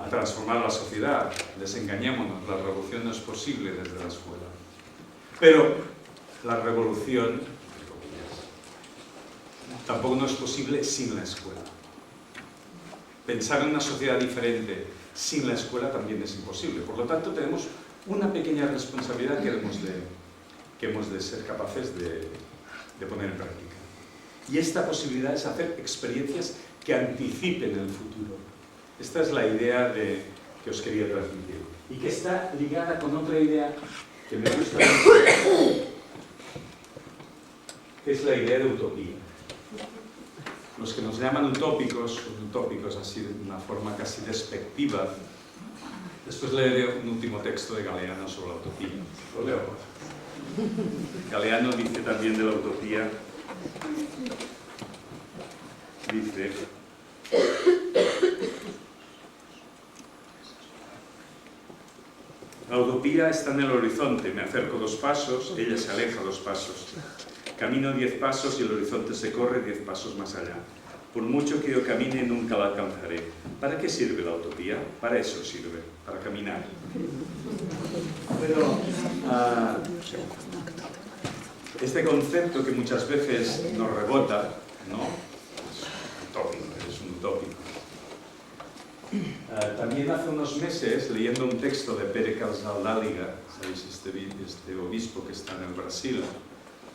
transformar la sociedad, desengañémonos, la revolución no es posible desde la escuela. Pero la revolución tampoco no es posible sin la escuela. Pensar en una sociedad diferente sin la escuela también es imposible. Por lo tanto, tenemos una pequeña responsabilidad que hemos de ser capaces de poner en práctica. Y esta posibilidad es hacer experiencias que anticipen el futuro. Esta es la idea que os quería transmitir. Y que está ligada con otra idea que me gusta mucho, que es la idea de utopía. Los que nos llaman utópicos, son utópicos así de una forma casi despectiva. Después leeré un último texto de Galeano sobre la utopía. Lo leo. Galeano dice también de la utopía, dice: la utopía está en el horizonte, me acerco 2 pasos, ella se aleja 2 pasos. Camino 10 pasos y el horizonte se corre 10 pasos más allá. Por mucho que yo camine, nunca la alcanzaré. ¿Para qué sirve la utopía? Para eso sirve, para caminar. Pero este concepto que muchas veces nos rebota, ¿no? Es un utópico. También hace unos meses, leyendo un texto de Pere Casaldàliga, ¿sabéis? Este obispo que está en el Brasil,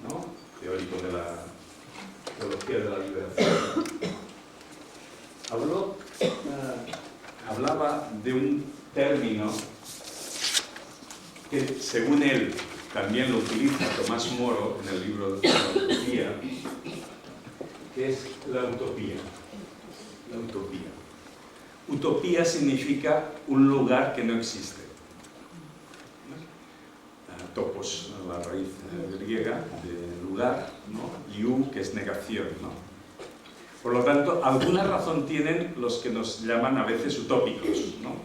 ¿no?, teórico de la teología de la liberación, hablaba de un término que, según él, también lo utiliza Tomás Moro en el libro de la utopía, que es la utopía. La utopía. Utopía significa un lugar que no existe. Topos, la raíz griega de lugar, ¿no?, y u, que es negación, ¿no? Por lo tanto, alguna razón tienen los que nos llaman a veces utópicos, ¿no?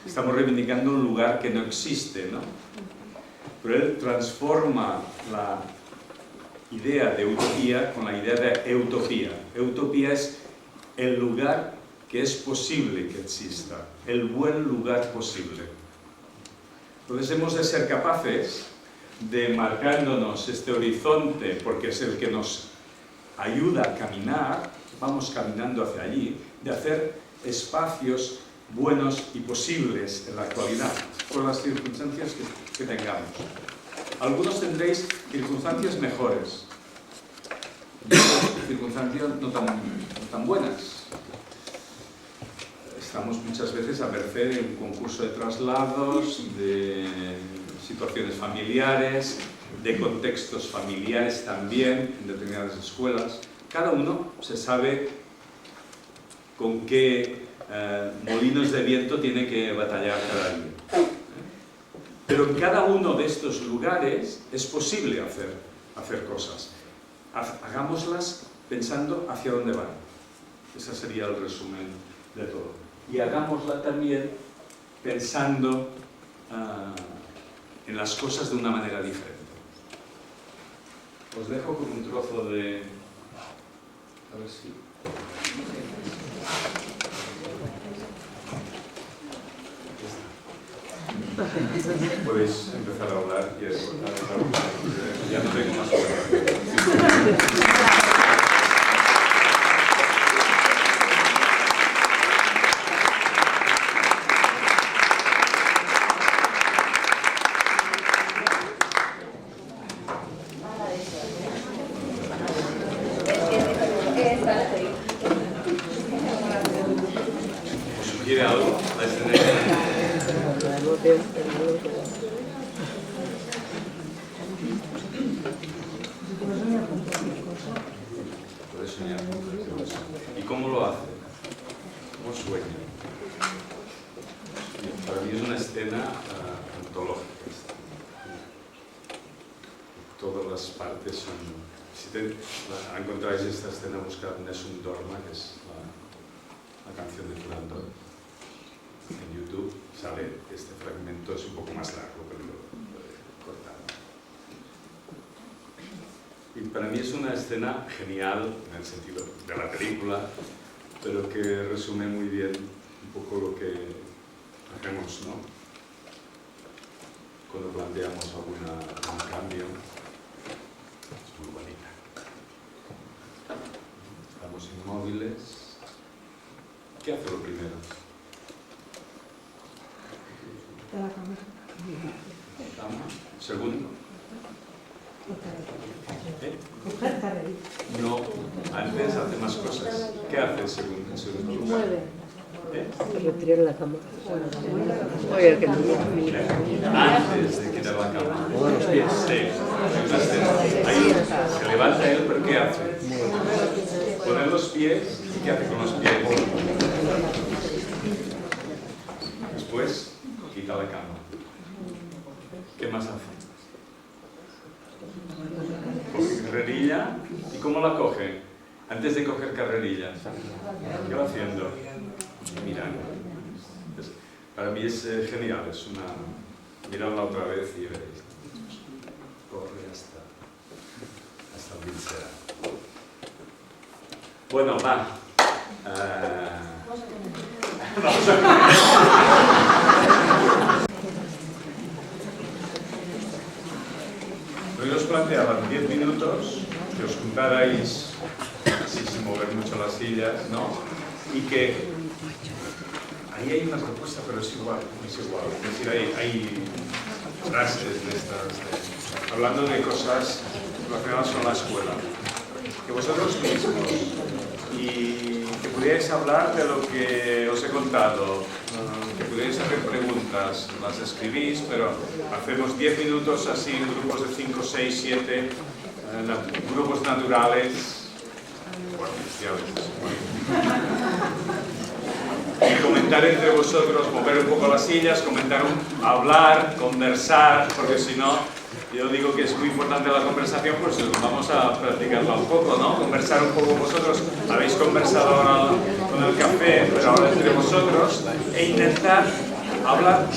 Estamos reivindicando un lugar que no existe, ¿no? Pero él transforma la idea de utopía con la idea de eutopía. Eutopía es el lugar que es posible que exista, el buen lugar posible. Entonces hemos de ser capaces de, marcándonos este horizonte, porque es el que nos ayuda a caminar, vamos caminando hacia allí, de hacer espacios buenos y posibles en la actualidad, por las circunstancias que tengamos. Algunos tendréis circunstancias mejores, circunstancias no tan buenas. Estamos muchas veces a merced de un concurso de traslados, de situaciones familiares, de contextos familiares también en determinadas escuelas. Cada uno se sabe con qué molinos de viento tiene que batallar cada día. Pero en cada uno de estos lugares es posible hacer cosas. Hagámoslas pensando hacia dónde van. Ese sería el resumen de todo. Y hagámosla también pensando en las cosas de una manera diferente. Os dejo con un trozo de... A ver si... Podéis empezar a hablar y a cortar. Ya no tengo más cosas. ¿Quiere algo? Puede soñar. ¿Y cómo lo hace? ¿Cómo sueña? Para mí es una escena antológica. todas las partes son... Si encontráis esta escena, buscad Nessun Dorma, que es la canción de Turandot. En YouTube sale este fragmento, es un poco más largo, pero lo he cortado. Y para mí es una escena genial, en el sentido de la película, pero que resume muy bien un poco lo que hacemos, ¿no? Cuando planteamos algún cambio. Es muy bonita. Estamos inmóviles. ¿Qué hace lo primero? De la cama. Cama. Segundo. Coger carrerita. No, antes hace más cosas. ¿Qué hace en segundo lugar? Mueve. Retirar la cama. Oye, que Antes de quitar la cama. Los pies. Sí. Ahí se levanta él, pero ¿qué hace? Poner los pies. ¿Y qué hace con los pies? Después quita la cama. ¿Qué más hace? Coge carrerilla. ¿Y cómo la coge? Antes de coger carrerilla, ¿qué va haciendo? Mirando. Para mí es genial, es una... Miradla otra vez y veréis. Corre hasta el pincel. Bueno, va. Vamos a... Hoy os planteaban 10 minutos, que os juntarais así sin mover mucho las sillas, ¿no? Y que ahí hay una propuesta, pero es igual, es igual. Es decir, hay frases de estas, hablando de cosas relacionadas con la escuela. Que vosotros mismos, y que pudierais hablar de lo que os he contado, que pudierais hacer preguntas, las escribís, pero hacemos 10 minutos así en grupos de 5, 6, 7, grupos naturales, o artificiales. Y comentar entre vosotros, mover un poco las sillas, hablar, conversar, porque si no, yo digo que es muy importante la conversación, pues vamos a practicarla un poco, ¿no? Conversar un poco vosotros, habéis conversado ahora con el café, pero ahora entre vosotros, e intentar hablar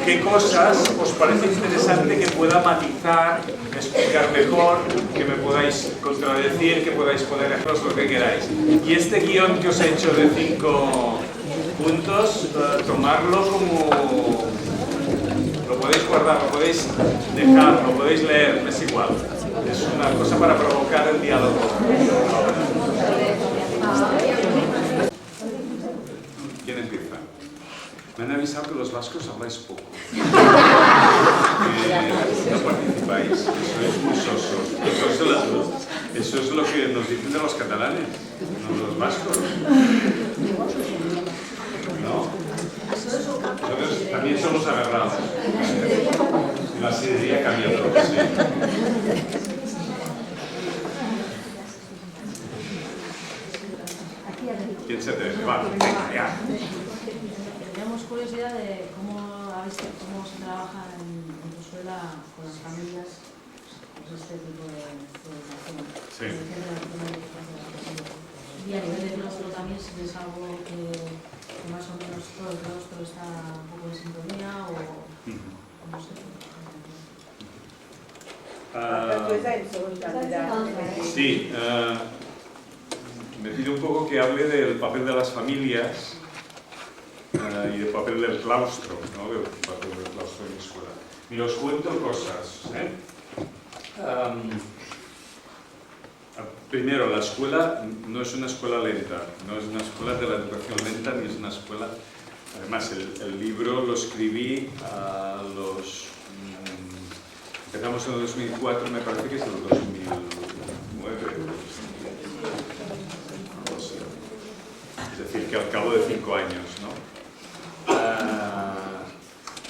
qué cosas os parece interesante que pueda matizar, explicar mejor, que me podáis contradecir, que podáis poner ejemplos, lo que queráis. Y este guión que os he hecho de 5 puntos, tomarlo como... Lo podéis guardar, lo podéis dejar, lo podéis leer, es igual. Es una cosa para provocar el diálogo. ¿Quién empieza? Me han avisado que los vascos habláis poco. Que no participáis, eso es muy soso. Eso es lo que nos dicen de los catalanes, no los vascos. ¿No? Nosotros también somos agarrados. La sidrería cambia todo, sí. ¿Quién se atreve? Va, venga, ya. Teníamos curiosidad de cómo se trabaja en Venezuela con las familias pues este tipo de educación. Sí. Y a nivel de claustro también, si es algo que más o menos todo el claustro está un poco en sintonía o no sé. Sí, me pide un poco que hable del papel de las familias y del papel del claustro, ¿no? Del papel del claustro en la escuela. Y os cuento cosas. Primero, la escuela no es una escuela lenta, no es una escuela de la educación lenta, ni es una escuela... Además, el libro lo escribí a los... Empezamos en el 2004, me parece que es el 2009. No sé. Es decir, que al cabo de 5 años, ¿no?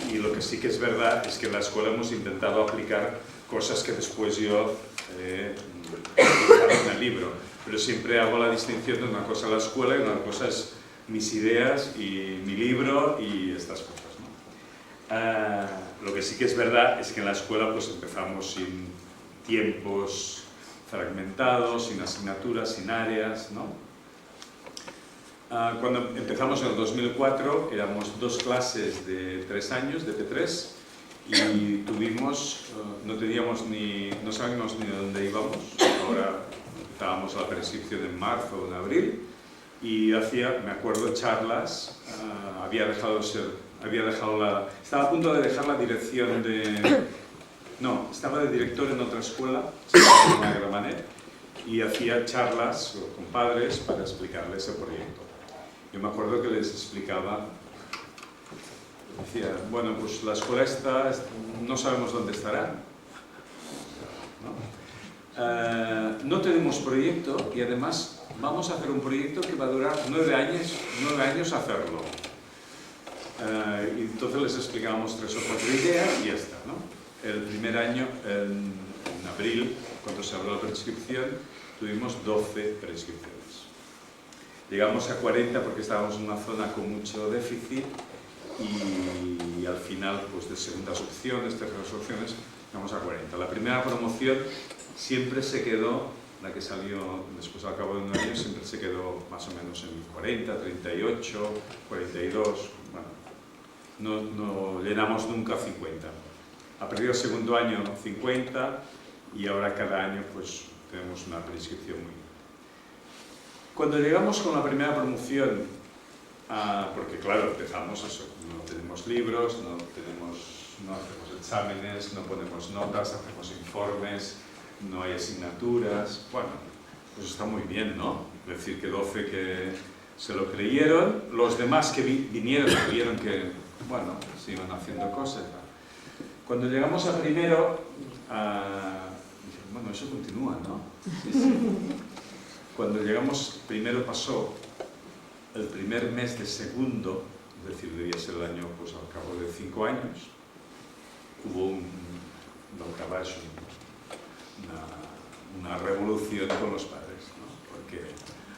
Y lo que sí que es verdad es que en la escuela hemos intentado aplicar cosas que después yo en el libro, pero siempre hago la distinción de una cosa la escuela y una cosa es mis ideas y mi libro y estas cosas, ¿no? Lo que sí que es verdad es que en la escuela pues empezamos sin tiempos fragmentados, sin asignaturas, sin áreas, ¿no? Cuando empezamos en el 2004 éramos 2 clases de 3 años, de P3, y tuvimos, no sabíamos ni de dónde íbamos. Ahora estábamos a la prescripción en marzo o en abril, y me acuerdo, charlas, estaba a punto de dejar la dirección estaba de director en otra escuela, se llama Gramanet, y hacía charlas con padres para explicarles el proyecto. Yo me acuerdo que les explicaba, decía, bueno, pues la escuela no sabemos dónde estará, ¿no? No tenemos proyecto y además vamos a hacer un proyecto que va a durar 9 años hacerlo. Y entonces les explicábamos 3 o 4 ideas y ya está, ¿no? El primer año, en abril, cuando se abrió la prescripción, tuvimos 12 prescripciones. Llegamos a 40 porque estábamos en una zona con mucho déficit y al final, pues de segundas opciones, terceras opciones, llegamos a 40. La primera promoción siempre se quedó, la que salió después al cabo de un año, siempre se quedó más o menos en 40, 38, 42, bueno, no llenamos nunca 50. A partir del segundo año 50 y ahora cada año pues tenemos una prescripción muy bien. Cuando llegamos con la primera promoción, porque claro, empezamos eso, no tenemos libros, no hacemos exámenes, no ponemos notas, hacemos informes, no hay asignaturas, bueno, pues está muy bien, ¿no? Es decir, que 12 que se lo creyeron, los demás que vinieron vieron que, bueno, se iban haciendo cosas. Cuando llegamos a primero, dije, bueno, eso continúa, ¿no? Sí, sí. Cuando llegamos, primero pasó el primer mes de segundo, es decir, debía ser el año, pues al cabo de 5 años, hubo una revolución con los padres, ¿no? Porque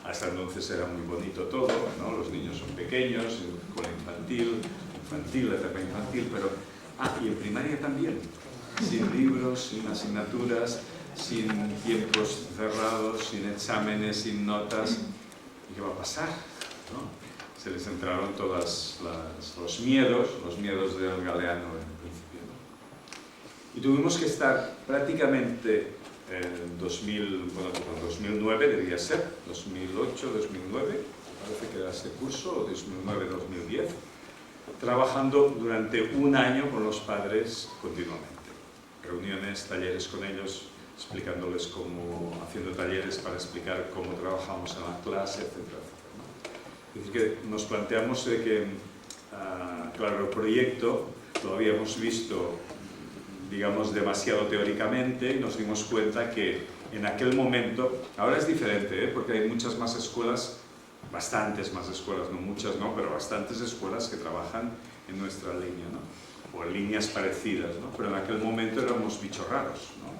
hasta entonces era muy bonito todo, ¿no? Los niños son pequeños, escuela infantil, etapa infantil, pero... y en primaria también, sin libros, sin asignaturas, sin tiempos cerrados, sin exámenes, sin notas. ¿Y qué va a pasar? ¿No? Se les entraron todos los miedos del galeano en principio, ¿no? Y tuvimos que estar prácticamente en 2009 debía ser, 2008, 2009, parece que era ese curso, o 2009-2010, trabajando durante un año con los padres continuamente. Reuniones, talleres con ellos, explicándoles haciendo talleres para explicar cómo trabajamos en la clase, etc. Es decir, que nos planteamos de que, claro, el proyecto lo habíamos visto, digamos, demasiado teóricamente y nos dimos cuenta que en aquel momento, ahora es diferente, porque hay muchas más escuelas, bastantes más escuelas, no muchas, no, pero bastantes escuelas que trabajan en nuestra línea, ¿no? O en líneas parecidas, ¿no? Pero en aquel momento éramos bichos raros, ¿no?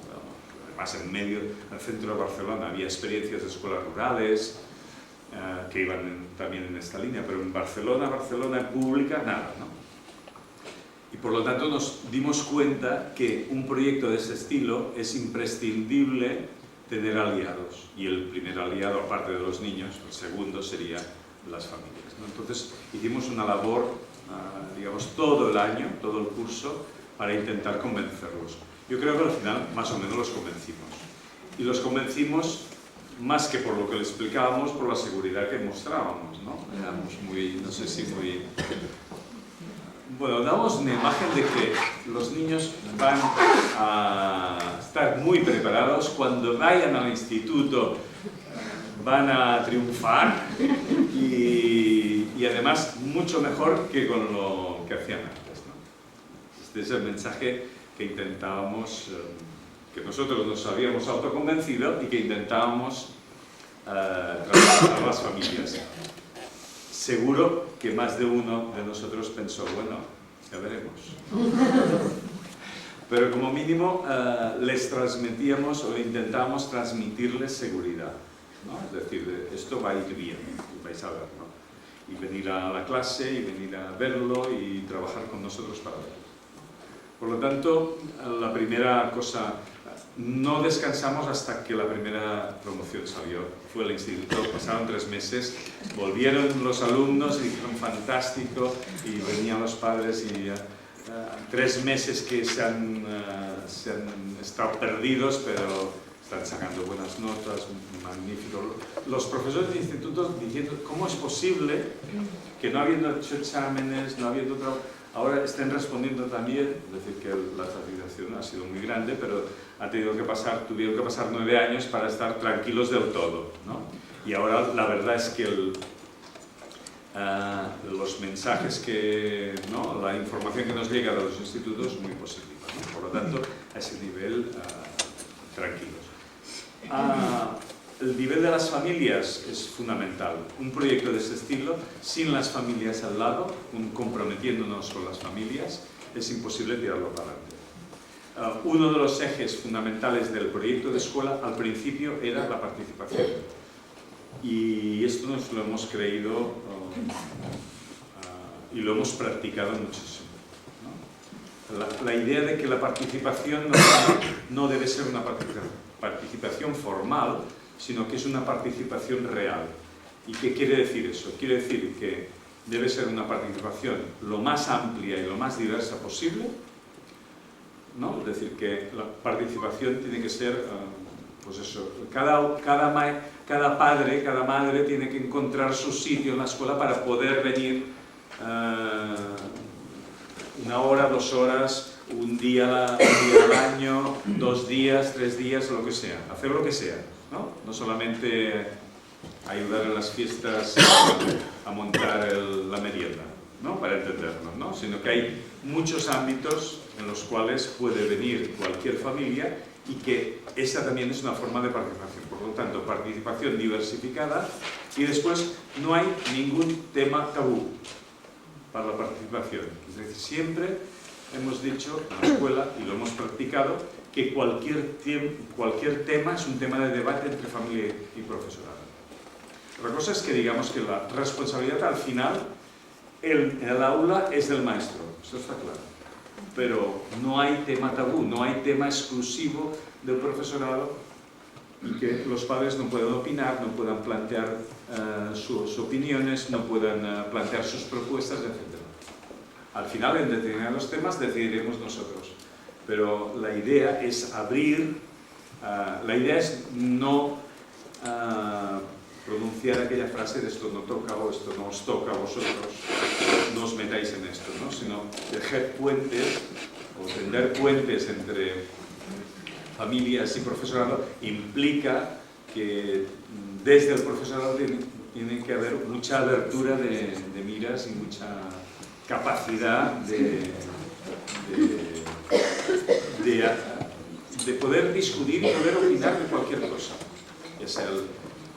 Además, en el centro de Barcelona había experiencias de escuelas rurales que iban también en esta línea, pero en Barcelona pública, nada, ¿no? Y por lo tanto nos dimos cuenta que un proyecto de ese estilo es imprescindible tener aliados, y el primer aliado, aparte de los niños, el segundo sería las familias, ¿no? Entonces hicimos una labor, digamos, todo el año, todo el curso, para intentar convencerlos. Yo creo que al final más o menos los convencimos. Y los convencimos más que por lo que les explicábamos, por la seguridad que mostrábamos, ¿no? Éramos muy, no sé si muy... Bueno, damos una imagen de que los niños van a estar muy preparados, cuando vayan al instituto van a triunfar y además mucho mejor que con lo que hacían antes, ¿no? Este es el mensaje que intentábamos, que nosotros nos habíamos autoconvencido y que intentábamos trasladar a las familias. Seguro que más de uno de nosotros pensó, bueno, ya veremos. Pero como mínimo les transmitíamos o intentábamos transmitirles seguridad, ¿no? Es decir, esto va a ir bien, vais a ver, ¿no? Y venir a la clase y venir a verlo y trabajar con nosotros para verlo. Por lo tanto, la primera cosa, no descansamos hasta que la primera promoción salió. Fue el instituto, pasaron 3 meses, volvieron los alumnos y dijeron fantástico, y venían los padres y 3 meses que se han estado perdidos, pero están sacando buenas notas, magnífico. Los profesores de institutos diciendo cómo es posible que no habiendo hecho exámenes, no habiendo ahora estén respondiendo también, es decir, que la satisfacción ha sido muy grande, pero tuvieron que pasar 9 años para estar tranquilos del todo, ¿no? Y ahora la verdad es que los mensajes que, ¿no?, la información que nos llega de los institutos es muy positiva, ¿no? Por lo tanto, a ese nivel, tranquilos. El nivel de las familias es fundamental. Un proyecto de este estilo, sin las familias al lado, comprometiéndonos con las familias, es imposible tirarlo para adelante. Uno de los ejes fundamentales del proyecto de escuela al principio era la participación. Y esto nos lo hemos creído y lo hemos practicado muchísimo, ¿no? La idea de que la participación no debe ser una participación formal, sino que es una participación real. ¿Y qué quiere decir eso? Quiere decir que debe ser una participación lo más amplia y lo más diversa posible, ¿no? Es decir, que la participación tiene que ser, pues eso, cada padre, cada madre tiene que encontrar su sitio en la escuela para poder venir 1 hora, 2 horas, un día al año, 2 días, 3 días, lo que sea, hacer lo que sea, ¿no? No solamente ayudar en las fiestas a montar la merienda, ¿no?, para entendernos, ¿no?, sino que hay muchos ámbitos en los cuales puede venir cualquier familia y que esa también es una forma de participación. Por lo tanto, participación diversificada, y después no hay ningún tema tabú para la participación. Es decir, siempre hemos dicho en la escuela, y lo hemos practicado, que cualquier tema es un tema de debate entre familia y profesorado. Otra cosa es que digamos que la responsabilidad al final en el aula es del maestro, eso está claro. Pero no hay tema tabú, no hay tema exclusivo del profesorado, y que los padres no puedan opinar, no puedan plantear sus opiniones, no puedan plantear sus propuestas, etc. Al final, en determinados temas decidiremos nosotros, pero la idea es abrir, la idea es no pronunciar aquella frase de esto no toca o esto no os toca a vosotros, no os metáis en esto, ¿no?, sino tejer puentes o tender puentes entre familias y profesorado implica que desde el profesorado tiene que haber mucha abertura de miras y mucha capacidad de poder discutir y poder opinar de cualquier cosa. Ya sea,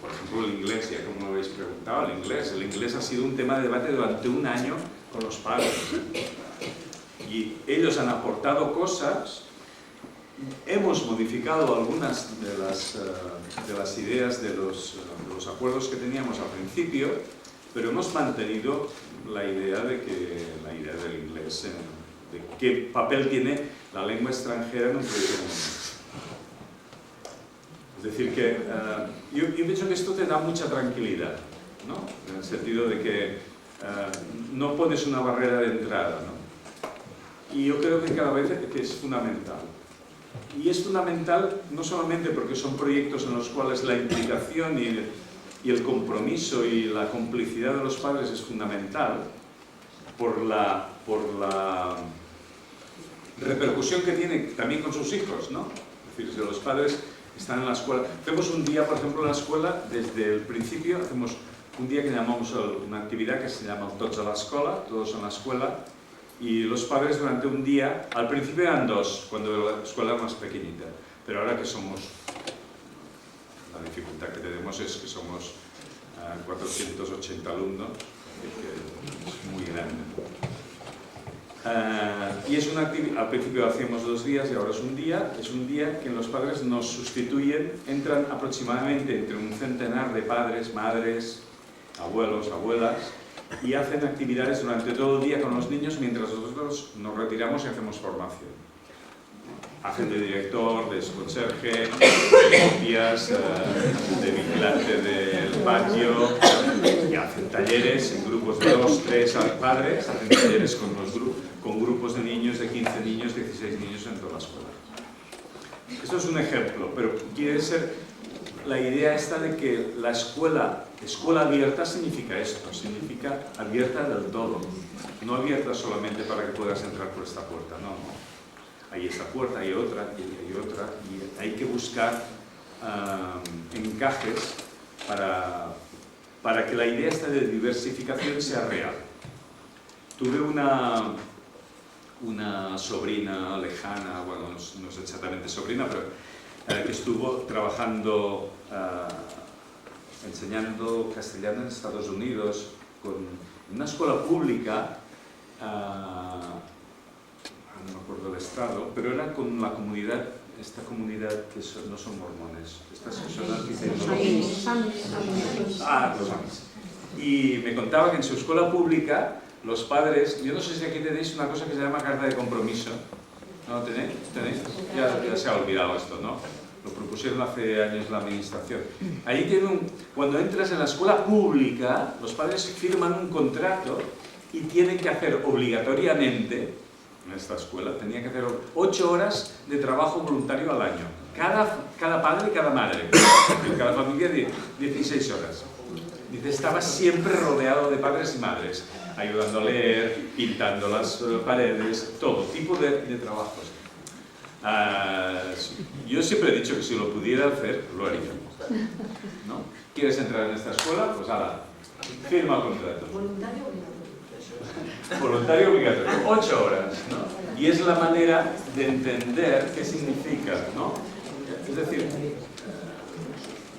por ejemplo, el inglés, ya como me habéis preguntado, el inglés ha sido un tema de debate durante 1 año con los padres. Y ellos han aportado cosas. Hemos modificado algunas de las ideas de los acuerdos que teníamos al principio, pero hemos mantenido la idea del inglés, de qué papel tiene la lengua extranjera en un proyecto como este. Es decir, que yo pienso que esto te da mucha tranquilidad, ¿no?, en el sentido de que no pones una barrera de entrada, ¿no? Y yo creo que cada vez que es fundamental. Y es fundamental no solamente porque son proyectos en los cuales la implicación y el compromiso y la complicidad de los padres es fundamental por la repercusión que tiene también con sus hijos, ¿no? Es decir, si los padres están en la escuela. Hacemos un día, por ejemplo, en la escuela, desde el principio, hacemos un día que llamamos una actividad que se llama Tots a la Escola, todos en la escuela, y los padres durante un día, al principio eran 2, cuando la escuela era más pequeñita, pero ahora que somos, la dificultad que tenemos es que somos 480 alumnos, que es muy grande. Y es una actividad, al principio hacíamos 2 días y ahora es un día que los padres nos sustituyen, entran aproximadamente entre un centenar de padres, madres, abuelos, abuelas, y hacen actividades durante todo el día con los niños mientras nosotros nos retiramos y hacemos formación. Hacen de director, de conserje, de copias, de vigilante del patio, y hacen talleres en grupos de 2, 3 padres, hacen talleres con grupos de niños, de 15 niños, 16 niños en toda la escuela. Esto es un ejemplo, pero quiere ser la idea esta de que la escuela abierta significa esto, significa abierta del todo, no abierta solamente para que puedas entrar por esta puerta, no. Hay esta puerta, hay otra, y hay que buscar encajes para que la idea esta de diversificación sea real. Tuve una sobrina lejana, bueno, no es exactamente sobrina, pero que estuvo trabajando, enseñando castellano en Estados Unidos, en una escuela pública, no me acuerdo del estado, pero era con la comunidad, esta comunidad que no son mormones, estas que son los amis. Y me contaba que en su escuela pública los padres, yo no sé si aquí tenéis una cosa que se llama carta de compromiso, ¿no tenéis? Ya se ha olvidado esto, ¿no? Lo propusieron hace años la administración. Ahí tiene cuando entras en la escuela pública, los padres firman un contrato y tienen que hacer obligatoriamente, en esta escuela, tenía que hacer 8 horas de trabajo voluntario al año. Cada padre y cada madre. Cada familia 16 horas. Dice, estaba siempre rodeado de padres y madres, ayudando a leer, pintando las paredes, todo tipo de trabajos. Yo siempre he dicho que si lo pudiera hacer, lo haría. ¿No? ¿Quieres entrar en esta escuela? Pues ahora, firma contrato. Voluntario obligatorio. Voluntario obligatorio, 8 horas, ¿no? Y es la manera de entender qué significa, ¿no? Es decir,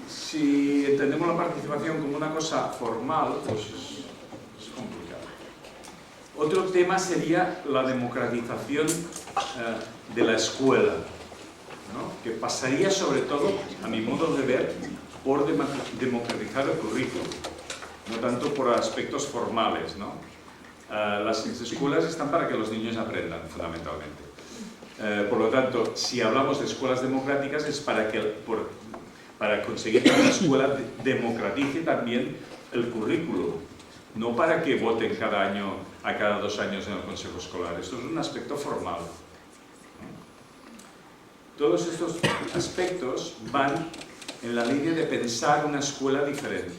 si entendemos la participación como una cosa formal, pues es complicado. Otro tema sería la democratización de la escuela, ¿no? Que pasaría sobre todo, a mi modo de ver, por democratizar el currículo, no tanto por aspectos formales, ¿no? Las escuelas están para que los niños aprendan, fundamentalmente. Por lo tanto, si hablamos de escuelas democráticas es para conseguir que la escuela democratice también el currículo, no para que voten cada 2 años en el consejo escolar. Esto es un aspecto formal. Todos estos aspectos van en la línea de pensar una escuela diferente.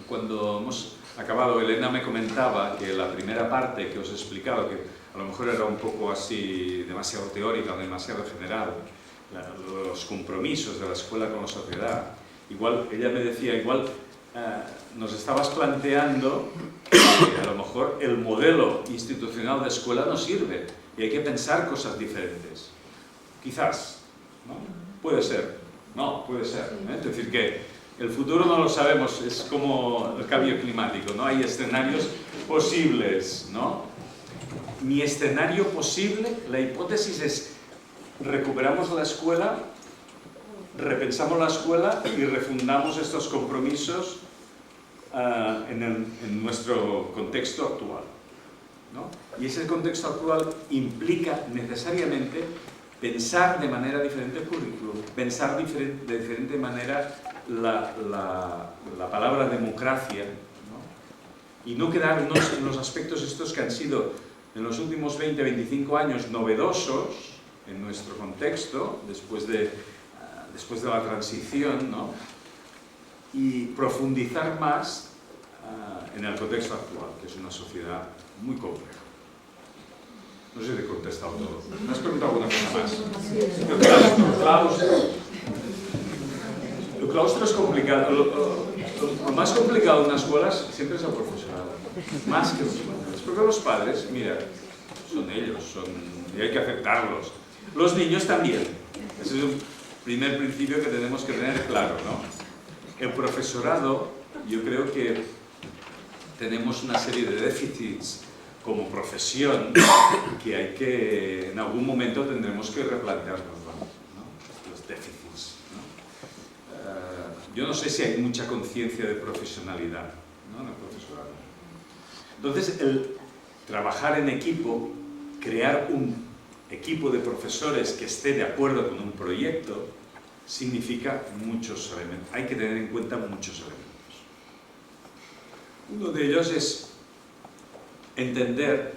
Cuando hemos acabado, Elena me comentaba que la primera parte que os he explicado, que a lo mejor era un poco así demasiado teórica o demasiado general, los compromisos de la escuela con la sociedad, igual, ella me decía, nos estabas planteando que a lo mejor el modelo institucional de escuela no sirve y hay que pensar cosas diferentes. Quizás, ¿no? Puede ser, no, puede ser, ¿eh? Es decir, que el futuro no lo sabemos, es como el cambio climático, ¿no? Hay escenarios posibles, ¿no? Mi escenario posible, la hipótesis es, recuperamos la escuela, repensamos la escuela y refundamos estos compromisos en nuestro contexto actual, ¿no? Y ese contexto actual implica necesariamente pensar de manera diferente el currículum, pensar de diferente manera la palabra democracia, ¿no? Y no quedarnos en los aspectos estos que han sido en los últimos 20-25 años novedosos en nuestro contexto, después de la transición, ¿no? Y profundizar más en el contexto actual, que es una sociedad muy compleja. No sé si te he contestado todo. ¿Me has preguntado alguna cosa más? El claustro es complicado. Lo más complicado en las escuelas siempre es el profesorado. Más que los padres. Porque los padres, mira, son ellos, y hay que aceptarlos. Los niños también. Ese es un primer principio que tenemos que tener claro, ¿no? El profesorado, yo creo que tenemos una serie de déficits como profesión que en algún momento tendremos que replantearnos, ¿no? Los déficits, ¿no? Yo no sé si hay mucha conciencia de profesionalidad, ¿no? En el profesorado. Entonces, el trabajar en equipo, crear equipo de profesores que esté de acuerdo con un proyecto significa muchos elementos. Hay que tener en cuenta muchos elementos. Uno de ellos es entender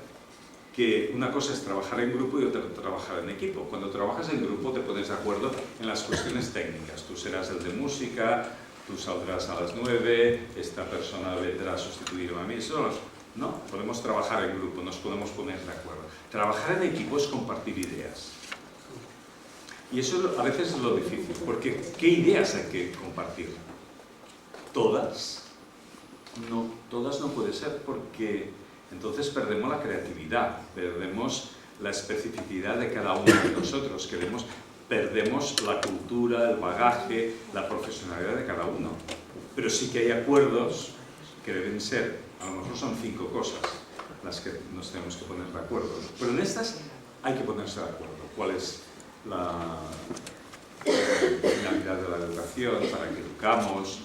que una cosa es trabajar en grupo y otra trabajar en equipo. Cuando trabajas en grupo te pones de acuerdo en las cuestiones técnicas. Tú serás el de música, tú saldrás a las 9, esta persona vendrá a sustituirme a mí. No, podemos trabajar en grupo, nos podemos poner de acuerdo. Trabajar en equipo es compartir ideas. Y eso a veces es lo difícil, porque ¿qué ideas hay que compartir? ¿Todas? No, todas no puede ser, porque entonces perdemos la creatividad, perdemos la especificidad de cada uno de nosotros, perdemos la cultura, el bagaje, la profesionalidad de cada uno. Pero sí que hay acuerdos que deben ser, a lo mejor son 5 cosas las que nos tenemos que poner de acuerdo. Pero en estas hay que ponerse de acuerdo. ¿Cuál es la finalidad de la educación? ¿Para qué educamos?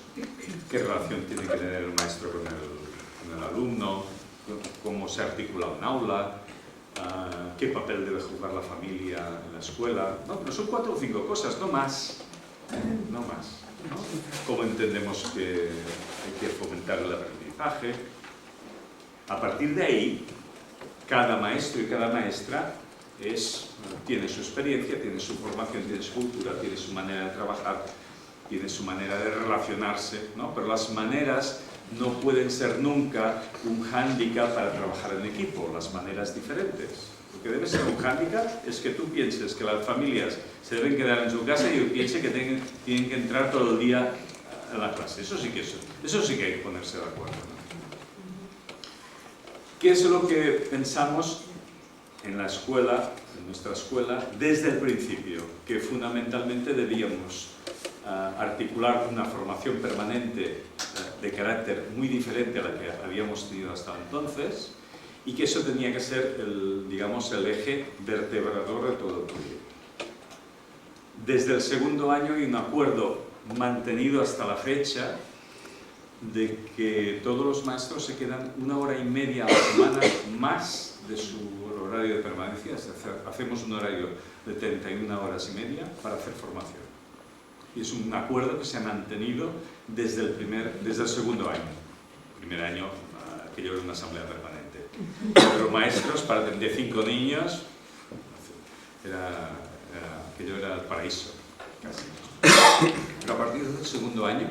¿Qué relación tiene que tener el maestro con el alumno? ¿Cómo se articula un aula? ¿Qué papel debe jugar la familia en la escuela? No, pero son 4 o 5 cosas, no más. No más, ¿no? ¿Cómo entendemos que hay que fomentar el aprendizaje? A partir de ahí, cada maestro y cada maestra tiene su experiencia, tiene su formación, tiene su cultura, tiene su manera de trabajar, tiene su manera de relacionarse, ¿no? Pero las maneras no pueden ser nunca un hándicap para trabajar en equipo, las maneras diferentes. Lo que debe ser un hándicap es que tú pienses que las familias se deben quedar en su casa y yo piense que tienen que entrar todo el día a la clase. Eso sí que hay que ponerse de acuerdo, ¿no? ¿Qué es lo que pensamos en la escuela, en nuestra escuela, desde el principio? Que fundamentalmente debíamos articular una formación permanente de carácter muy diferente a la que habíamos tenido hasta entonces, y que eso tenía que ser el eje vertebrador de todo el proyecto. Desde el segundo año hay un acuerdo mantenido hasta la fecha de que todos los maestros se quedan 1 hora y media a la semana más de su horario de permanencia. Hacemos un horario de 31 horas y media para hacer formación. Y es un acuerdo que se ha mantenido desde el segundo año. El primer año, aquello era una asamblea permanente. Pero maestros, de 5 niños, aquello era el paraíso, casi. Pero a partir del segundo año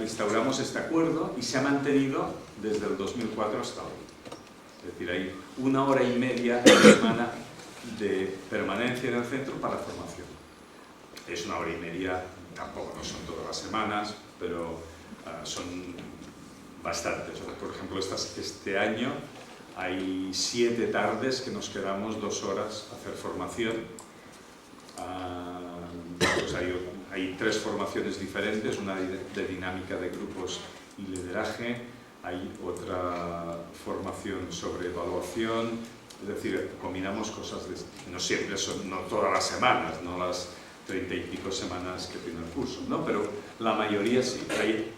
instauramos este acuerdo y se ha mantenido desde el 2004 hasta hoy. Es decir, hay 1 hora y media a la semana de permanencia en el centro para formación. Es 1 hora y media, tampoco no son todas las semanas, pero son bastantes. Por ejemplo, este año hay 7 tardes que nos quedamos 2 horas a hacer formación. Pues hay 3 formaciones diferentes, una de dinámica de grupos y lideraje, hay otra formación sobre evaluación, es decir, combinamos cosas, no siempre son, no todas las semanas, no las 30 y pico semanas que tiene el curso, ¿no? Pero la mayoría sí. Hay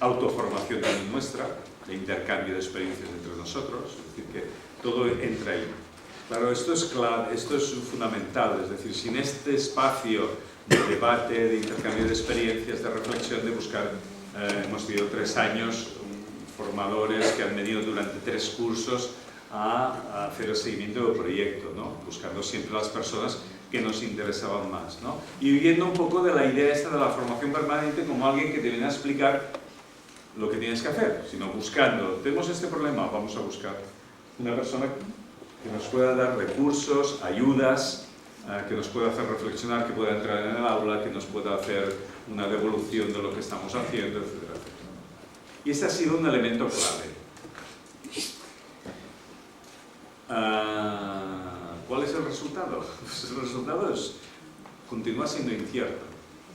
autoformación también nuestra, de intercambio de experiencias entre nosotros, es decir, que todo entra ahí. Claro, esto es fundamental, es decir, sin este espacio de debate, de intercambio de experiencias, de reflexión, de buscar, hemos tenido 3 años, formadores que han venido durante 3 cursos a hacer el seguimiento del proyecto, ¿no? Buscando siempre las personas que nos interesaban más, ¿no? Y huyendo un poco de la idea esta de la formación permanente como alguien que te viene a explicar lo que tienes que hacer, sino buscando, tenemos este problema, vamos a buscar una persona que nos pueda dar recursos, ayudas, que nos pueda hacer reflexionar, que pueda entrar en el aula, que nos pueda hacer una devolución de lo que estamos haciendo, etcétera, etcétera. Y este ha sido un elemento clave. ¿Cuál es el resultado? Pues el resultado continúa siendo incierto.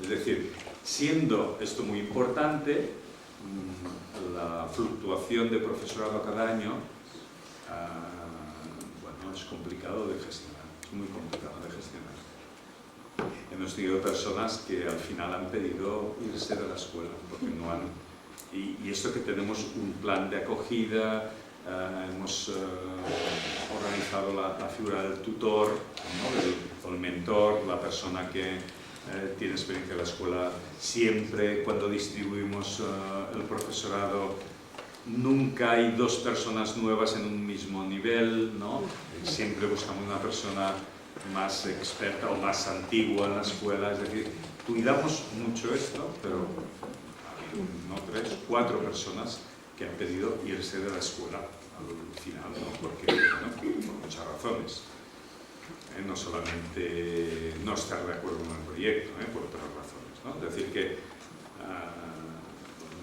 Es decir, siendo esto muy importante, la fluctuación de profesorado cada año, bueno, es complicado de gestionar, es muy complicado de gestionar. Hemos tenido personas que al final han pedido irse de la escuela porque no han... Y esto que tenemos un plan de acogida, hemos organizado empezado la figura del tutor, ¿no? El mentor, la persona que tiene experiencia en la escuela. Siempre cuando distribuimos el profesorado, nunca hay dos personas nuevas en un mismo nivel, ¿no? Siempre buscamos una persona más experta o más antigua en la escuela, es decir, cuidamos mucho esto, pero ha habido no 3, 4 personas que han pedido irse de la escuela al final, ¿no? Porque, bueno, por muchas razones. No solamente no estar de acuerdo con el proyecto, por otras razones, ¿no? Es decir que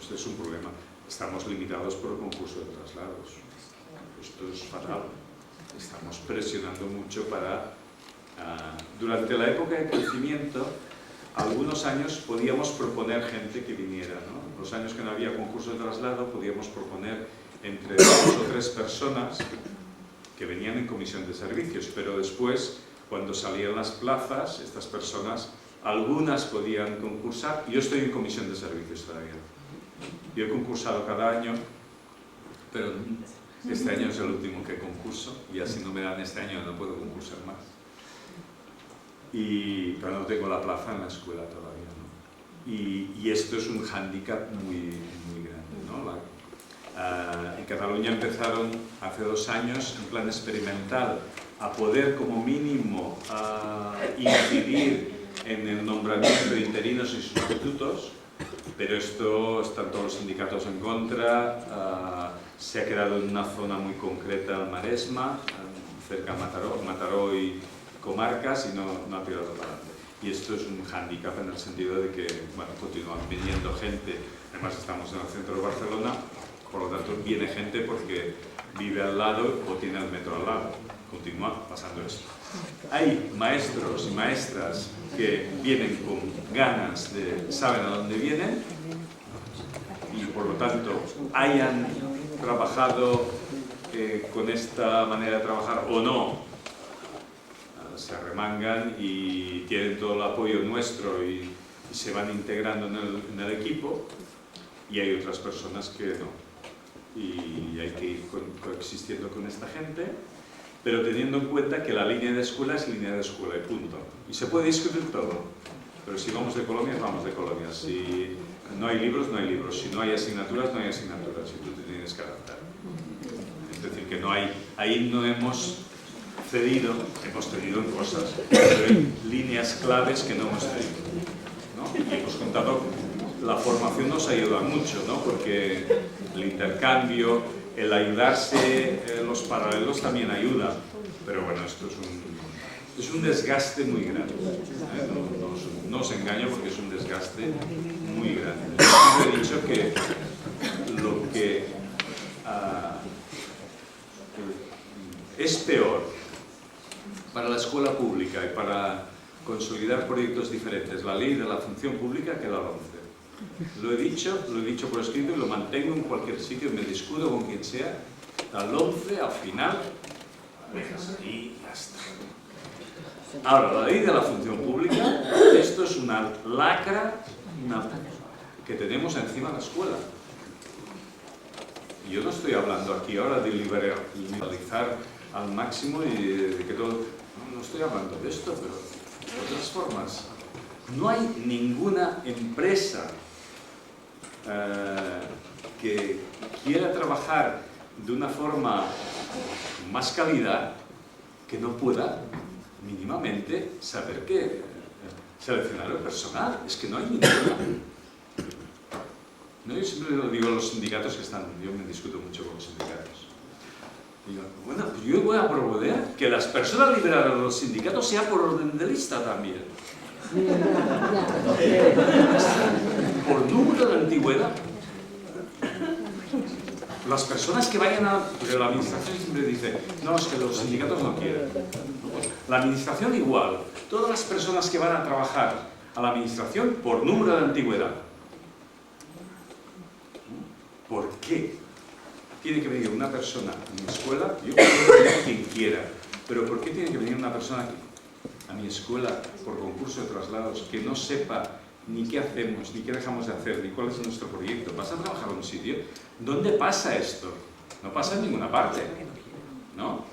este es un problema. Estamos limitados por el concurso de traslados. Esto es fatal. Estamos presionando mucho para... durante la época de crecimiento, algunos años podíamos proponer gente que viniera, ¿no? Los años que no había concurso de traslado podíamos proponer entre 2 o 3 personas que venían en comisión de servicios, pero después, cuando salían las plazas, estas personas, algunas podían concursar. Yo estoy en comisión de servicios todavía. Yo he concursado cada año, pero este año es el último que concurso, y así no me dan este año, no puedo concursar más. Pero no tengo la plaza en la escuela todavía, ¿no? Y esto es un hándicap muy grande, ¿no? En Cataluña empezaron hace 2 años en plan experimental a poder como mínimo incidir en el nombramiento de interinos y sustitutos, pero esto están todos los sindicatos en contra. Se ha quedado en una zona muy concreta, el Maresma, cerca de Mataró y comarcas, y no ha tirado para adelante. Y esto es un hándicap en el sentido de que, bueno, continúan viniendo gente. Además estamos en el centro de Barcelona, por lo tanto viene gente porque vive al lado o tiene el metro al lado. Continúa pasando esto. Hay maestros y maestras que vienen con ganas saben a dónde vienen, y por lo tanto hayan trabajado con esta manera de trabajar o no, se arremangan y tienen todo el apoyo nuestro y se van integrando en el equipo, y hay otras personas que no. Y hay que ir coexistiendo con esta gente, pero teniendo en cuenta que la línea de escuela es línea de escuela y punto. Y se puede discutir todo, pero si vamos de colonias, vamos de colonias. Si no hay libros, no hay libros. Si no hay asignaturas, no hay asignaturas. Y tú te tienes que adaptar. Es decir, que no hay, ahí no hemos cedido, hemos cedido en cosas, pero hay líneas claves que no hemos cedido, ¿no? Y hemos contado, la formación nos ayuda mucho, ¿no? Porque el intercambio, el ayudarse, los paralelos también ayuda, pero bueno, esto es un desgaste muy grande, ¿eh? No os engaño, porque es un desgaste muy grande. Yo siempre he dicho que lo que es peor para la escuela pública y para consolidar proyectos diferentes, la ley de la función pública, que la LOMCE. Lo he dicho por escrito y lo mantengo en cualquier sitio, me discuto con quien sea. La LOMCE al final, y ya está. Ahora, la ley de la función pública, esto es una lacra que tenemos encima de la escuela. Y yo no estoy hablando aquí ahora de liberalizar al máximo y de que todo... No estoy hablando de esto, pero de otras formas. No hay ninguna empresa que quiera trabajar de una forma con más calidad que no pueda mínimamente saber que seleccionar el personal. Es que no hay ninguna. No, yo siempre lo digo a los sindicatos que están, yo me discuto mucho con los sindicatos. Digo, bueno, pues yo voy a proponer que las personas liberadas de los sindicatos sea por orden de lista también. Por número de antigüedad. Las personas que vayan a... Porque la administración siempre dice, no, es que los sindicatos no quieren. La administración igual. Todas las personas que van a trabajar a la administración por número de antigüedad. ¿Por qué? Tiene que venir una persona a mi escuela, yo puedo venir quien quiera, pero ¿por qué tiene que venir una persona a mi escuela por concurso de traslados que no sepa ni qué hacemos, ni qué dejamos de hacer, ni cuál es nuestro proyecto? ¿Vas a trabajar en un sitio? ¿Dónde pasa esto? No pasa en ninguna parte, ¿no?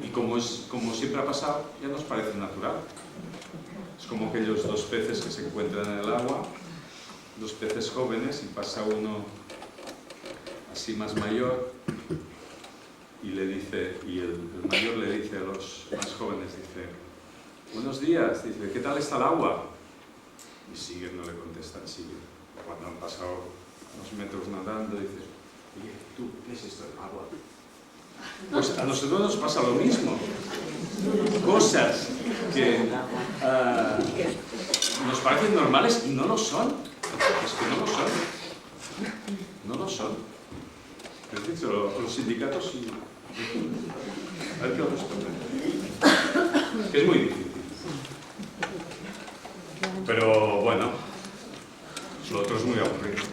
Y como siempre ha pasado, ya nos parece natural. Es como aquellos dos peces que se encuentran en el agua, dos peces jóvenes, y pasa uno así más mayor y el mayor le dice a los más jóvenes, dice, buenos días, dice, ¿qué tal está el agua? Y siguen, no le contestan, siguen. Cuando han pasado unos metros nadando, dice, oye, tú, ¿qué es esto del agua? Pues a nosotros nos pasa lo mismo. Cosas que nos parecen normales y no lo son. Es que no lo son. No lo son. Es decir, los sindicatos sí. A ver qué responden. Es muy difícil. Pero bueno, lo otro es muy aburrido.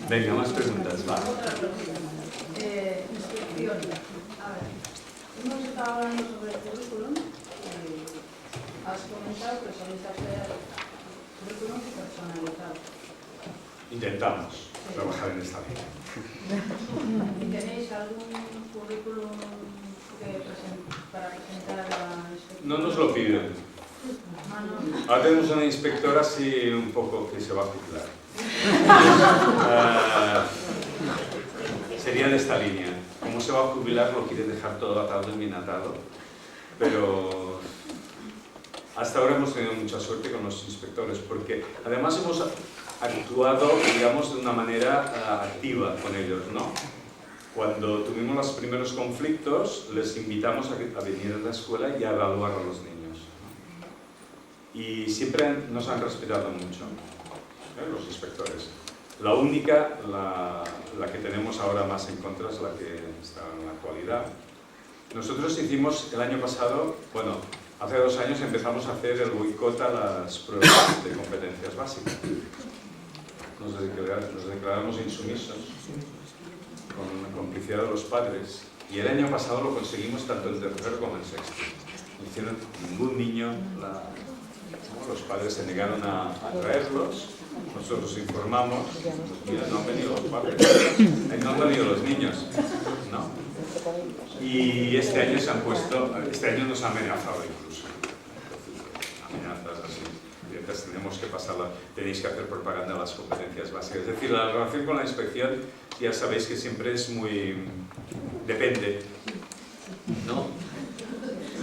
Venga, más preguntas, va. Instrucción. A ver, hemos estado hablando sobre el currículum. Has comentado que soléis hacer currículum personalizado. Intentamos trabajar en esta línea. ¿Y tenéis algún currículum para presentar a la inspección? No nos lo piden. Ahora tenemos una inspectora así un poco que se va a jubilar. Sería de esta línea. Como se va a jubilar, lo quiere dejar todo atado y bien atado. Pero hasta ahora hemos tenido mucha suerte con los inspectores, porque además hemos actuado, digamos, de una manera activa con ellos, ¿no? Cuando tuvimos los primeros conflictos, les invitamos a venir a la escuela y a evaluar a los niños, ¿no? Y siempre nos han respetado mucho, los inspectores. La única, la que tenemos ahora más en contra, es la que está en la actualidad. Nosotros hicimos el año pasado, bueno, hace 2 años empezamos a hacer el boicot a las pruebas de competencias básicas. Nos declaramos insumisos con la complicidad de los padres, y el año pasado lo conseguimos tanto en tercero como en sexto. No hicieron ningún niño, los padres se negaron a traerlos, nosotros informamos, mira, no han venido los padres, no han venido los niños, ¿no? Y este año se han puesto, este año nos han amenazado incluso, amenazas así. Entonces tenemos que pasarla, tenéis que hacer propaganda de las competencias básicas. Es decir, la relación con la inspección, ya sabéis que siempre es muy... depende, ¿no?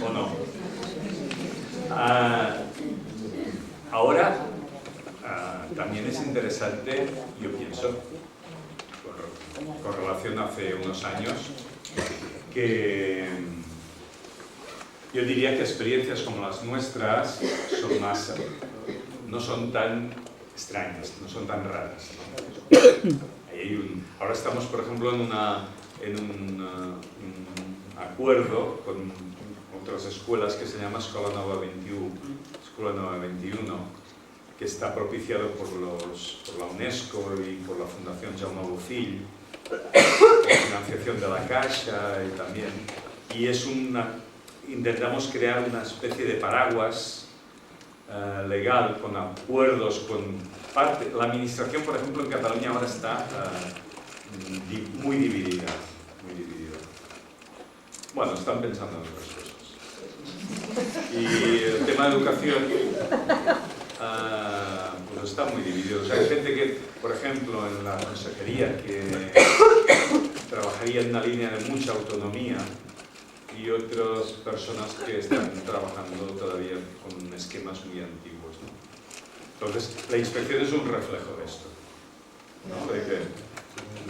¿O no? Ahora, también es interesante, yo pienso, con relación a hace unos años, que yo diría que experiencias como las nuestras son más... no son tan extrañas, no son tan raras, ¿no? Ahora estamos, por ejemplo, en un acuerdo con otras escuelas que se llama Escola Nova 21, que está propiciado por la UNESCO y por la Fundación Jaume Bofill, con financiación de la Caixa y también. Y es intentamos crear una especie de paraguas legal, con acuerdos con parte. La administración, por ejemplo, en Cataluña ahora está muy dividida, muy dividida. Bueno, están pensando en otras cosas. Y el tema de educación pues está muy dividido. O sea, hay gente que, por ejemplo, en la consejería, que trabajaría en una línea de mucha autonomía, y otras personas que están trabajando todavía con esquemas muy antiguos, ¿no? Entonces, la inspección es un reflejo de esto, ¿no? De que...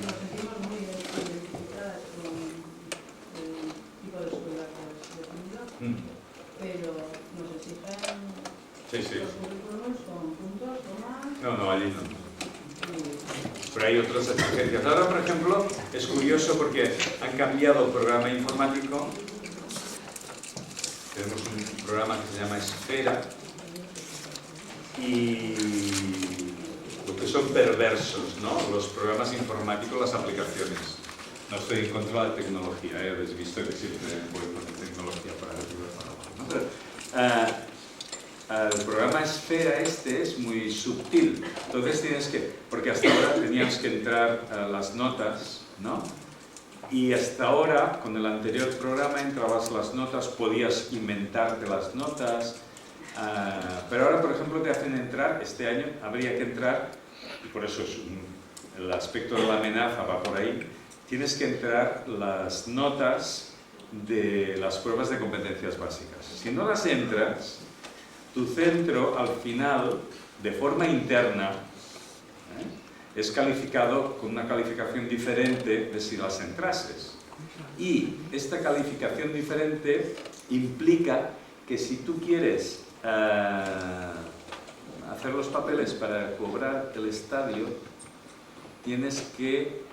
Nos sentimos muy identificadas con el tipo de escuela que has definido, pero nos exigen los currículos con puntos, comas... No, allí no. Pero hay otras exigencias. Ahora, por ejemplo, es curioso porque han cambiado el programa informático. Tenemos un programa que se llama Esfera, y lo que son perversos, ¿no? Los programas informáticos, las aplicaciones. No estoy en contra de la tecnología, habéis visto que siempre voy con tecnología para arriba, para abajo, ¿no? El programa Esfera es muy sutil. Entonces tienes que, porque hasta ahora tenías que entrar las notas, ¿no? Y hasta ahora, con el anterior programa, entrabas las notas, podías inventarte las notas, pero ahora, por ejemplo, te hacen entrar, este año habría que entrar, y por eso el aspecto de la amenaza va por ahí, tienes que entrar las notas de las pruebas de competencias básicas. Si no las entras, tu centro, al final, de forma interna, es calificado con una calificación diferente de si las entrases. Y esta calificación diferente implica que si tú quieres hacer los papeles para cobrar el estadio, tienes que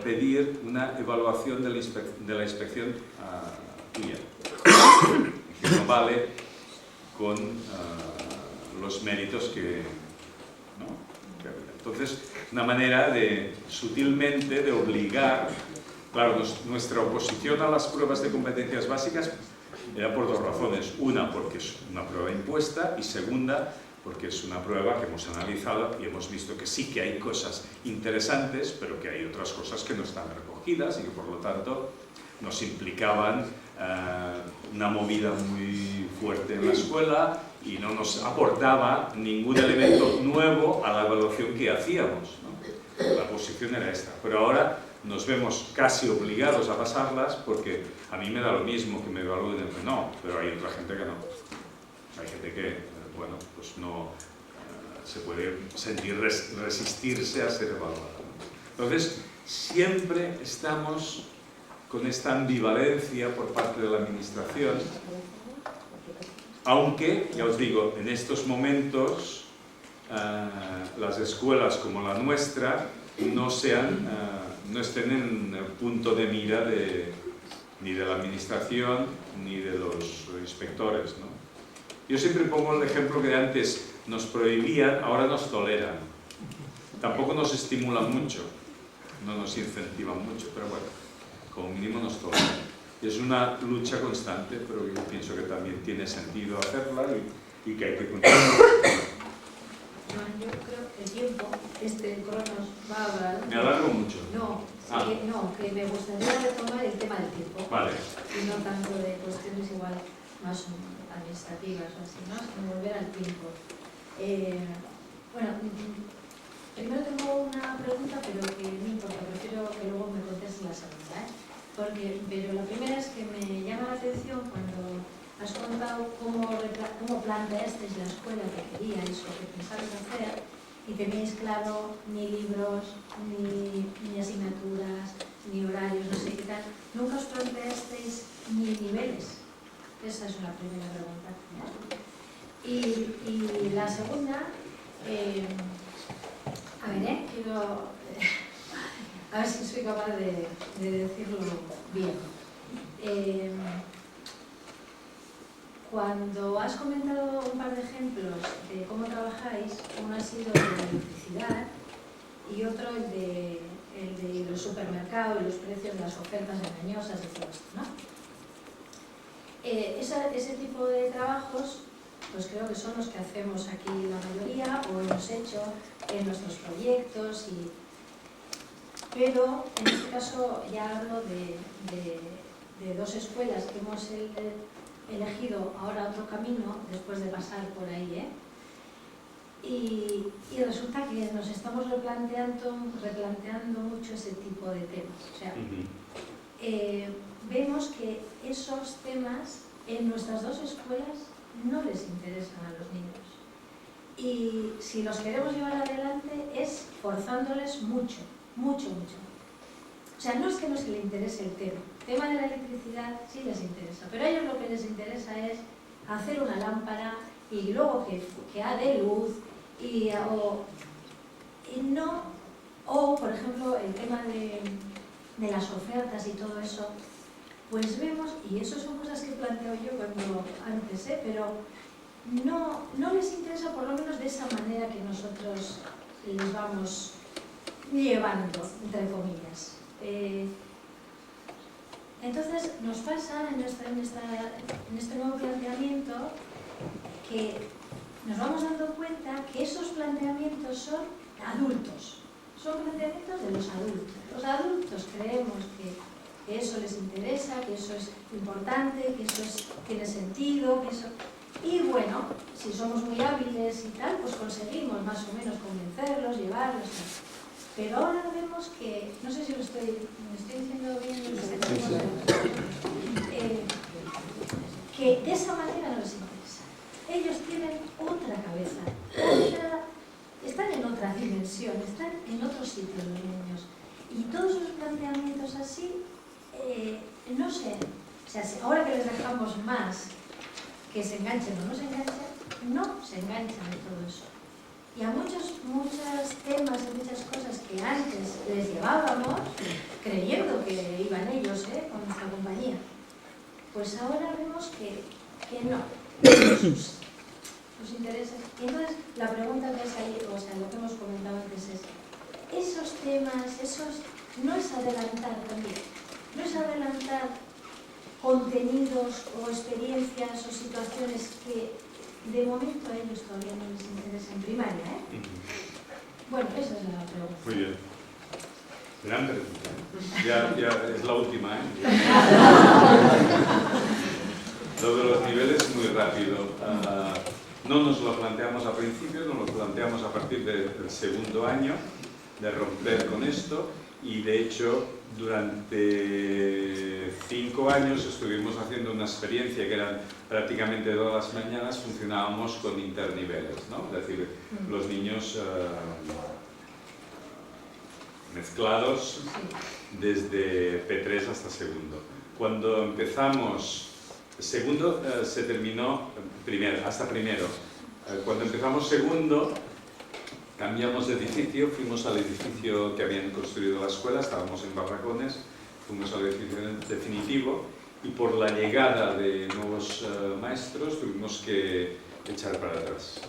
pedir una evaluación de la inspección tuya, que no vale con los méritos que... ¿no? Entonces, una manera de, sutilmente, de obligar... Claro, nuestra oposición a las pruebas de competencias básicas era por dos razones. Una, porque es una prueba impuesta, y segunda, porque es una prueba que hemos analizado y hemos visto que sí que hay cosas interesantes, pero que hay otras cosas que no están recogidas y que, por lo tanto, nos implicaban una movida muy fuerte en la escuela y no nos aportaba ningún elemento nuevo a la evaluación que hacíamos, ¿no? La posición era esta. Pero ahora nos vemos casi obligados a pasarlas porque a mí me da lo mismo que me evalúen el que no, pero hay otra gente que no. Hay gente que, bueno, pues no se puede sentir resistirse a ser evaluada. Entonces, siempre estamos con esta ambivalencia por parte de la administración, aunque, ya os digo, en estos momentos las escuelas como la nuestra no estén en el punto de mira ni de la administración ni de los inspectores, ¿no? Yo siempre pongo el ejemplo que antes nos prohibían, ahora nos toleran. Tampoco nos estimulan mucho, no nos incentivan mucho, pero bueno, como mínimo nos toleran. Es una lucha constante, pero yo pienso que también tiene sentido hacerla y que hay que continuar. Yo creo que el tiempo, Cronos, va a hablar. ¿Me alargo mucho? No, que me gustaría retomar el tema del tiempo. Vale. Y no tanto de cuestiones igual más administrativas o así, ¿no? Sino volver al tiempo. Bueno, primero tengo una pregunta, pero que no importa, prefiero que luego me contestes la segunda, ¿eh? Pero la primera es que me llama la atención cuando has contado cómo planteasteis la escuela que queríais o que pensabais hacer y teníais claro ni libros, ni asignaturas, ni horarios, no sé qué tal. Nunca os planteasteis ni niveles. Esa es una primera pregunta. Y la segunda, a ver, quiero... A ver si soy capaz de decirlo bien. Cuando has comentado un par de ejemplos de cómo trabajáis, uno ha sido el de electricidad y otro el de los supermercados y los precios de las ofertas engañosas y todo esto, ¿no? Ese tipo de trabajos, pues creo que son los que hacemos aquí la mayoría o hemos hecho en nuestros proyectos pero en este caso ya hablo de dos escuelas que hemos elegido ahora otro camino después de pasar por ahí, y resulta que nos estamos replanteando mucho ese tipo de temas. O sea, vemos que esos temas en nuestras dos escuelas no les interesan a los niños. Y si los queremos llevar adelante es forzándoles mucho. Mucho. O sea, no es que no se les interese el tema de la electricidad sí les interesa, pero a ellos lo que les interesa es hacer una lámpara y luego que dé luz o por ejemplo el tema de las ofertas y todo eso, pues vemos, y eso son cosas que planteo yo antes, pero no les interesa por lo menos de esa manera que nosotros les vamos llevando, entre comillas. Entonces nos pasa en este nuevo planteamiento que nos vamos dando cuenta que esos planteamientos son adultos, son planteamientos de los adultos. Los adultos creemos que eso les interesa, que eso es importante, que eso tiene sentido, que eso... Y bueno, si somos muy hábiles y tal, pues conseguimos más o menos convencerlos, llevarlos. Pero ahora vemos que, no sé si me estoy diciendo bien, que de esa manera no les interesa. Ellos tienen otra cabeza, están en otra dimensión, están en otro sitio los niños. Y todos esos planteamientos así, no sé, o sea, ahora que les dejamos más que se enganchen o no se enganchen, no se enganchan de todo eso. Y a muchos temas y muchas cosas que antes les llevábamos, creyendo que iban ellos con nuestra compañía, pues ahora vemos que no, sus intereses. Y entonces la pregunta que es ahí, o sea, lo que hemos comentado antes es, esos temas, no es adelantar también, no es adelantar contenidos o experiencias o situaciones que de momento a ellos todavía no les interesa en primaria, Bueno, esa es la pregunta. Muy bien. Gran pregunta. Ya es la última, Lo de los niveles es muy rápido. No nos lo planteamos al principio, nos lo planteamos a partir del segundo año, de romper con esto, y de hecho durante 5 años estuvimos haciendo una experiencia que eran prácticamente todas las mañanas, funcionábamos con interniveles, ¿no? Es decir, los niños mezclados desde P3 hasta segundo. Cuando empezamos segundo, se terminó hasta primero. Cuando empezamos segundo, cambiamos de edificio, fuimos al edificio que habían construido la escuela, estábamos en Barracones, fuimos al edificio definitivo y por la llegada de nuevos maestros tuvimos que echar para atrás,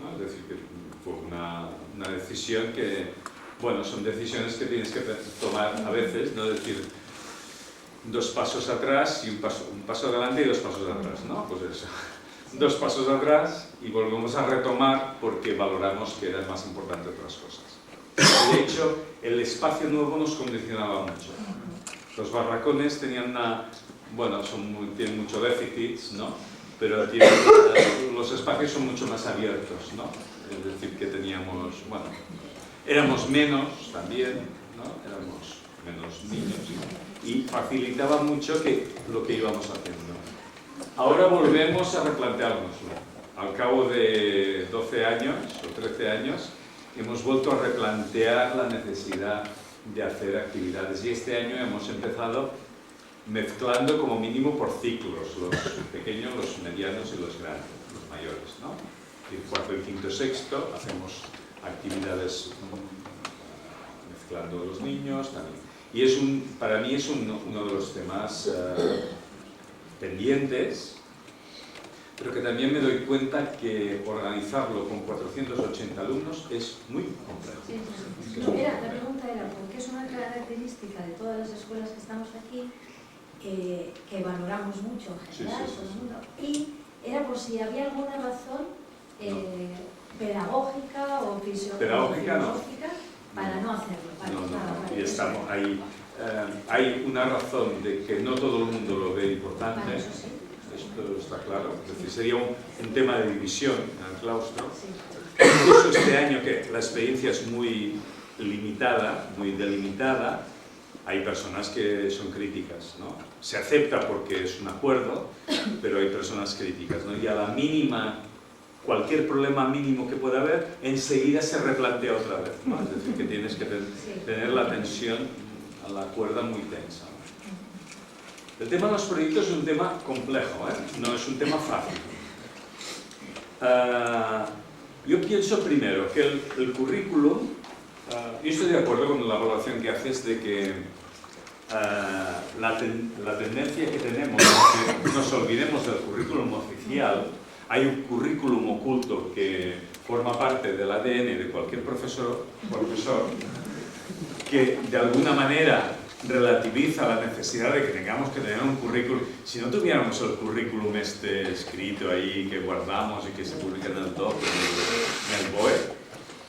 ¿no? Es decir, que fue una decisión que, bueno, son decisiones que tienes que tomar a veces, no decir 2 pasos atrás y un paso adelante y 2 pasos atrás, ¿no? Pues eso. 2 pasos atrás y volvemos a retomar porque valoramos que eran más importantes otras cosas. De hecho, el espacio nuevo nos condicionaba mucho. Los barracones tenían tienen mucho déficit, ¿no? Pero los espacios son mucho más abiertos, ¿no? Es decir, que teníamos, éramos menos también, ¿no? Éramos menos niños y facilitaba mucho lo que íbamos haciendo. Ahora volvemos a replanteárnoslo. Al cabo de 12 años o 13 años, hemos vuelto a replantear la necesidad de hacer actividades. Y este año hemos empezado mezclando como mínimo por ciclos, los pequeños, los medianos y los grandes, los mayores, ¿no? En cuarto, y quinto, sexto hacemos actividades mezclando a los niños también. Y para mí es uno de los temas pendientes, pero que también me doy cuenta que organizarlo con 480 alumnos es muy complejo. Sí. No, la pregunta era, porque es una característica de todas las escuelas que estamos aquí, que valoramos mucho en general, todo el mundo, y era por si había alguna razón pedagógica o filosófica para no hacerlo. Y estamos ahí. Hay una razón de que no todo el mundo lo ve importante, esto está claro, es decir, sería un tema de división en el claustro. Incluso este año, que la experiencia es muy limitada, muy delimitada, hay personas que son críticas, ¿no? Se acepta porque es un acuerdo, pero hay personas críticas, ¿no? Y a la mínima, cualquier problema mínimo que pueda haber, enseguida se replantea otra vez, ¿no? Es decir, que tienes que tener la tensión, la cuerda muy tensa. El tema de los proyectos es un tema complejo, no es un tema fácil. Yo pienso primero que el currículum, yo estoy de acuerdo con la evaluación que haces de que la tendencia que tenemos es que nos olvidemos del currículum oficial. Hay un currículum oculto que forma parte del ADN de cualquier profesor que de alguna manera relativiza la necesidad de que tengamos que tener un currículum. Si no tuviéramos el currículum escrito ahí, que guardamos y que se publica en el DOC, en el BOE,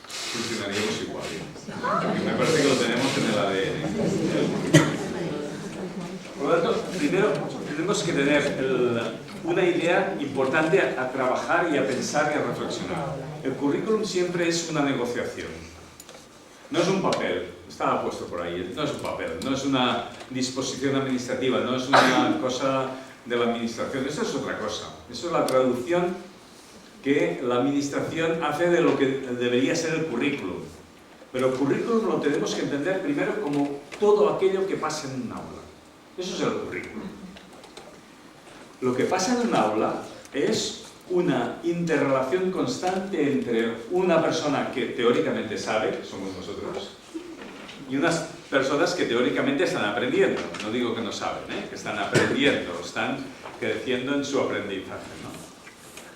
funcionaríamos igual. Porque me parece que lo tenemos en el ADN. primero tenemos que tener una idea importante a trabajar y a pensar y a reflexionar. El currículum siempre es una negociación. No es un papel, estaba puesto por ahí, no es un papel, no es una disposición administrativa, no es una cosa de la administración, eso es otra cosa. Eso es la traducción que la administración hace de lo que debería ser el currículum. Pero el currículum lo tenemos que entender primero como todo aquello que pasa en un aula. Eso es el currículum. Lo que pasa en un aula es una interrelación constante entre una persona que teóricamente sabe, que somos nosotros, y unas personas que teóricamente están aprendiendo. No digo que no saben, que están aprendiendo, están creciendo en su aprendizaje, ¿no?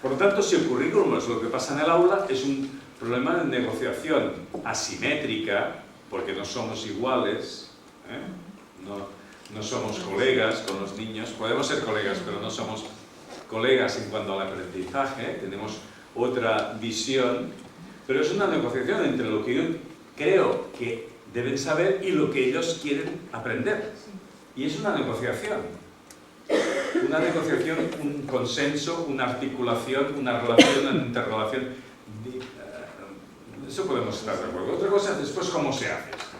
Por lo tanto, si el currículum es lo que pasa en el aula, es un problema de negociación asimétrica, porque no somos iguales, no somos colegas con los niños, podemos ser colegas, pero no somos colegas en cuanto al aprendizaje, tenemos otra visión, pero es una negociación entre lo que yo creo que deben saber y lo que ellos quieren aprender. Y es una negociación, un consenso, una articulación, una relación, una interrelación. Eso podemos estar de acuerdo. Otra cosa es después cómo se hace esto,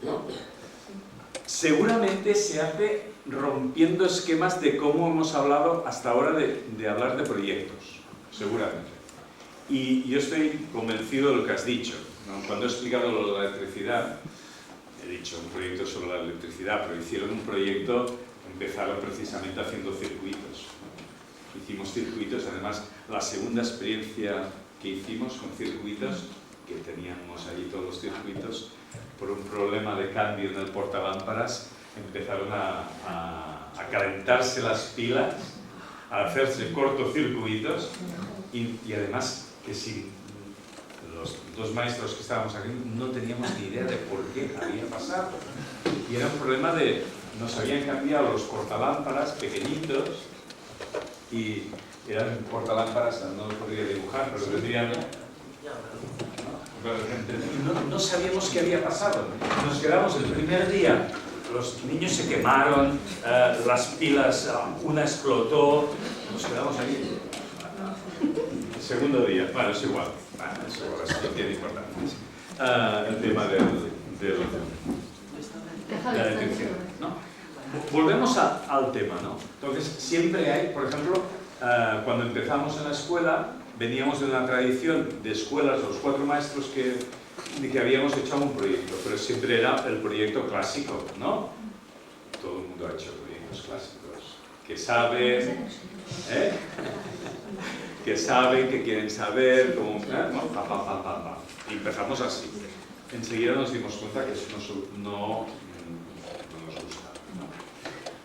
¿no? Seguramente se hace rompiendo esquemas de cómo hemos hablado hasta ahora de hablar de proyectos, seguramente. Y yo estoy convencido de lo que has dicho, ¿no? Cuando he explicado lo de la electricidad, he dicho un proyecto sobre la electricidad, pero hicieron un proyecto, empezaron precisamente haciendo circuitos, ¿no? Hicimos circuitos, además la segunda experiencia que hicimos con circuitos, que teníamos allí todos los circuitos, por un problema de cambio en el portalámparas, empezaron a calentarse las pilas, a hacerse cortocircuitos, y además que si los dos maestros que estábamos aquí no teníamos ni idea de por qué había pasado. Y era un problema de, nos habían cambiado los portalámparas pequeñitos, y eran portalámparas, no lo podría dibujar, pero vendrían... No sabíamos qué había pasado. Nos quedamos el primer día, los niños se quemaron, las pilas, una explotó, nos quedamos ahí. El segundo día, bueno, es igual, eso no tiene importancia. El tema de la electricidad, ¿no? Volvemos al tema, ¿no? Entonces, siempre hay, por ejemplo, cuando empezamos en la escuela, veníamos de una tradición de escuelas, los 4 maestros que habíamos hecho un proyecto, pero siempre era el proyecto clásico, ¿no? Todo el mundo ha hecho proyectos clásicos, que saben, que quieren saber, cómo, ¿no? Y empezamos así. Enseguida nos dimos cuenta que eso no nos gusta,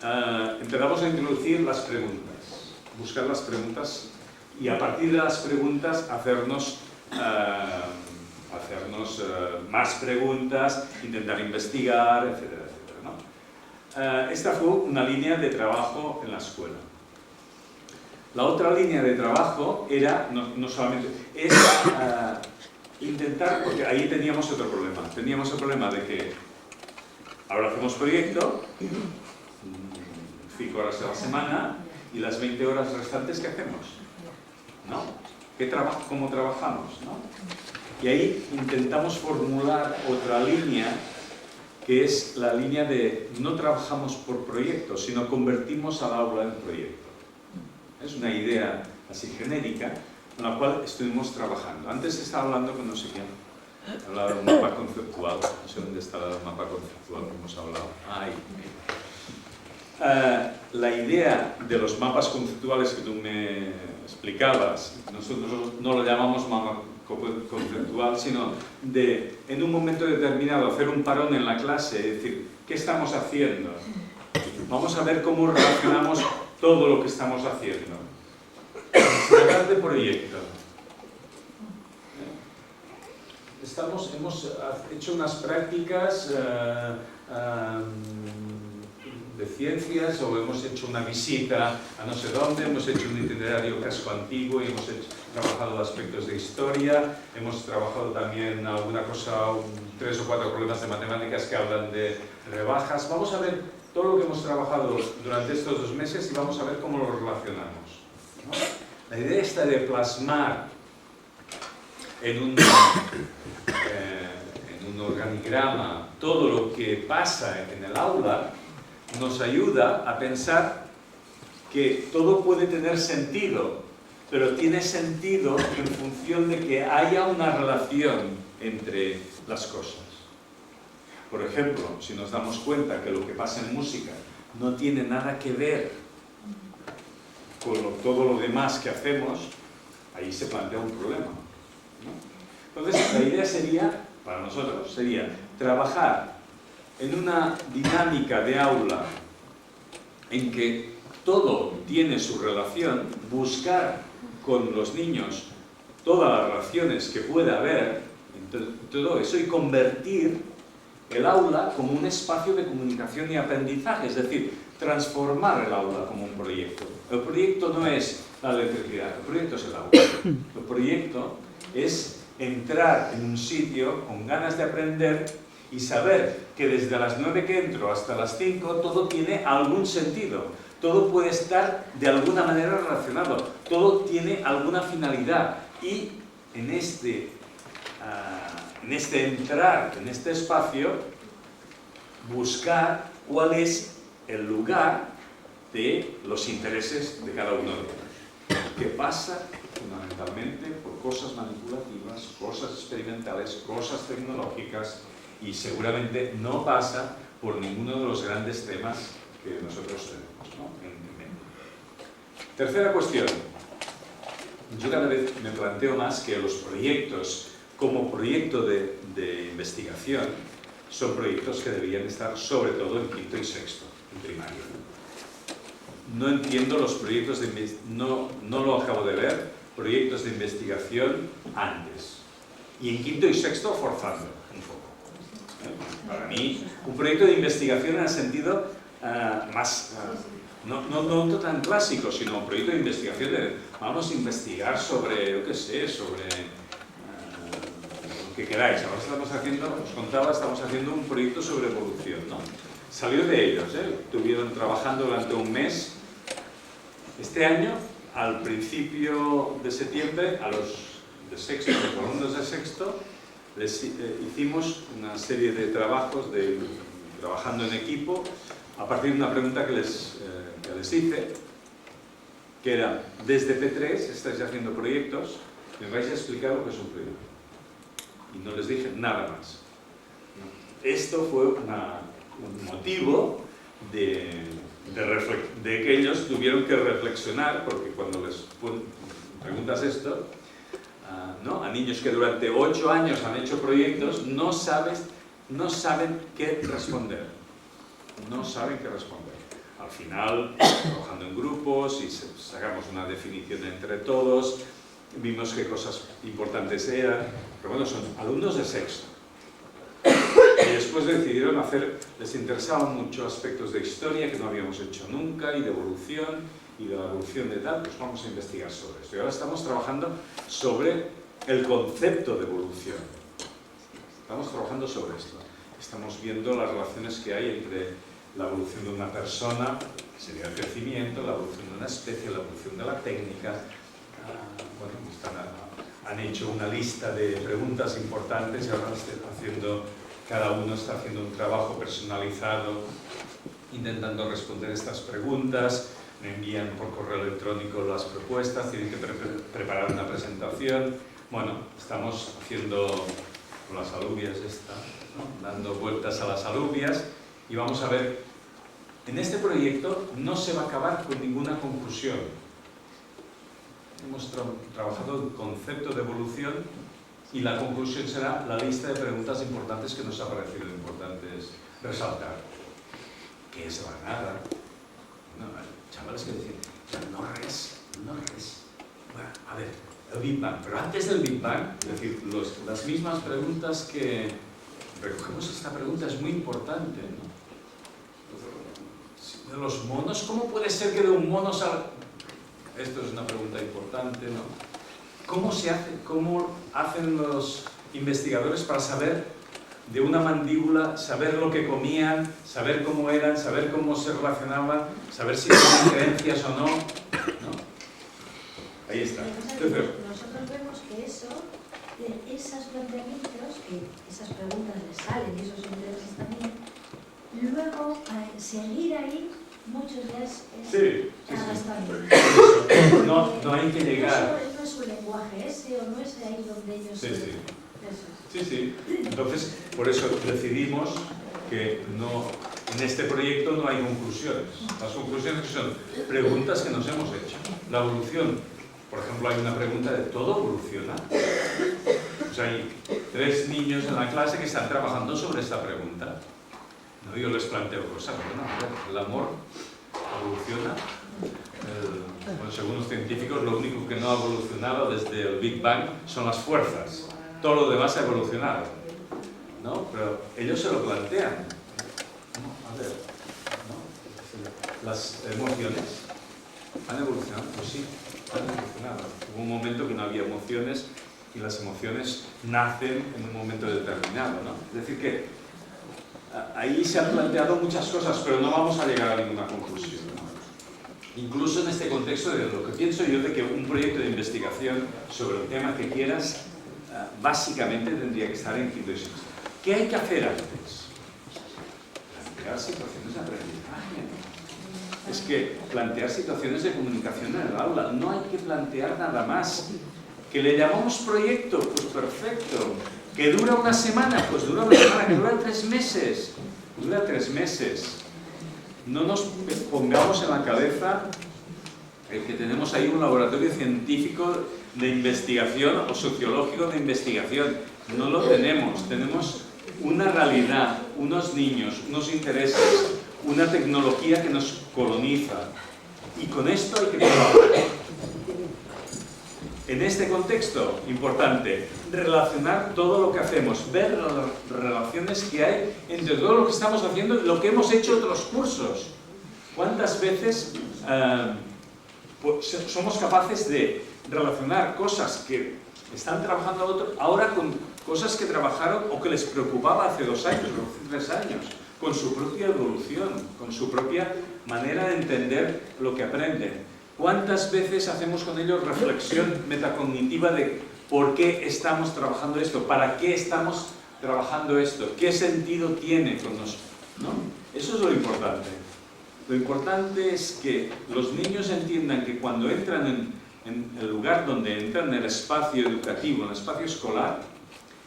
¿no? Empezamos a introducir las preguntas, buscar las preguntas, y a partir de las preguntas hacernos más preguntas, intentar investigar, etcétera, etcétera, ¿no? Esta fue una línea de trabajo en la escuela. La otra línea de trabajo era, no solamente, es intentar, porque ahí teníamos otro problema. Teníamos el problema de que ahora hacemos proyecto, 5 horas a la semana, y las 20 horas restantes, ¿qué hacemos? ¿No? ¿Cómo trabajamos? ¿No? Y ahí intentamos formular otra línea, que es la línea de no trabajamos por proyecto, sino convertimos al aula en proyecto. Es una idea así genérica, con la cual estuvimos trabajando. Antes estaba hablando con no sé quién, hablaba de un mapa conceptual, no sé dónde está el mapa conceptual que hemos hablado. La idea de los mapas conceptuales que tú me explicabas, nosotros no lo llamamos mapa conceptual, sino de, en un momento determinado, hacer un parón en la clase, es decir, ¿qué estamos haciendo? Vamos a ver cómo relacionamos todo lo que estamos haciendo. Hablar de proyecto. Hemos hecho unas prácticas de ciencias o hemos hecho una visita a no sé dónde, hemos hecho un itinerario casco antiguo y hemos trabajado aspectos de historia, hemos trabajado también alguna cosa, 3 o 4 problemas de matemáticas que hablan de rebajas. Vamos a ver todo lo que hemos trabajado durante estos 2 meses y vamos a ver cómo lo relacionamos, ¿no? La idea está de plasmar en un organigrama todo lo que pasa en el aula nos ayuda a pensar que todo puede tener sentido, pero tiene sentido en función de que haya una relación entre las cosas. Por ejemplo, si nos damos cuenta que lo que pasa en música no tiene nada que ver con todo lo demás que hacemos, ahí se plantea un problema, ¿no? Entonces, la idea sería, para nosotros, sería trabajar en una dinámica de aula en que todo tiene su relación, buscar con los niños todas las relaciones que pueda haber entre todo eso y convertir el aula como un espacio de comunicación y aprendizaje, es decir, transformar el aula como un proyecto. El proyecto no es la electricidad, el proyecto es el aula. El proyecto es entrar en un sitio con ganas de aprender y saber que desde las 9 que entro hasta las 5 todo tiene algún sentido, todo puede estar de alguna manera relacionado, todo tiene alguna finalidad y en este entrar en este espacio buscar cuál es el lugar de los intereses de cada uno de ellos, que pasa fundamentalmente por cosas manipulativas, cosas experimentales, cosas tecnológicas y seguramente no pasa por ninguno de los grandes temas que nosotros tenemos, ¿no? en mente. Tercera cuestión. Yo cada vez me planteo más que los proyectos como proyecto de investigación son proyectos que deberían estar sobre todo en quinto y sexto, en primaria. No entiendo los proyectos de no lo acabo de ver, proyectos de investigación antes. Y en quinto y sexto forzando un poco. Para mí, un proyecto de investigación en el sentido más, no tan clásico, sino un proyecto de investigación de vamos a investigar sobre, yo qué sé, sobre lo que queráis. Ahora estamos haciendo, os contaba, estamos haciendo un proyecto sobre evolución, ¿no? Salió de ellos, estuvieron trabajando durante un mes. Este año, al principio de septiembre, a los de sexto, a los alumnos de sexto, les hicimos una serie de trabajos trabajando en equipo a partir de una pregunta que les hice, que era, desde P3 estáis haciendo proyectos, me vais a explicar lo que es un proyecto. Y no les dije nada más. Esto fue un motivo de que ellos tuvieron que reflexionar, porque cuando les preguntas esto, ¿no? A niños que durante 8 años han hecho proyectos, no saben qué responder. No saben qué responder. Al final, trabajando en grupos y sacamos una definición entre todos, vimos qué cosas importantes eran, pero bueno, son alumnos de sexto. Y después decidieron les interesaban mucho aspectos de historia que no habíamos hecho nunca y de evolución y de la evolución de tal, pues vamos a investigar sobre esto. Y ahora estamos trabajando sobre el concepto de evolución. Estamos trabajando sobre esto. Estamos viendo las relaciones que hay entre la evolución de una persona, que sería el crecimiento, la evolución de una especie, la evolución de la técnica. Bueno, han hecho una lista de preguntas importantes y ahora cada uno está haciendo un trabajo personalizado intentando responder estas preguntas, me envían por correo electrónico las propuestas, tienen que preparar una presentación. Bueno, estamos haciendo con las alubias ¿no? Dando vueltas a las alubias y vamos a ver, en este proyecto no se va a acabar con ninguna conclusión. Hemos trabajado el concepto de evolución y la conclusión será la lista de preguntas importantes que nos ha parecido importantes resaltar. ¿Qué es la nada? No, chavales que decían, no res. Bueno, a ver, el Big Bang. Pero antes del Big Bang, es decir, las mismas preguntas que recogemos esta pregunta es muy importante, ¿no? de los monos, ¿cómo puede ser que de un mono salga? Esto es una pregunta importante, ¿no? ¿Cómo hacen los investigadores para saber de una mandíbula, saber lo que comían, saber cómo eran, saber cómo se relacionaban, saber si tenían creencias o no? ¿No? Ahí está. Entonces, nosotros vemos que esos planteamientos, que esas preguntas les salen y esos intereses también, luego seguir ahí, muchos ya es arrastramiento. No hay que llegar. No es su lenguaje ese, o no es ahí donde ellos... Sí. Entonces, por eso decidimos que en este proyecto no hay conclusiones. Las conclusiones son preguntas que nos hemos hecho. La evolución, por ejemplo, hay una pregunta de ¿todo evoluciona? O sea, hay 3 niños en la clase que están trabajando sobre esta pregunta. ¿No? Yo les planteo cosas, bueno, a ver, ¿el amor evoluciona? Bueno, según los científicos, lo único que no ha evolucionado desde el Big Bang son las fuerzas. Todo lo demás ha evolucionado, ¿no? Pero ellos se lo plantean. A ver, ¿no? Las emociones han evolucionado, pues sí, han evolucionado. Hubo un momento que no había emociones y las emociones nacen en un momento determinado, ¿no? Es decir que ahí se han planteado muchas cosas, pero no vamos a llegar a ninguna conclusión, ¿no? Incluso en este contexto de lo que pienso yo de que un proyecto de investigación sobre el tema que quieras básicamente tendría que estar en quinto y sexto. ¿Qué hay que hacer antes? Plantear situaciones de aprendizaje. Es que plantear situaciones de comunicación en el aula. No hay que plantear nada más. ¿Que le llamamos proyecto? Pues perfecto. ¿Que dura una semana? Pues dura una semana. ¿Que dura 3 meses? Dura 3 meses. No nos pongamos en la cabeza que tenemos ahí un laboratorio científico de investigación o sociológico de investigación. No lo tenemos. Tenemos una realidad, unos niños, unos intereses, una tecnología que nos coloniza. Y con esto hay que trabajar. En este contexto, importante, relacionar todo lo que hacemos, ver las relaciones que hay entre todo lo que estamos haciendo y lo que hemos hecho en otros cursos. ¿Cuántas veces somos capaces de relacionar cosas que están trabajando otros ahora con cosas que trabajaron o que les preocupaba hace 2 años o hace 3 años, con su propia evolución, con su propia manera de entender lo que aprenden? ¿Cuántas veces hacemos con ellos reflexión metacognitiva de por qué estamos trabajando esto? ¿Para qué estamos trabajando esto? ¿Qué sentido tiene con nosotros? ¿No? Eso es lo importante. Lo importante es que los niños entiendan que cuando entran en el lugar donde entran, en el espacio educativo, en el espacio escolar,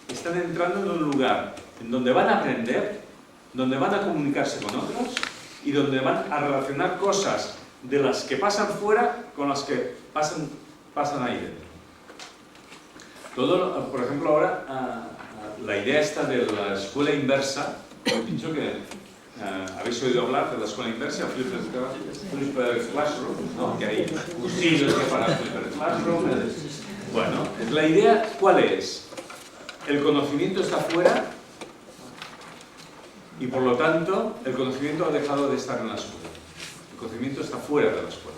están entrando en un lugar en donde van a aprender, donde van a comunicarse con otros y donde van a relacionar cosas de las que pasan fuera con las que pasan ahí dentro. Todo, por ejemplo, ahora la idea esta de la escuela inversa, he dicho que habéis oído hablar de la escuela inversa, Flipper Classroom, ¿no? Que hay cursillos para Flipper Classroom. Bueno, la idea, ¿cuál es? El conocimiento está fuera y por lo tanto el conocimiento ha dejado de estar en la escuela. El conocimiento está fuera de la escuela.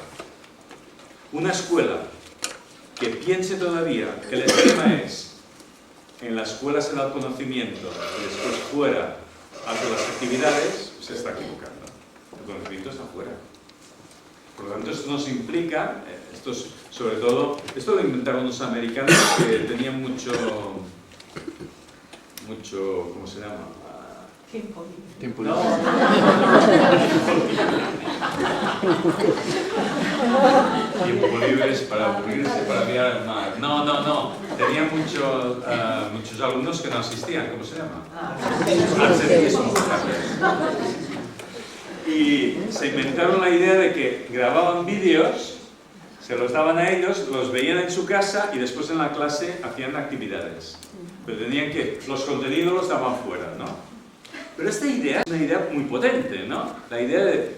Una escuela que piense todavía que el esquema es en la escuela se da el conocimiento y después fuera hace las actividades, se está equivocando. El conocimiento está fuera. Por lo tanto, esto nos implica, sobre todo, esto lo inventaron los americanos que tenían mucho, ¿cómo se llama? Tiempo No. Tiempo libre para aburrirse, para mirar el mar. No. Tenían muchos alumnos que no asistían. ¿Cómo se llama? Absentismo. Y se inventaron la idea de que grababan vídeos, se los daban a ellos, los veían en su casa y después en la clase hacían actividades. Pero tenían que, los contenidos los daban fuera, ¿no? Pero esta idea es una idea muy potente, ¿no? La idea de,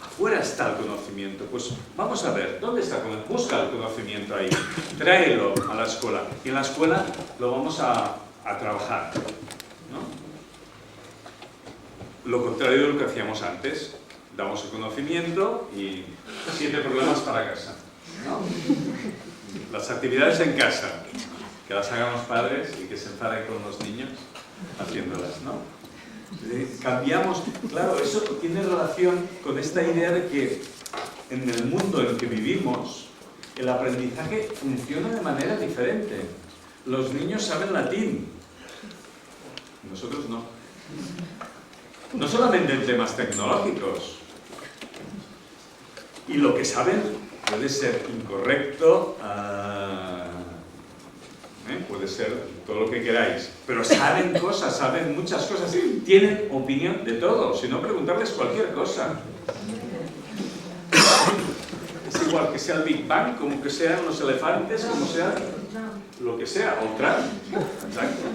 afuera está el conocimiento. Pues vamos a ver, ¿dónde está el conocimiento? Busca el conocimiento ahí, tráelo a la escuela. Y en la escuela lo vamos a trabajar, ¿no? Lo contrario de lo que hacíamos antes. damos el conocimiento y 7 problemas para casa, ¿no? Las actividades en casa, que las hagan los padres y que se enfaden con los niños haciéndolas, ¿no? Cambiamos, claro, eso tiene relación con esta idea de que en el mundo en el que vivimos el aprendizaje funciona de manera diferente. Los niños saben latín, nosotros no. No solamente en temas tecnológicos. Y lo que saben puede ser incorrecto, puede ser todo lo que queráis, pero saben cosas, saben muchas cosas, tienen opinión de todo, si no preguntarles cualquier cosa. Es igual que sea el Big Bang, como que sean los elefantes, como sea lo que sea, o Trump. Exacto.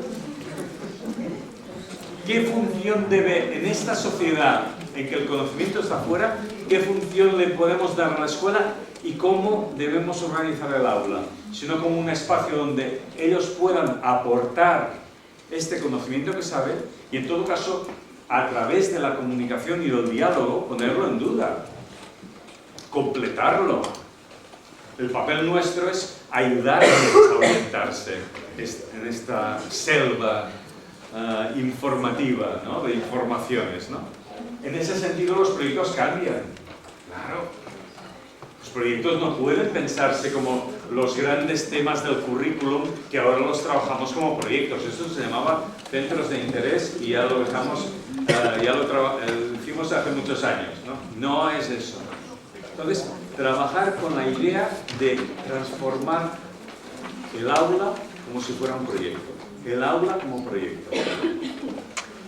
¿Qué función debe, en esta sociedad en que el conocimiento está fuera, qué función le podemos dar a la escuela y cómo debemos organizar el aula? Sino como un espacio donde ellos puedan aportar este conocimiento que saben y, en todo caso, a través de la comunicación y del diálogo, ponerlo en duda, completarlo. El papel nuestro es ayudarles a orientarse en esta selva informativa, ¿no? De informaciones, ¿no? En ese sentido los proyectos cambian. Claro. Los proyectos no pueden pensarse como los grandes temas del currículum que ahora los trabajamos como proyectos. Eso se llamaba centros de interés y ya lo dejamos, hicimos hace muchos años, ¿no? No es eso. Entonces, trabajar con la idea de transformar el aula como si fuera un proyecto. El aula como proyecto,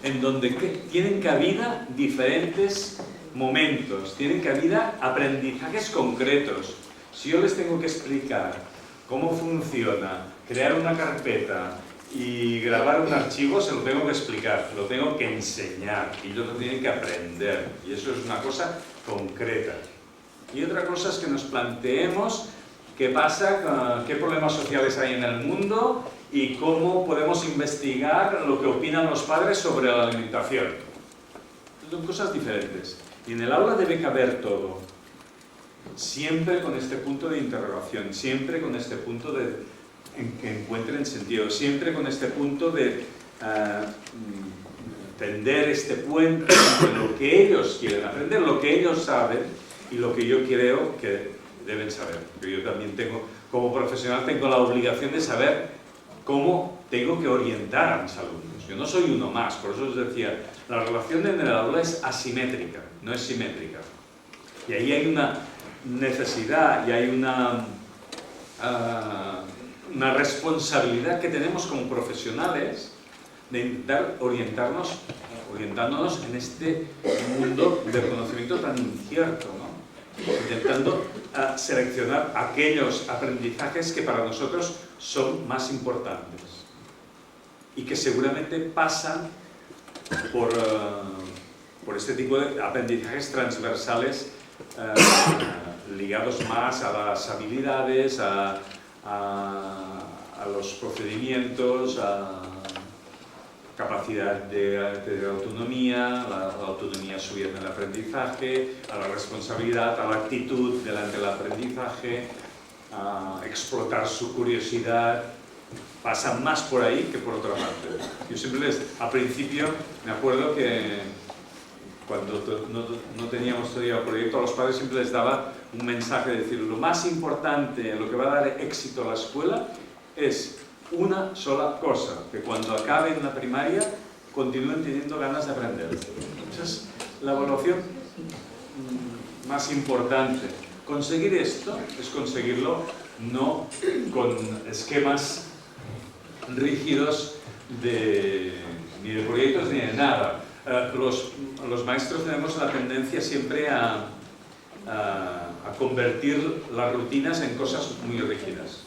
en donde tienen cabida diferentes momentos, tienen cabida aprendizajes concretos. Si yo les tengo que explicar cómo funciona crear una carpeta y grabar un archivo, se lo tengo que explicar, lo tengo que enseñar, y ellos lo tienen que aprender, y eso es una cosa concreta. Y otra cosa es que nos planteemos qué pasa, qué problemas sociales hay en el mundo y cómo podemos investigar lo que opinan los padres sobre la alimentación. Son cosas diferentes. Y en el aula debe caber todo. Siempre con este punto de interrogación, siempre con este punto en que encuentren sentido, siempre con este punto de tender este puente entre lo que ellos quieren aprender, lo que ellos saben y lo que yo creo que deben saber. Porque yo también como profesional tengo la obligación de saber cómo tengo que orientar a mis alumnos. Yo no soy uno más, por eso os decía, la relación en el aula es asimétrica, no es simétrica. Y ahí hay una necesidad y hay una responsabilidad que tenemos como profesionales de intentar orientándonos en este mundo del conocimiento tan incierto, ¿no? Intentando seleccionar aquellos aprendizajes que para nosotros son más importantes y que seguramente pasan por este tipo de aprendizajes transversales ligados más a las habilidades, a los procedimientos, a capacidad de autonomía, la autonomía suya en el aprendizaje, a la responsabilidad, a la actitud delante del aprendizaje, a explotar su curiosidad. Pasa más por ahí que por otra parte. Yo siempre al principio me acuerdo que cuando no teníamos todavía el proyecto, a los padres siempre les daba un mensaje de decir, lo más importante, lo que va a dar éxito a la escuela es una sola cosa, que cuando acaben la primaria continúen teniendo ganas de aprender. Esa es la evaluación más importante. Conseguir esto es conseguirlo no con esquemas rígidos ni de proyectos ni de nada. Los maestros tenemos la tendencia siempre a convertir las rutinas en cosas muy rígidas.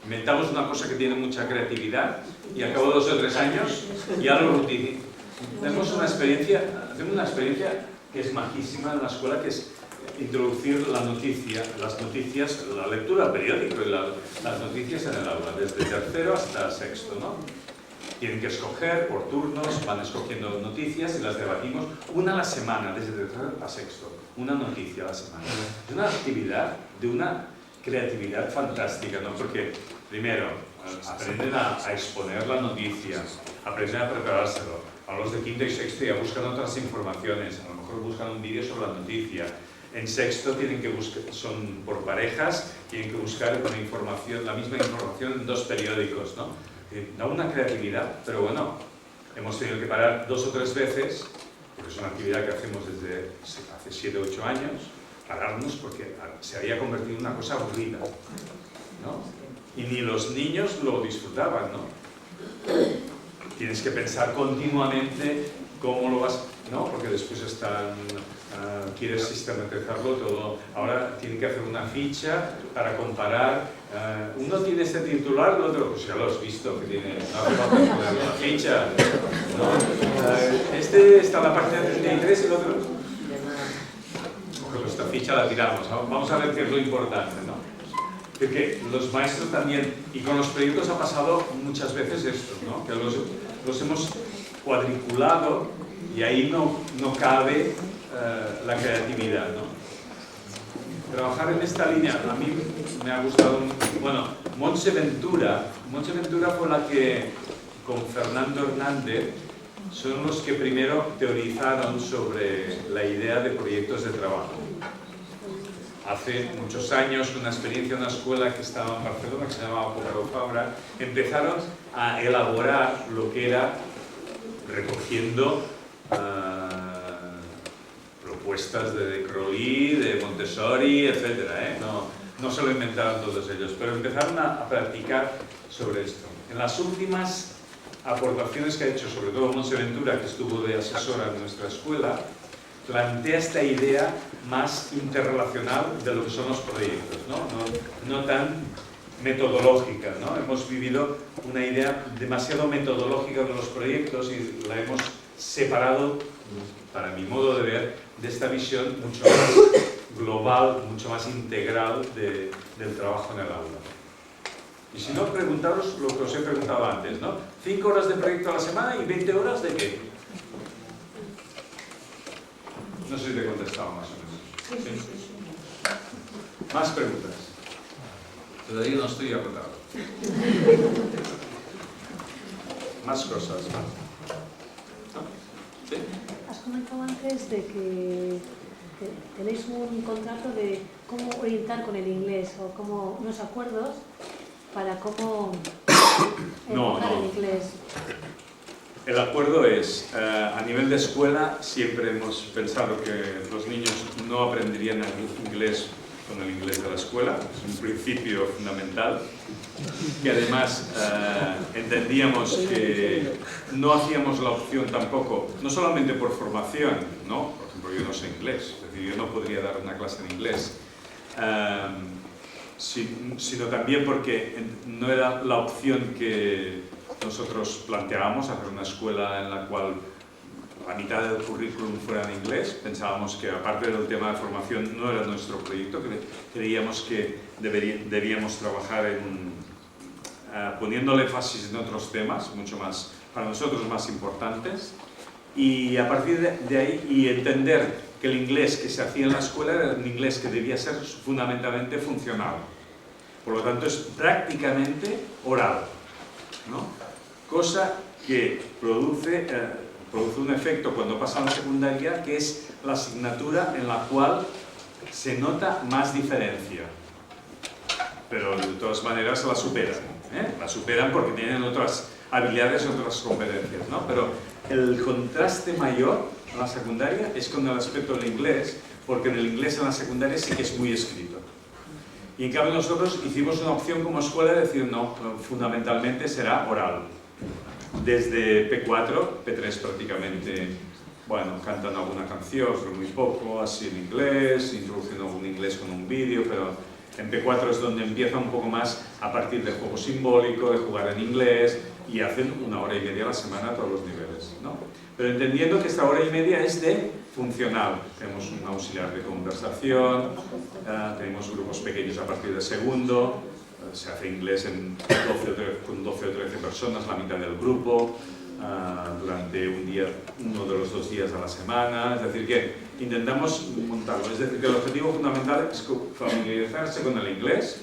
Inventamos una cosa que tiene mucha creatividad y a cabo de 2 o 3 años ya lo rutinizamos. Tenemos una experiencia que es majísima en la escuela, que es introducir las noticias, la lectura del periódico y las noticias en el aula, desde tercero hasta sexto, ¿no? tienen que escoger por turnos, van escogiendo noticias y las debatimos una a la semana, desde tercero a sexto, una noticia a la semana. Es una actividad de una creatividad fantástica, ¿no? Porque primero aprenden a exponer la noticia, aprenden a preparárselo. A los de quinto y sexto ya buscan otras informaciones, a lo mejor buscan un vídeo sobre la noticia. En sexto tienen que buscar, son por parejas, tienen que buscar una información, la misma información en 2 periódicos, ¿no? Da una creatividad, pero bueno, hemos tenido que parar 2 o 3 veces, porque es una actividad que hacemos desde hace 7 o 8 años, pararnos porque se había convertido en una cosa aburrida, ¿no? Y ni los niños lo disfrutaban, ¿no? Tienes que pensar continuamente cómo lo vas, ¿no? Porque después quieres sistematizarlo todo. Ahora tienen que hacer una ficha para comparar. Uno tiene este titular, el otro, pues ya lo has visto, que tiene una ficha, ¿no? Este está en la página 33 y el otro. Pues esta ficha la tiramos. Vamos a ver qué es lo importante, ¿no? Porque los maestros también, y con los proyectos ha pasado muchas veces esto, ¿no? Que los hemos cuadriculado y ahí no cabe la creatividad, ¿no? Trabajar en esta línea, a mí me ha gustado, bueno, Montse Ventura fue la que, con Fernando Hernández, son los que primero teorizaron sobre la idea de proyectos de trabajo. Hace muchos años, una experiencia en una escuela que estaba en Barcelona, que se llamaba Pompeu Fabra, empezaron a elaborar lo que era recogiendo propuestas de Crowley, de Montessori, etc. No se lo inventaron todos ellos, pero empezaron a practicar sobre esto. En las últimas aportaciones que ha hecho, sobre todo Montse Ventura, que estuvo de asesora en nuestra escuela, plantea esta idea más interrelacional de lo que son los proyectos, no tan metodológica, ¿no? Hemos vivido una idea demasiado metodológica de los proyectos y la hemos separado, para mi modo de ver, de esta visión mucho más global, mucho más integral del trabajo en el aula. Y si no, preguntaros lo que os he preguntado antes, ¿no? 5 horas de proyecto a la semana y 20 horas de qué. No sé si te he contestado más o menos. ¿Sí? ¿Más preguntas? Todavía no estoy agotado. Más cosas. ¿No? ¿Sí? Has comentado antes de que tenéis un contrato de cómo orientar con el inglés o cómo unos acuerdos para cómo enfocar el inglés. El acuerdo es, a nivel de escuela, siempre hemos pensado que los niños no aprenderían el inglés con el inglés de la escuela, es un principio fundamental, que además entendíamos que no hacíamos la opción tampoco, no solamente por formación, ¿no? Por ejemplo, yo no sé inglés, es decir, yo no podría dar una clase en inglés, sino también porque no era la opción que nosotros planteábamos, hacer una escuela en la cual la mitad del currículum fuera en inglés. Pensábamos que, aparte del tema de formación, no era nuestro proyecto, que creíamos que debíamos trabajar poniéndole énfasis en otros temas, mucho más, para nosotros, más importantes, y a partir de ahí, y entender que el inglés que se hacía en la escuela era un inglés que debía ser fundamentalmente funcional. Por lo tanto, es prácticamente oral, ¿no? Cosa que produce un efecto cuando pasa a la secundaria, que es la asignatura en la cual se nota más diferencia. Pero de todas maneras la superan, La superan porque tienen otras habilidades, otras competencias, ¿no? Pero el contraste mayor en la secundaria es con el aspecto del inglés, porque en el inglés en la secundaria sí que es muy escrito. Y en cambio nosotros hicimos una opción como escuela de decir, no, fundamentalmente será oral. Desde P4, P3 prácticamente, bueno, cantan alguna canción, pero muy poco, así en inglés, introducen algún inglés con un vídeo, pero en P4 es donde empieza un poco más a partir del juego simbólico, de jugar en inglés, y hacen 1 hora y media a la semana a todos los niveles, ¿no? Pero entendiendo que esta 1 hora y media es de funcional. Tenemos un auxiliar de conversación, tenemos grupos pequeños a partir del segundo, se hace inglés con 12 o 13 personas, la mitad del grupo, durante uno de los 2 días a la semana. Es decir, que intentamos montarlo. Es decir, que el objetivo fundamental es familiarizarse con el inglés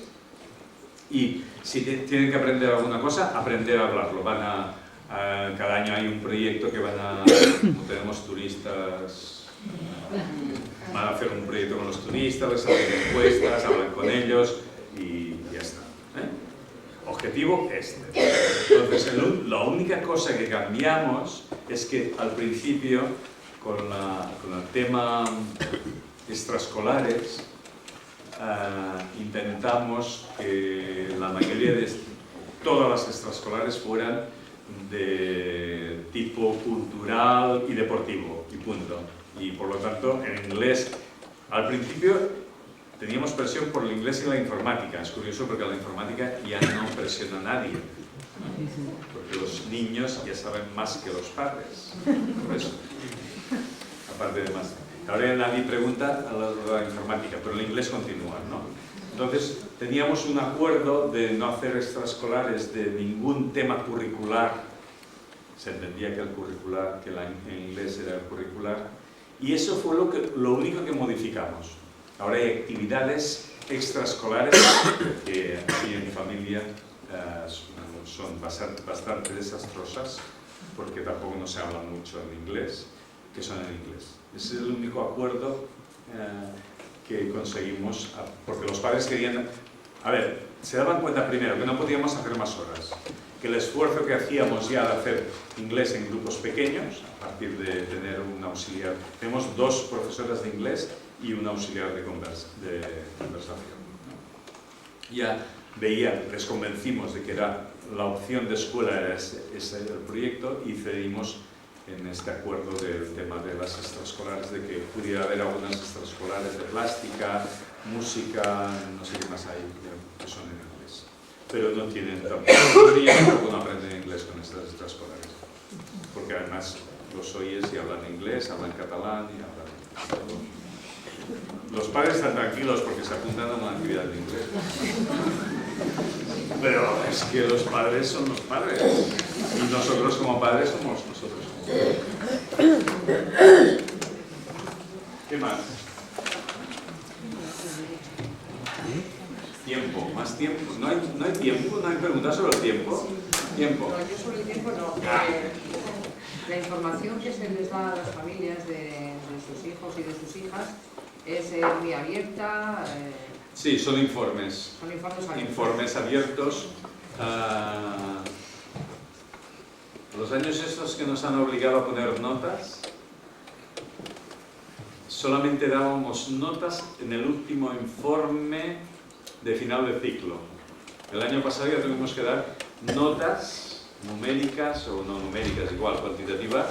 y si tienen que aprender alguna cosa, aprender a hablarlo. Cada año hay un proyecto que como tenemos turistas, van a hacer un proyecto con los turistas, les hacen encuestas, hablan con ellos y ya está. Objetivo este. Entonces, la única cosa que cambiamos es que al principio, con el tema extraescolares, intentamos que la mayoría de todas las extraescolares fueran de tipo cultural y deportivo, y punto. Y por lo tanto, en inglés, al principio teníamos presión por el inglés y la informática. Es curioso porque la informática ya no presiona a nadie, porque los niños ya saben más que los padres. Por eso, aparte de más. Ahora nadie pregunta a la informática, pero el inglés continúa, ¿no? Entonces, teníamos un acuerdo de no hacer extraescolares de ningún tema curricular. Se entendía que el inglés era el curricular. Y eso fue lo único que modificamos. Ahora hay actividades extraescolares que aquí en mi familia son bastante desastrosas, porque tampoco no se habla mucho en inglés, que son en inglés. Ese es el único acuerdo que conseguimos, porque los padres querían... A ver, se daban cuenta primero que no podíamos hacer más horas, que el esfuerzo que hacíamos ya de hacer inglés en grupos pequeños, a partir de tener un auxiliar, tenemos 2 profesoras de inglés y un auxiliar de conversación. Ya les convencimos de que la opción de escuela era ese el proyecto y cedimos en este acuerdo del tema de las extraescolares, de que pudiera haber algunas extraescolares de plástica, música, no sé qué más hay, que son en inglés. Pero no tienen tampoco no aprenden inglés con estas extraescolares, porque además los oyes y hablan inglés, hablan catalán y hablan... Los padres están tranquilos porque se apuntan a una actividad de inglés. Pero es que los padres son los padres. Y nosotros como padres somos nosotros como padres. ¿Qué más? Tiempo, más tiempo. ¿No hay tiempo? ¿No hay preguntas sobre el tiempo? Tiempo. No, yo sobre el tiempo no. La información que se les da a las familias de sus hijos y de sus hijas es muy abierta. Sí, son informes. Son informes abiertos. Informes abiertos. Los años estos que nos han obligado a poner notas, solamente dábamos notas en el último informe de final de ciclo. El año pasado ya tuvimos que dar notas numéricas o no numéricas, igual, cuantitativas,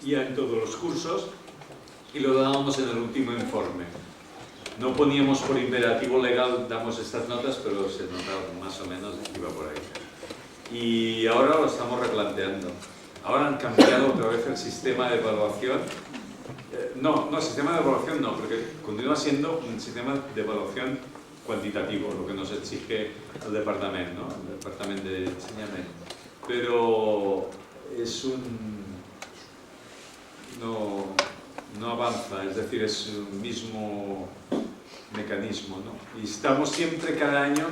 ya en todos los cursos, y lo dábamos en el último informe. No poníamos por imperativo legal, damos estas notas, pero se notaba más o menos que iba por ahí. Y ahora lo estamos replanteando. Ahora han cambiado otra vez el sistema de evaluación. Sistema de evaluación no, porque continúa siendo un sistema de evaluación cuantitativo, lo que nos exige el departamento, ¿no? El departamento de enseñamiento. Pero es no avanza, es decir, es un mismo mecanismo, ¿no? Y estamos siempre, cada año,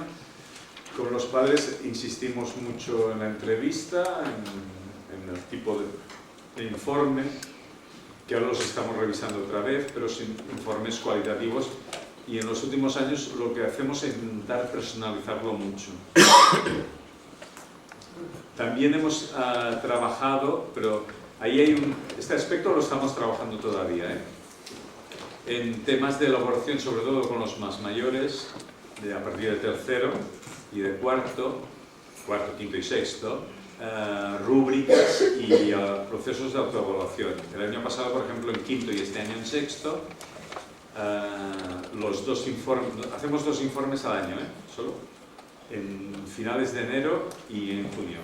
con los padres, insistimos mucho en la entrevista, en el tipo de informe, que ahora los estamos revisando otra vez, pero sin informes cualitativos, y en los últimos años lo que hacemos es intentar personalizarlo mucho. También hemos trabajado, pero ahí hay este aspecto lo estamos trabajando todavía, en temas de elaboración, sobre todo con los más mayores, a partir de tercero y de cuarto, quinto y sexto, rúbricas y procesos de autoevaluación. El año pasado, por ejemplo, en quinto y este año en sexto, hacemos 2 informes al año, solo, en finales de enero y en junio.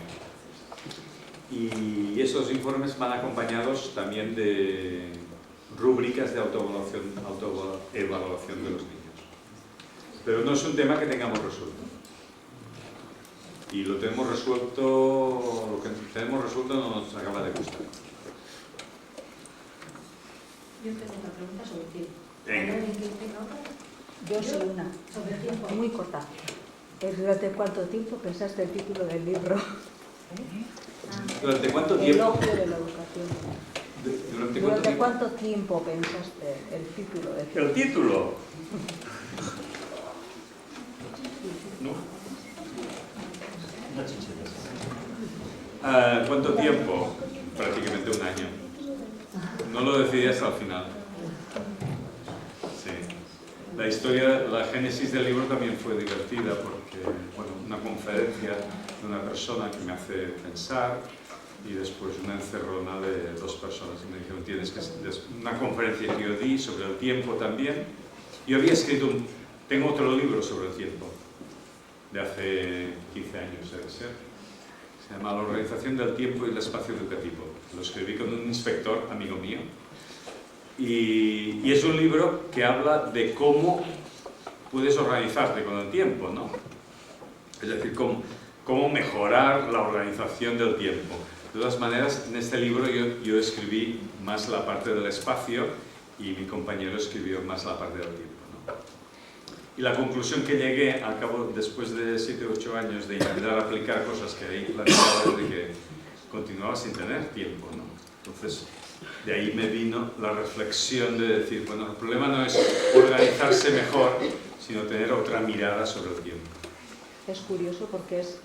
Y esos informes van acompañados también de rúbricas de autoevaluación de los niños. Pero no es un tema que tengamos resuelto. y lo que tenemos resuelto no nos acaba de gustar. Yo tengo una pregunta sobre tiempo. Venga. Yo soy una, Sobre tiempo. muy corta. ¿Durante cuánto tiempo pensaste el título del libro? ¿Durante cuánto tiempo? Elogio de la educación. ¿Durante cuánto tiempo pensaste el título del libro? ¿El título? ¿No? ¿Cuánto tiempo? Prácticamente un año. No lo decidí hasta el final. Sí. La historia, la génesis del libro también fue divertida porque, bueno, una conferencia de una persona que me hace pensar y después una encerrona de dos personas que me dijeron, tienes que... Una conferencia que yo di sobre el tiempo también. Yo había escrito, tengo otro libro sobre el tiempo, de hace 15 años debe ser. Se llama La organización del tiempo y el espacio educativo. Lo escribí con un inspector, amigo mío. Y es un libro que habla de cómo puedes organizarte con el tiempo, ¿no? Es decir, cómo mejorar la organización del tiempo. De todas maneras, en este libro yo escribí más la parte del espacio y mi compañero escribió más la parte del tiempo, ¿no? Y la conclusión que llegué al cabo, después de 7 o 8 años de intentar aplicar cosas que ahí planteaba, es de que continuaba sin tener tiempo, ¿no? Entonces, de ahí me vino la reflexión de decir, bueno, el problema no es organizarse mejor, sino tener otra mirada sobre el tiempo. Es curioso porque es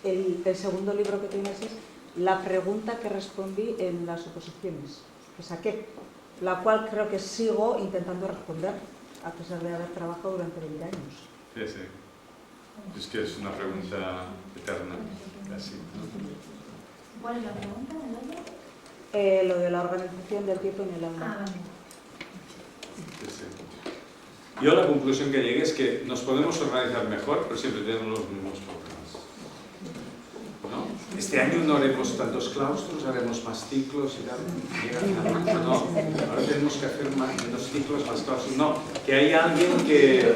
el segundo libro que tienes es la pregunta que respondí en las oposiciones que saqué, la cual creo que sigo intentando responder, a pesar de haber trabajado durante 20 años. Sí, sí. Es que es una pregunta eterna, casi, ¿no? ¿Cuál es la pregunta? Lo de la organización del tiempo en el aula. Vale. Sí, sí. Yo la conclusión que llegué es que nos podemos organizar mejor, pero siempre tenemos los mismos problemas, ¿no? Este año no haremos tantos claustros, haremos más ciclos y tal. No, ahora tenemos que hacer menos ciclos, más claustros. No, que hay alguien que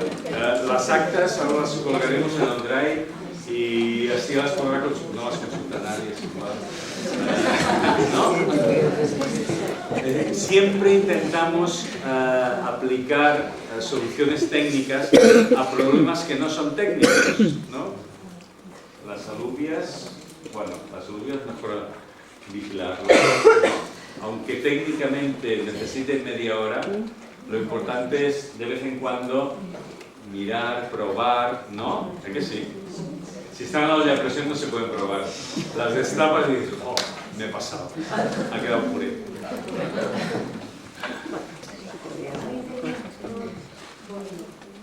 las actas ahora las colgaremos en el Drive y así las podrá consultar. No las consulta nadie, es igual. ¿No? Siempre intentamos aplicar soluciones técnicas a problemas que no son técnicos, ¿no? Las alubias, bueno, las alubias mejor vigilarlas, ¿no? Aunque técnicamente necesiten media hora, lo importante es de vez en cuando mirar, probar, ¿no? ¿Es que sí? Si están en la olla de presión no se pueden probar. Las destapas y dices, oh, me he pasado, ha quedado puré.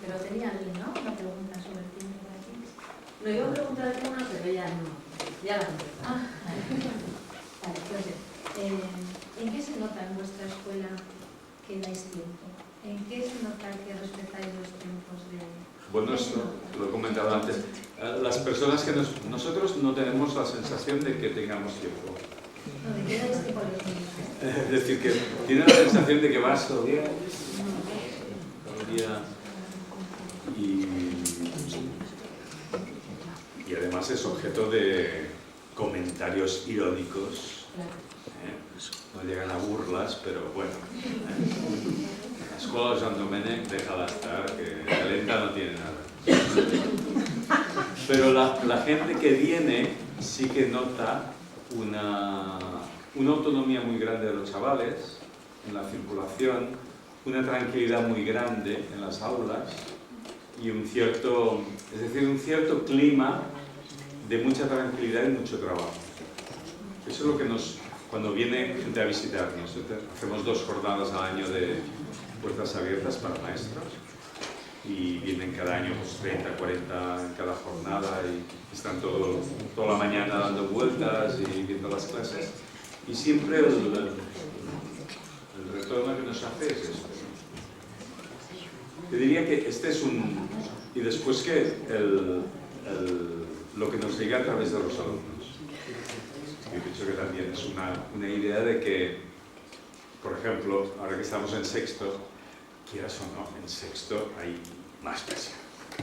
Pero tenía alguien, ¿no? Una pregunta sobre el tiempo por aquí. Lo iba a preguntar alguna, pero ya no. Ya la contesto. Vale, entonces, ¿en qué se nota en vuestra escuela que dais tiempo? ¿En qué se nota que respetáis los tiempos de...? Bueno, esto lo he comentado antes. Las personas que nosotros no tenemos la sensación de que tengamos tiempo. No, ¿de qué dais tiempo a los niños? Es decir, que tiene la sensación de que vas todo el día y además es objeto de comentarios irónicos. No llegan a burlas, pero bueno. La escuela de San Domènec, déjala estar, que calenta no tiene nada. Pero la gente que viene sí que nota una autonomía muy grande de los chavales en la circulación, una tranquilidad muy grande en las aulas y un cierto clima de mucha tranquilidad y mucho trabajo. Eso es lo que cuando viene gente a visitarnos, hacemos 2 jornadas al año de puertas abiertas para maestros y vienen cada año pues, 30, 40 en cada jornada y están toda la mañana dando vueltas y viendo las clases. Y siempre el retorno que nos hace es este. Yo diría que este es y después que lo que nos llega a través de los alumnos. Yo pienso que también es una idea de que, por ejemplo, ahora que estamos en sexto, quieras o no, en sexto hay más presión,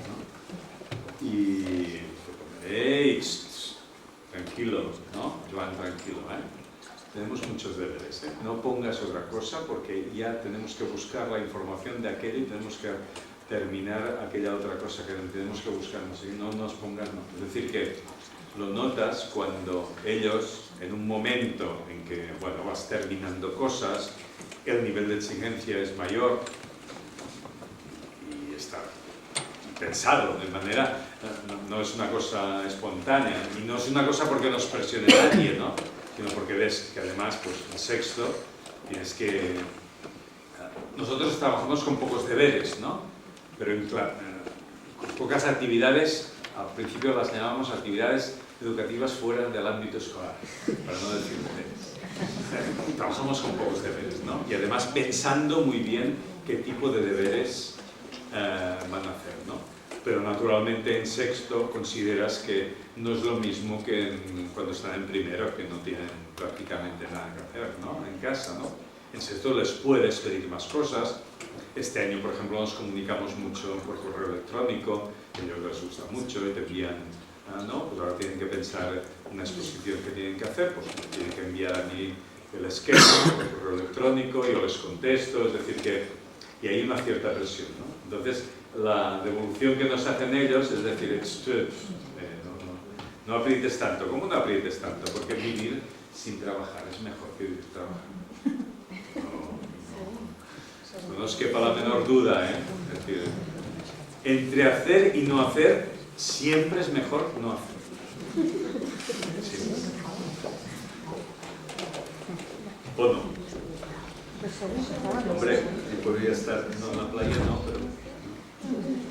¿no? Y ¡Ey! Tranquilo, ¿no? Joan, tranquilo, ¿eh? Tenemos muchos deberes, ¿eh? No pongas otra cosa porque ya tenemos que buscar la información de aquello y tenemos que terminar aquella otra cosa que tenemos que buscar. No nos pongas, no. Es decir, que lo notas cuando ellos, en un momento en que, bueno, vas terminando cosas, el nivel de exigencia es mayor y está pensado de manera, no es una cosa espontánea y no es una cosa porque nos presione nadie, ¿no? Sino porque ves que además, pues en sexto, tienes que... Nosotros trabajamos con pocos deberes, ¿no? Pero con pocas actividades, al principio las llamábamos actividades educativas fuera del ámbito escolar, para no decir deberes. Trabajamos con pocos deberes, ¿no? Y además pensando muy bien qué tipo de deberes van a hacer, ¿no? Pero naturalmente en sexto consideras que no es lo mismo que cuando están en primero, que no tienen prácticamente nada que hacer, ¿no? En casa, ¿no? En sexto les puedes pedir más cosas. Este año, por ejemplo, nos comunicamos mucho por correo electrónico, a ellos les gusta mucho y te envían, ¿no? Pues ahora tienen que pensar una exposición que tienen que hacer, pues me tienen que enviar a mí el esquema por correo electrónico, yo les contesto, es decir que... Y hay una cierta presión, ¿no? Entonces, la devolución que nos hacen ellos es decir, no aprietes tanto. ¿Cómo no aprietes tanto? Porque vivir sin trabajar es mejor que vivir trabajando. No os quepa la menor duda, ¿eh? Es decir, entre hacer y no hacer, siempre es mejor no hacer. Siempre. ¿O no? Hombre, yo podría estar no en la playa, no, pero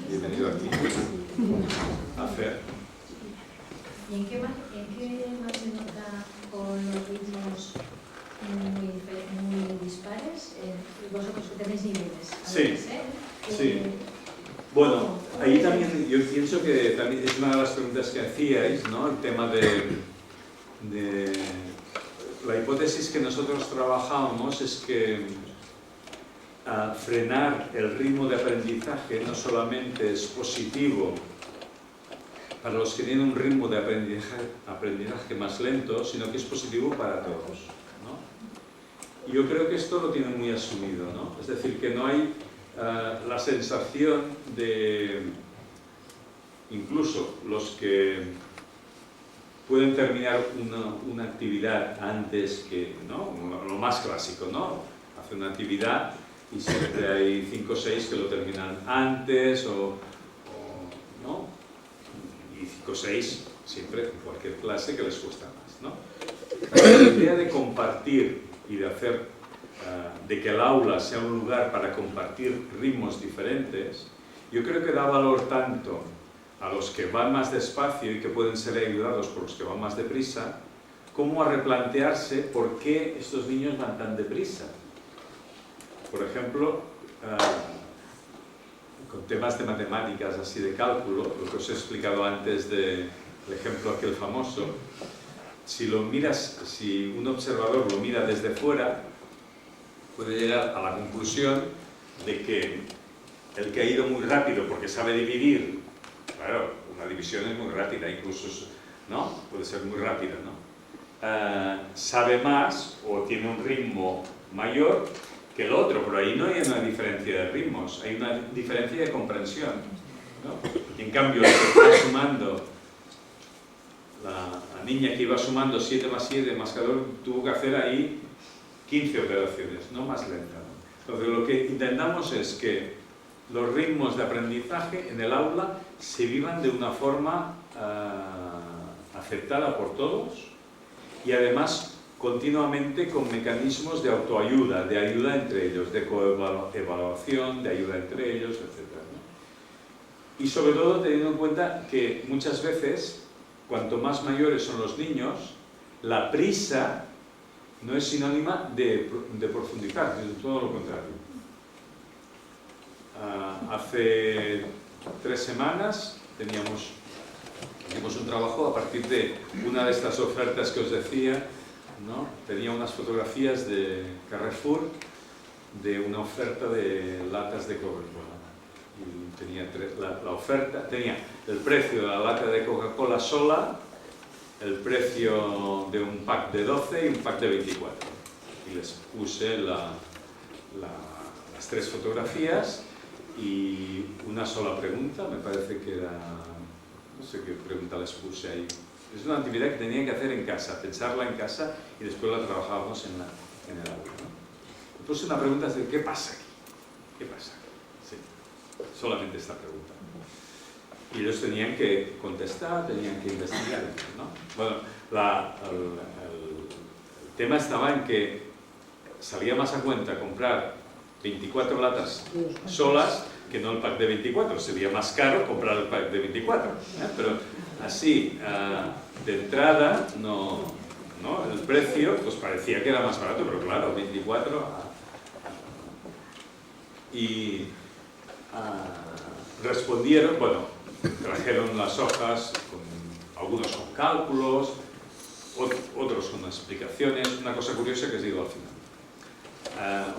he venido aquí a hacer. ¿Y en qué más se nota con los ritmos muy dispares? Vosotros que tenéis niveles. Sí, sí. Bueno, ahí también yo pienso que también es una de las preguntas que hacíais, ¿no? El tema de la hipótesis que nosotros trabajábamos es que frenar el ritmo de aprendizaje no solamente es positivo para los que tienen un ritmo de aprendizaje más lento, sino que es positivo para todos, ¿no? Y yo creo que esto lo tienen muy asumido, ¿no? Es decir, que no hay la sensación de, incluso los que pueden terminar una actividad antes que, ¿no? Lo más clásico, ¿no? Hace una actividad y siempre hay 5 o 6 que lo terminan antes ¿no? Y 5 o 6 siempre en cualquier clase que les cuesta más, ¿no? La idea de compartir y de hacer de que el aula sea un lugar para compartir ritmos diferentes, yo creo que da valor tanto a los que van más despacio y que pueden ser ayudados por los que van más deprisa, como a replantearse por qué estos niños van tan deprisa. Por ejemplo, con temas de matemáticas, así de cálculo, lo que os he explicado antes del ejemplo aquel famoso, si un observador lo mira desde fuera, puede llegar a la conclusión de que el que ha ido muy rápido porque sabe dividir, claro, una división es muy rápida, incluso, ¿no? Puede ser muy rápida, ¿no? Sabe más o tiene un ritmo mayor que el otro, pero ahí no hay una diferencia de ritmos, hay una diferencia de comprensión, ¿no? Y en cambio, el que está sumando, la niña que iba sumando 7 más 7 más 14, tuvo que hacer ahí 15 operaciones, no más lenta, ¿no? Entonces, lo que intentamos es que los ritmos de aprendizaje en el aula se vivan de una forma aceptada por todos y además continuamente con mecanismos de autoayuda, de ayuda entre ellos, de coevaluación, de ayuda entre ellos, etc., ¿no? Y sobre todo teniendo en cuenta que muchas veces, cuanto más mayores son los niños, la prisa no es sinónima de profundizar, es todo lo contrario. Hace 3 semanas teníamos un trabajo a partir de una de estas ofertas que os decía, ¿no? Tenía unas fotografías de Carrefour de una oferta de latas de Coca-Cola. Y tenía la oferta, tenía el precio de la lata de Coca-Cola sola, el precio de un pack de 12 y un pack de 24. Y les puse las 3 fotografías y una sola pregunta, me parece que era, no sé qué pregunta les puse ahí. Es una actividad que tenían que hacer en casa, pensarla en casa y después la trabajábamos en el aula, ¿no? Le puse una pregunta de ¿qué pasa aquí? ¿Qué pasa aquí? Sí, solamente esta pregunta. Y ellos tenían que contestar, tenían que investigar, ¿no? Bueno, el tema estaba en que salía más a cuenta comprar 24 latas solas que no el pack de 24. Sería más caro comprar el pack de 24. Pero así, de entrada, no, el precio pues parecía que era más barato, pero claro, 24... Y respondieron, bueno, trajeron las hojas, algunos con cálculos, otros con explicaciones, una cosa curiosa que os digo al final.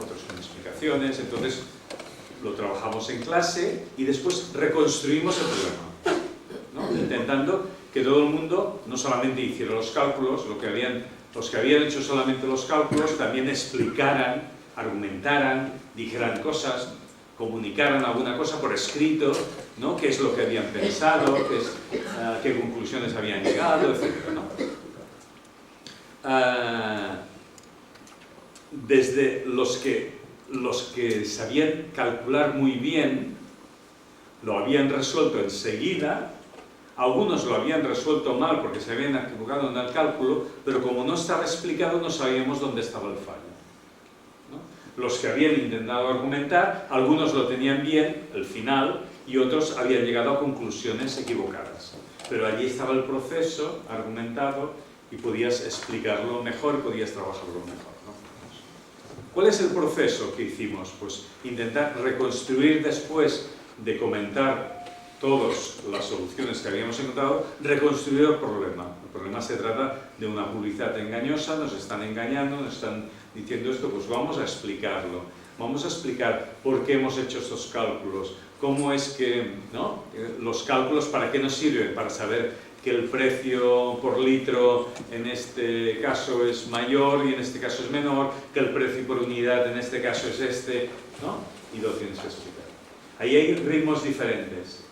Otros con explicaciones, entonces lo trabajamos en clase y después reconstruimos el problema, ¿no? Intentando que todo el mundo no solamente hiciera los cálculos, los que habían hecho solamente los cálculos también explicaran, argumentaran, dijeran cosas, comunicaran alguna cosa por escrito, ¿no? Qué es lo que habían pensado, qué conclusiones habían llegado, etc., ¿no? Desde los que sabían calcular muy bien lo habían resuelto enseguida, algunos lo habían resuelto mal porque se habían equivocado en el cálculo, pero como no estaba explicado no sabíamos dónde estaba el fallo, ¿no? Los que habían intentado argumentar, algunos lo tenían bien, el final, y otros habían llegado a conclusiones equivocadas. Pero allí estaba el proceso argumentado y podías explicarlo mejor, podías trabajarlo mejor, ¿no? ¿Cuál es el proceso que hicimos? Pues intentar reconstruir después de comentar todas las soluciones que habíamos encontrado, reconstruir el problema. El problema se trata de una publicidad engañosa, nos están engañando, nos están diciendo esto, pues vamos a explicarlo. Vamos a explicar por qué hemos hecho estos cálculos, cómo es que, ¿no? Los cálculos, ¿para qué nos sirven? Para saber que el precio por litro en este caso es mayor y en este caso es menor, que el precio por unidad en este caso es este, ¿no? Y lo tienes que explicar. Ahí hay ritmos diferentes.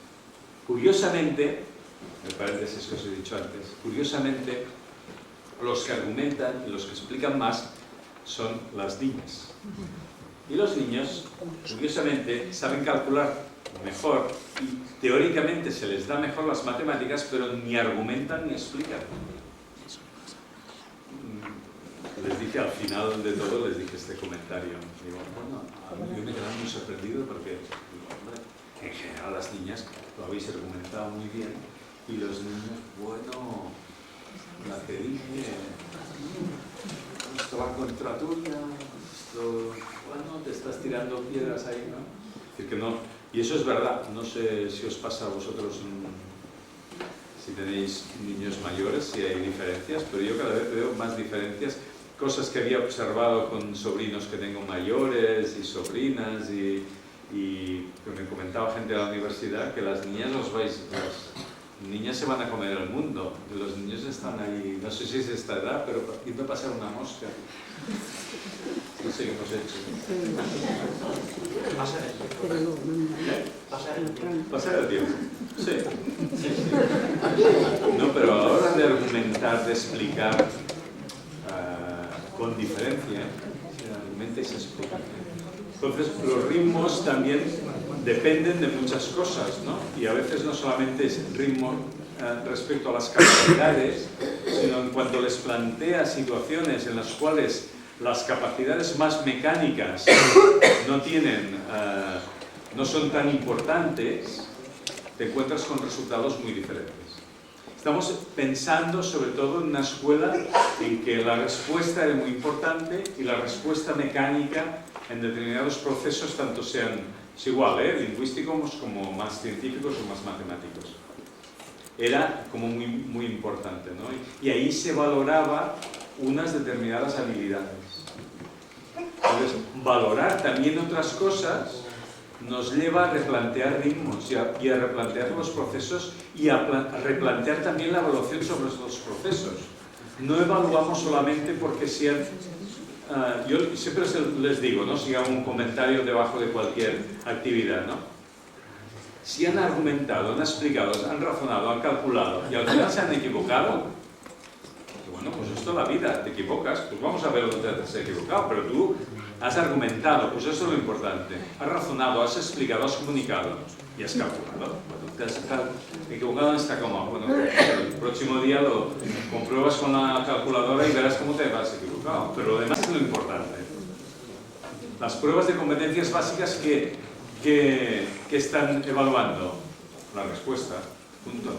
Curiosamente, el paréntesis que os he dicho antes, curiosamente, los que argumentan y los que explican más son las niñas. Y los niños, curiosamente, saben calcular mejor y teóricamente se les da mejor las matemáticas, pero ni argumentan ni explican. Les dije al final de todo, les dije este comentario. Digo, bueno, yo me quedé muy sorprendido porque, hombre, en general las niñas lo habéis argumentado muy bien y los niños, bueno, la que dije, esto va contra tuya, esto, bueno, te estás tirando piedras ahí, ¿no? Es decir, que no, y eso es verdad, no sé si os pasa a vosotros, si tenéis niños mayores, si hay diferencias, pero yo cada vez veo más diferencias, cosas que había observado con sobrinos que tengo mayores y sobrinas y que me comentaba gente de la universidad que las niñas las niñas se van a comer el mundo, que los niños están ahí, no sé si es esta edad, pero partiendo a pasar una mosca. No sé qué hemos hecho. Pasar el tiempo. Sí. No, pero a la hora de argumentar, de explicar con diferencia, argumenta y se explica. Entonces, los ritmos también dependen de muchas cosas, ¿no? Y a veces no solamente es ritmo respecto a las capacidades, sino en cuanto les plantea situaciones en las cuales las capacidades más mecánicas no son tan importantes, te encuentras con resultados muy diferentes. Estamos pensando sobre todo en una escuela en que la respuesta es muy importante y la respuesta mecánica en determinados procesos, tanto sean, es igual, lingüísticos como más científicos o más matemáticos. Era como muy importante, ¿no? Y ahí se valoraba unas determinadas habilidades. Entonces, valorar también otras cosas nos lleva a replantear ritmos y a replantear los procesos y a replantear también la evaluación sobre los procesos. No evaluamos solamente porque sean... yo siempre les digo, ¿no? Si hago un comentario debajo de cualquier actividad, ¿no? Si han argumentado, han explicado, han razonado, han calculado y al final se han equivocado, bueno, pues esto es la vida, te equivocas, pues vamos a ver dónde te has equivocado, pero tú has argumentado, pues eso es lo importante. Has razonado, has explicado, has comunicado y has calculado. Bueno, te has equivocado en esta coma. Bueno, el próximo día lo compruebas con la calculadora y verás cómo te has equivocado. Pero lo demás es lo importante. Las pruebas de competencias básicas que están evaluando. La respuesta, punto.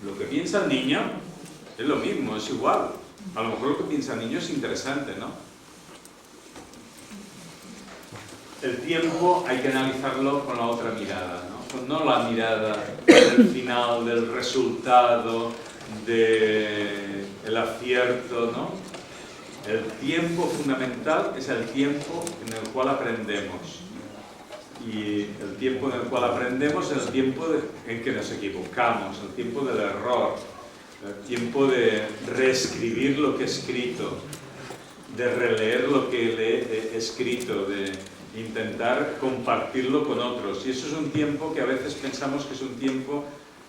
Lo que piensa el niño es lo mismo, es igual. A lo mejor lo que piensa el niño es interesante, ¿no? El tiempo hay que analizarlo con la otra mirada, ¿no? No la mirada del final, del resultado, del acierto, ¿no? El tiempo fundamental es el tiempo en el cual aprendemos. Y el tiempo en el cual aprendemos es el tiempo en que nos equivocamos, el tiempo del error, el tiempo de reescribir lo que he escrito, de releer lo que he escrito, de intentar compartirlo con otros. Y eso es un tiempo que a veces pensamos que es un tiempo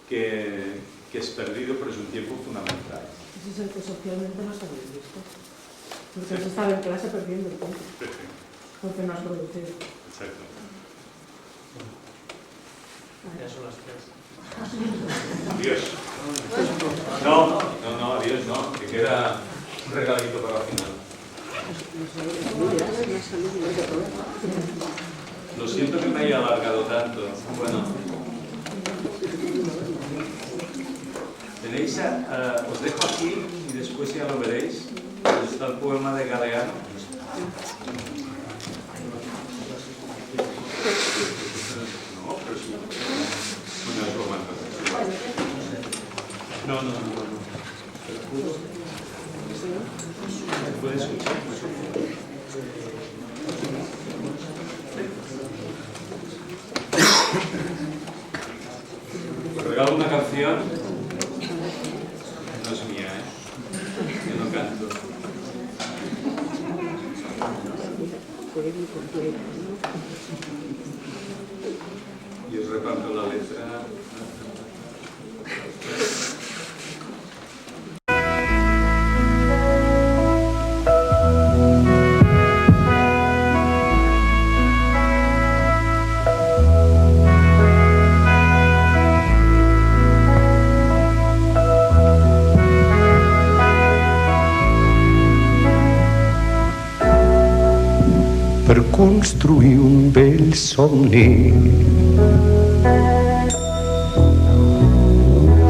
que es perdido, pero es un tiempo fundamental. Ese es el que socialmente no se habéis visto. Porque has estado en clase perdiendo el tiempo. Porque no has producido. Exacto. Ya son las 3. Adiós. No, adiós no, que queda un regalito para la final. Lo siento que me haya alargado tanto. Bueno. Tenéis, os dejo aquí y después ya lo veréis. Está el poema de Galeano. No, pero sí. Bueno, es romántico. No. ¿Se puede escuchar? Os regalo una canción. No es mía, yo no canto. Y os reparto la letra. Per construir un vell somni,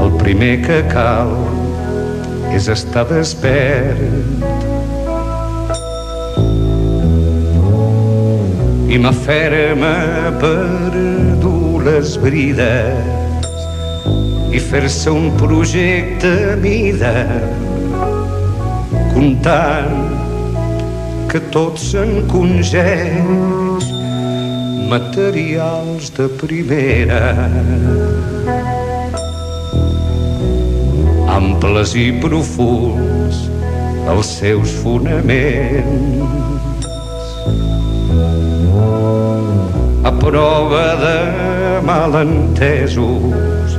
el primer que cal és estar despert i m'aferma per dur les brides i fer-se un projecte a mida, comptant que tot s'encongeix, materials de primera, amples i profunds els seus fonaments, a prova de malentesos,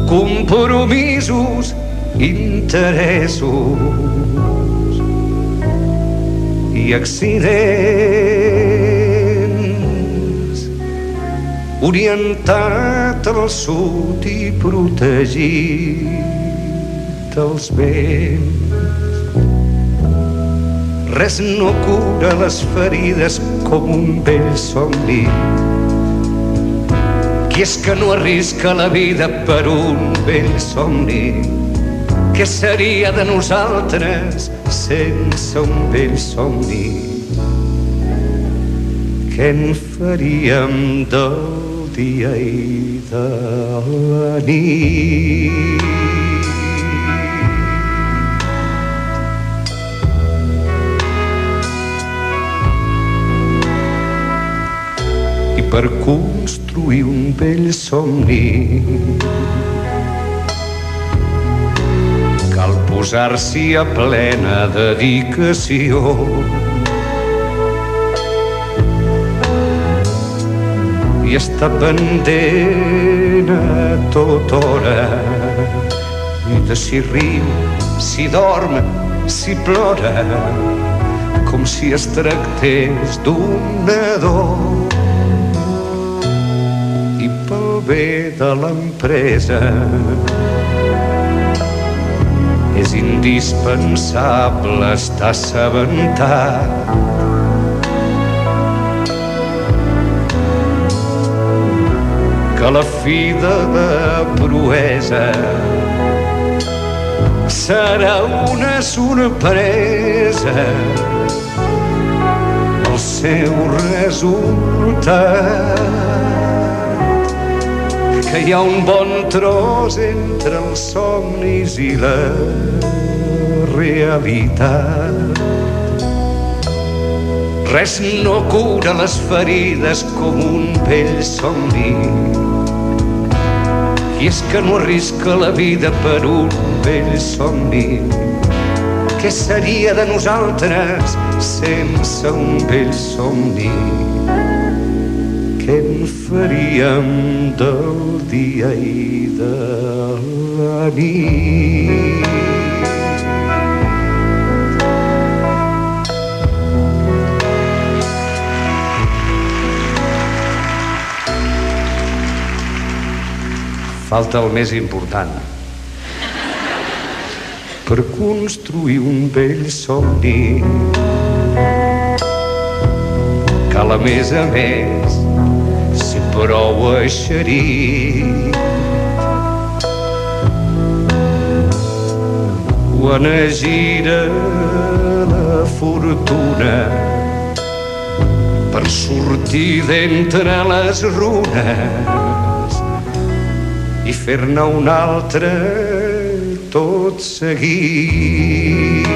compromisos, interessos i accidents, orientat al sud i protegit als vents. Res no cura les ferides com un vell somni. Qui és que no arrisca la vida per un vell somni? Què seria de nosaltres sense un vell somni? Què en faríem del dia i de la nit? per construir un vell somni cal posar-s'hi a plena dedicació. I està pendent a tota hora de si riu, si dorm, si plora, com si es tractés d'un nadó. I pel bé de l'empresa és indispensable estar assabentat que la fi de la proesa serà una sorpresa el seu resultat, que hi ha un bon tros entre els somnis i la realitat. Res no cura les ferides com un vell somni, i és que no arrisca la vida per un vell somni. Què seria de nosaltres sense un vell somni? Què en faríem del dia i de la nit? Falta el més important. Per construir un vell somni cal, a més, ser prou eixerit. Quan es gira la fortuna per sortir d'entre les runes i fer-ne un altre tot seguit.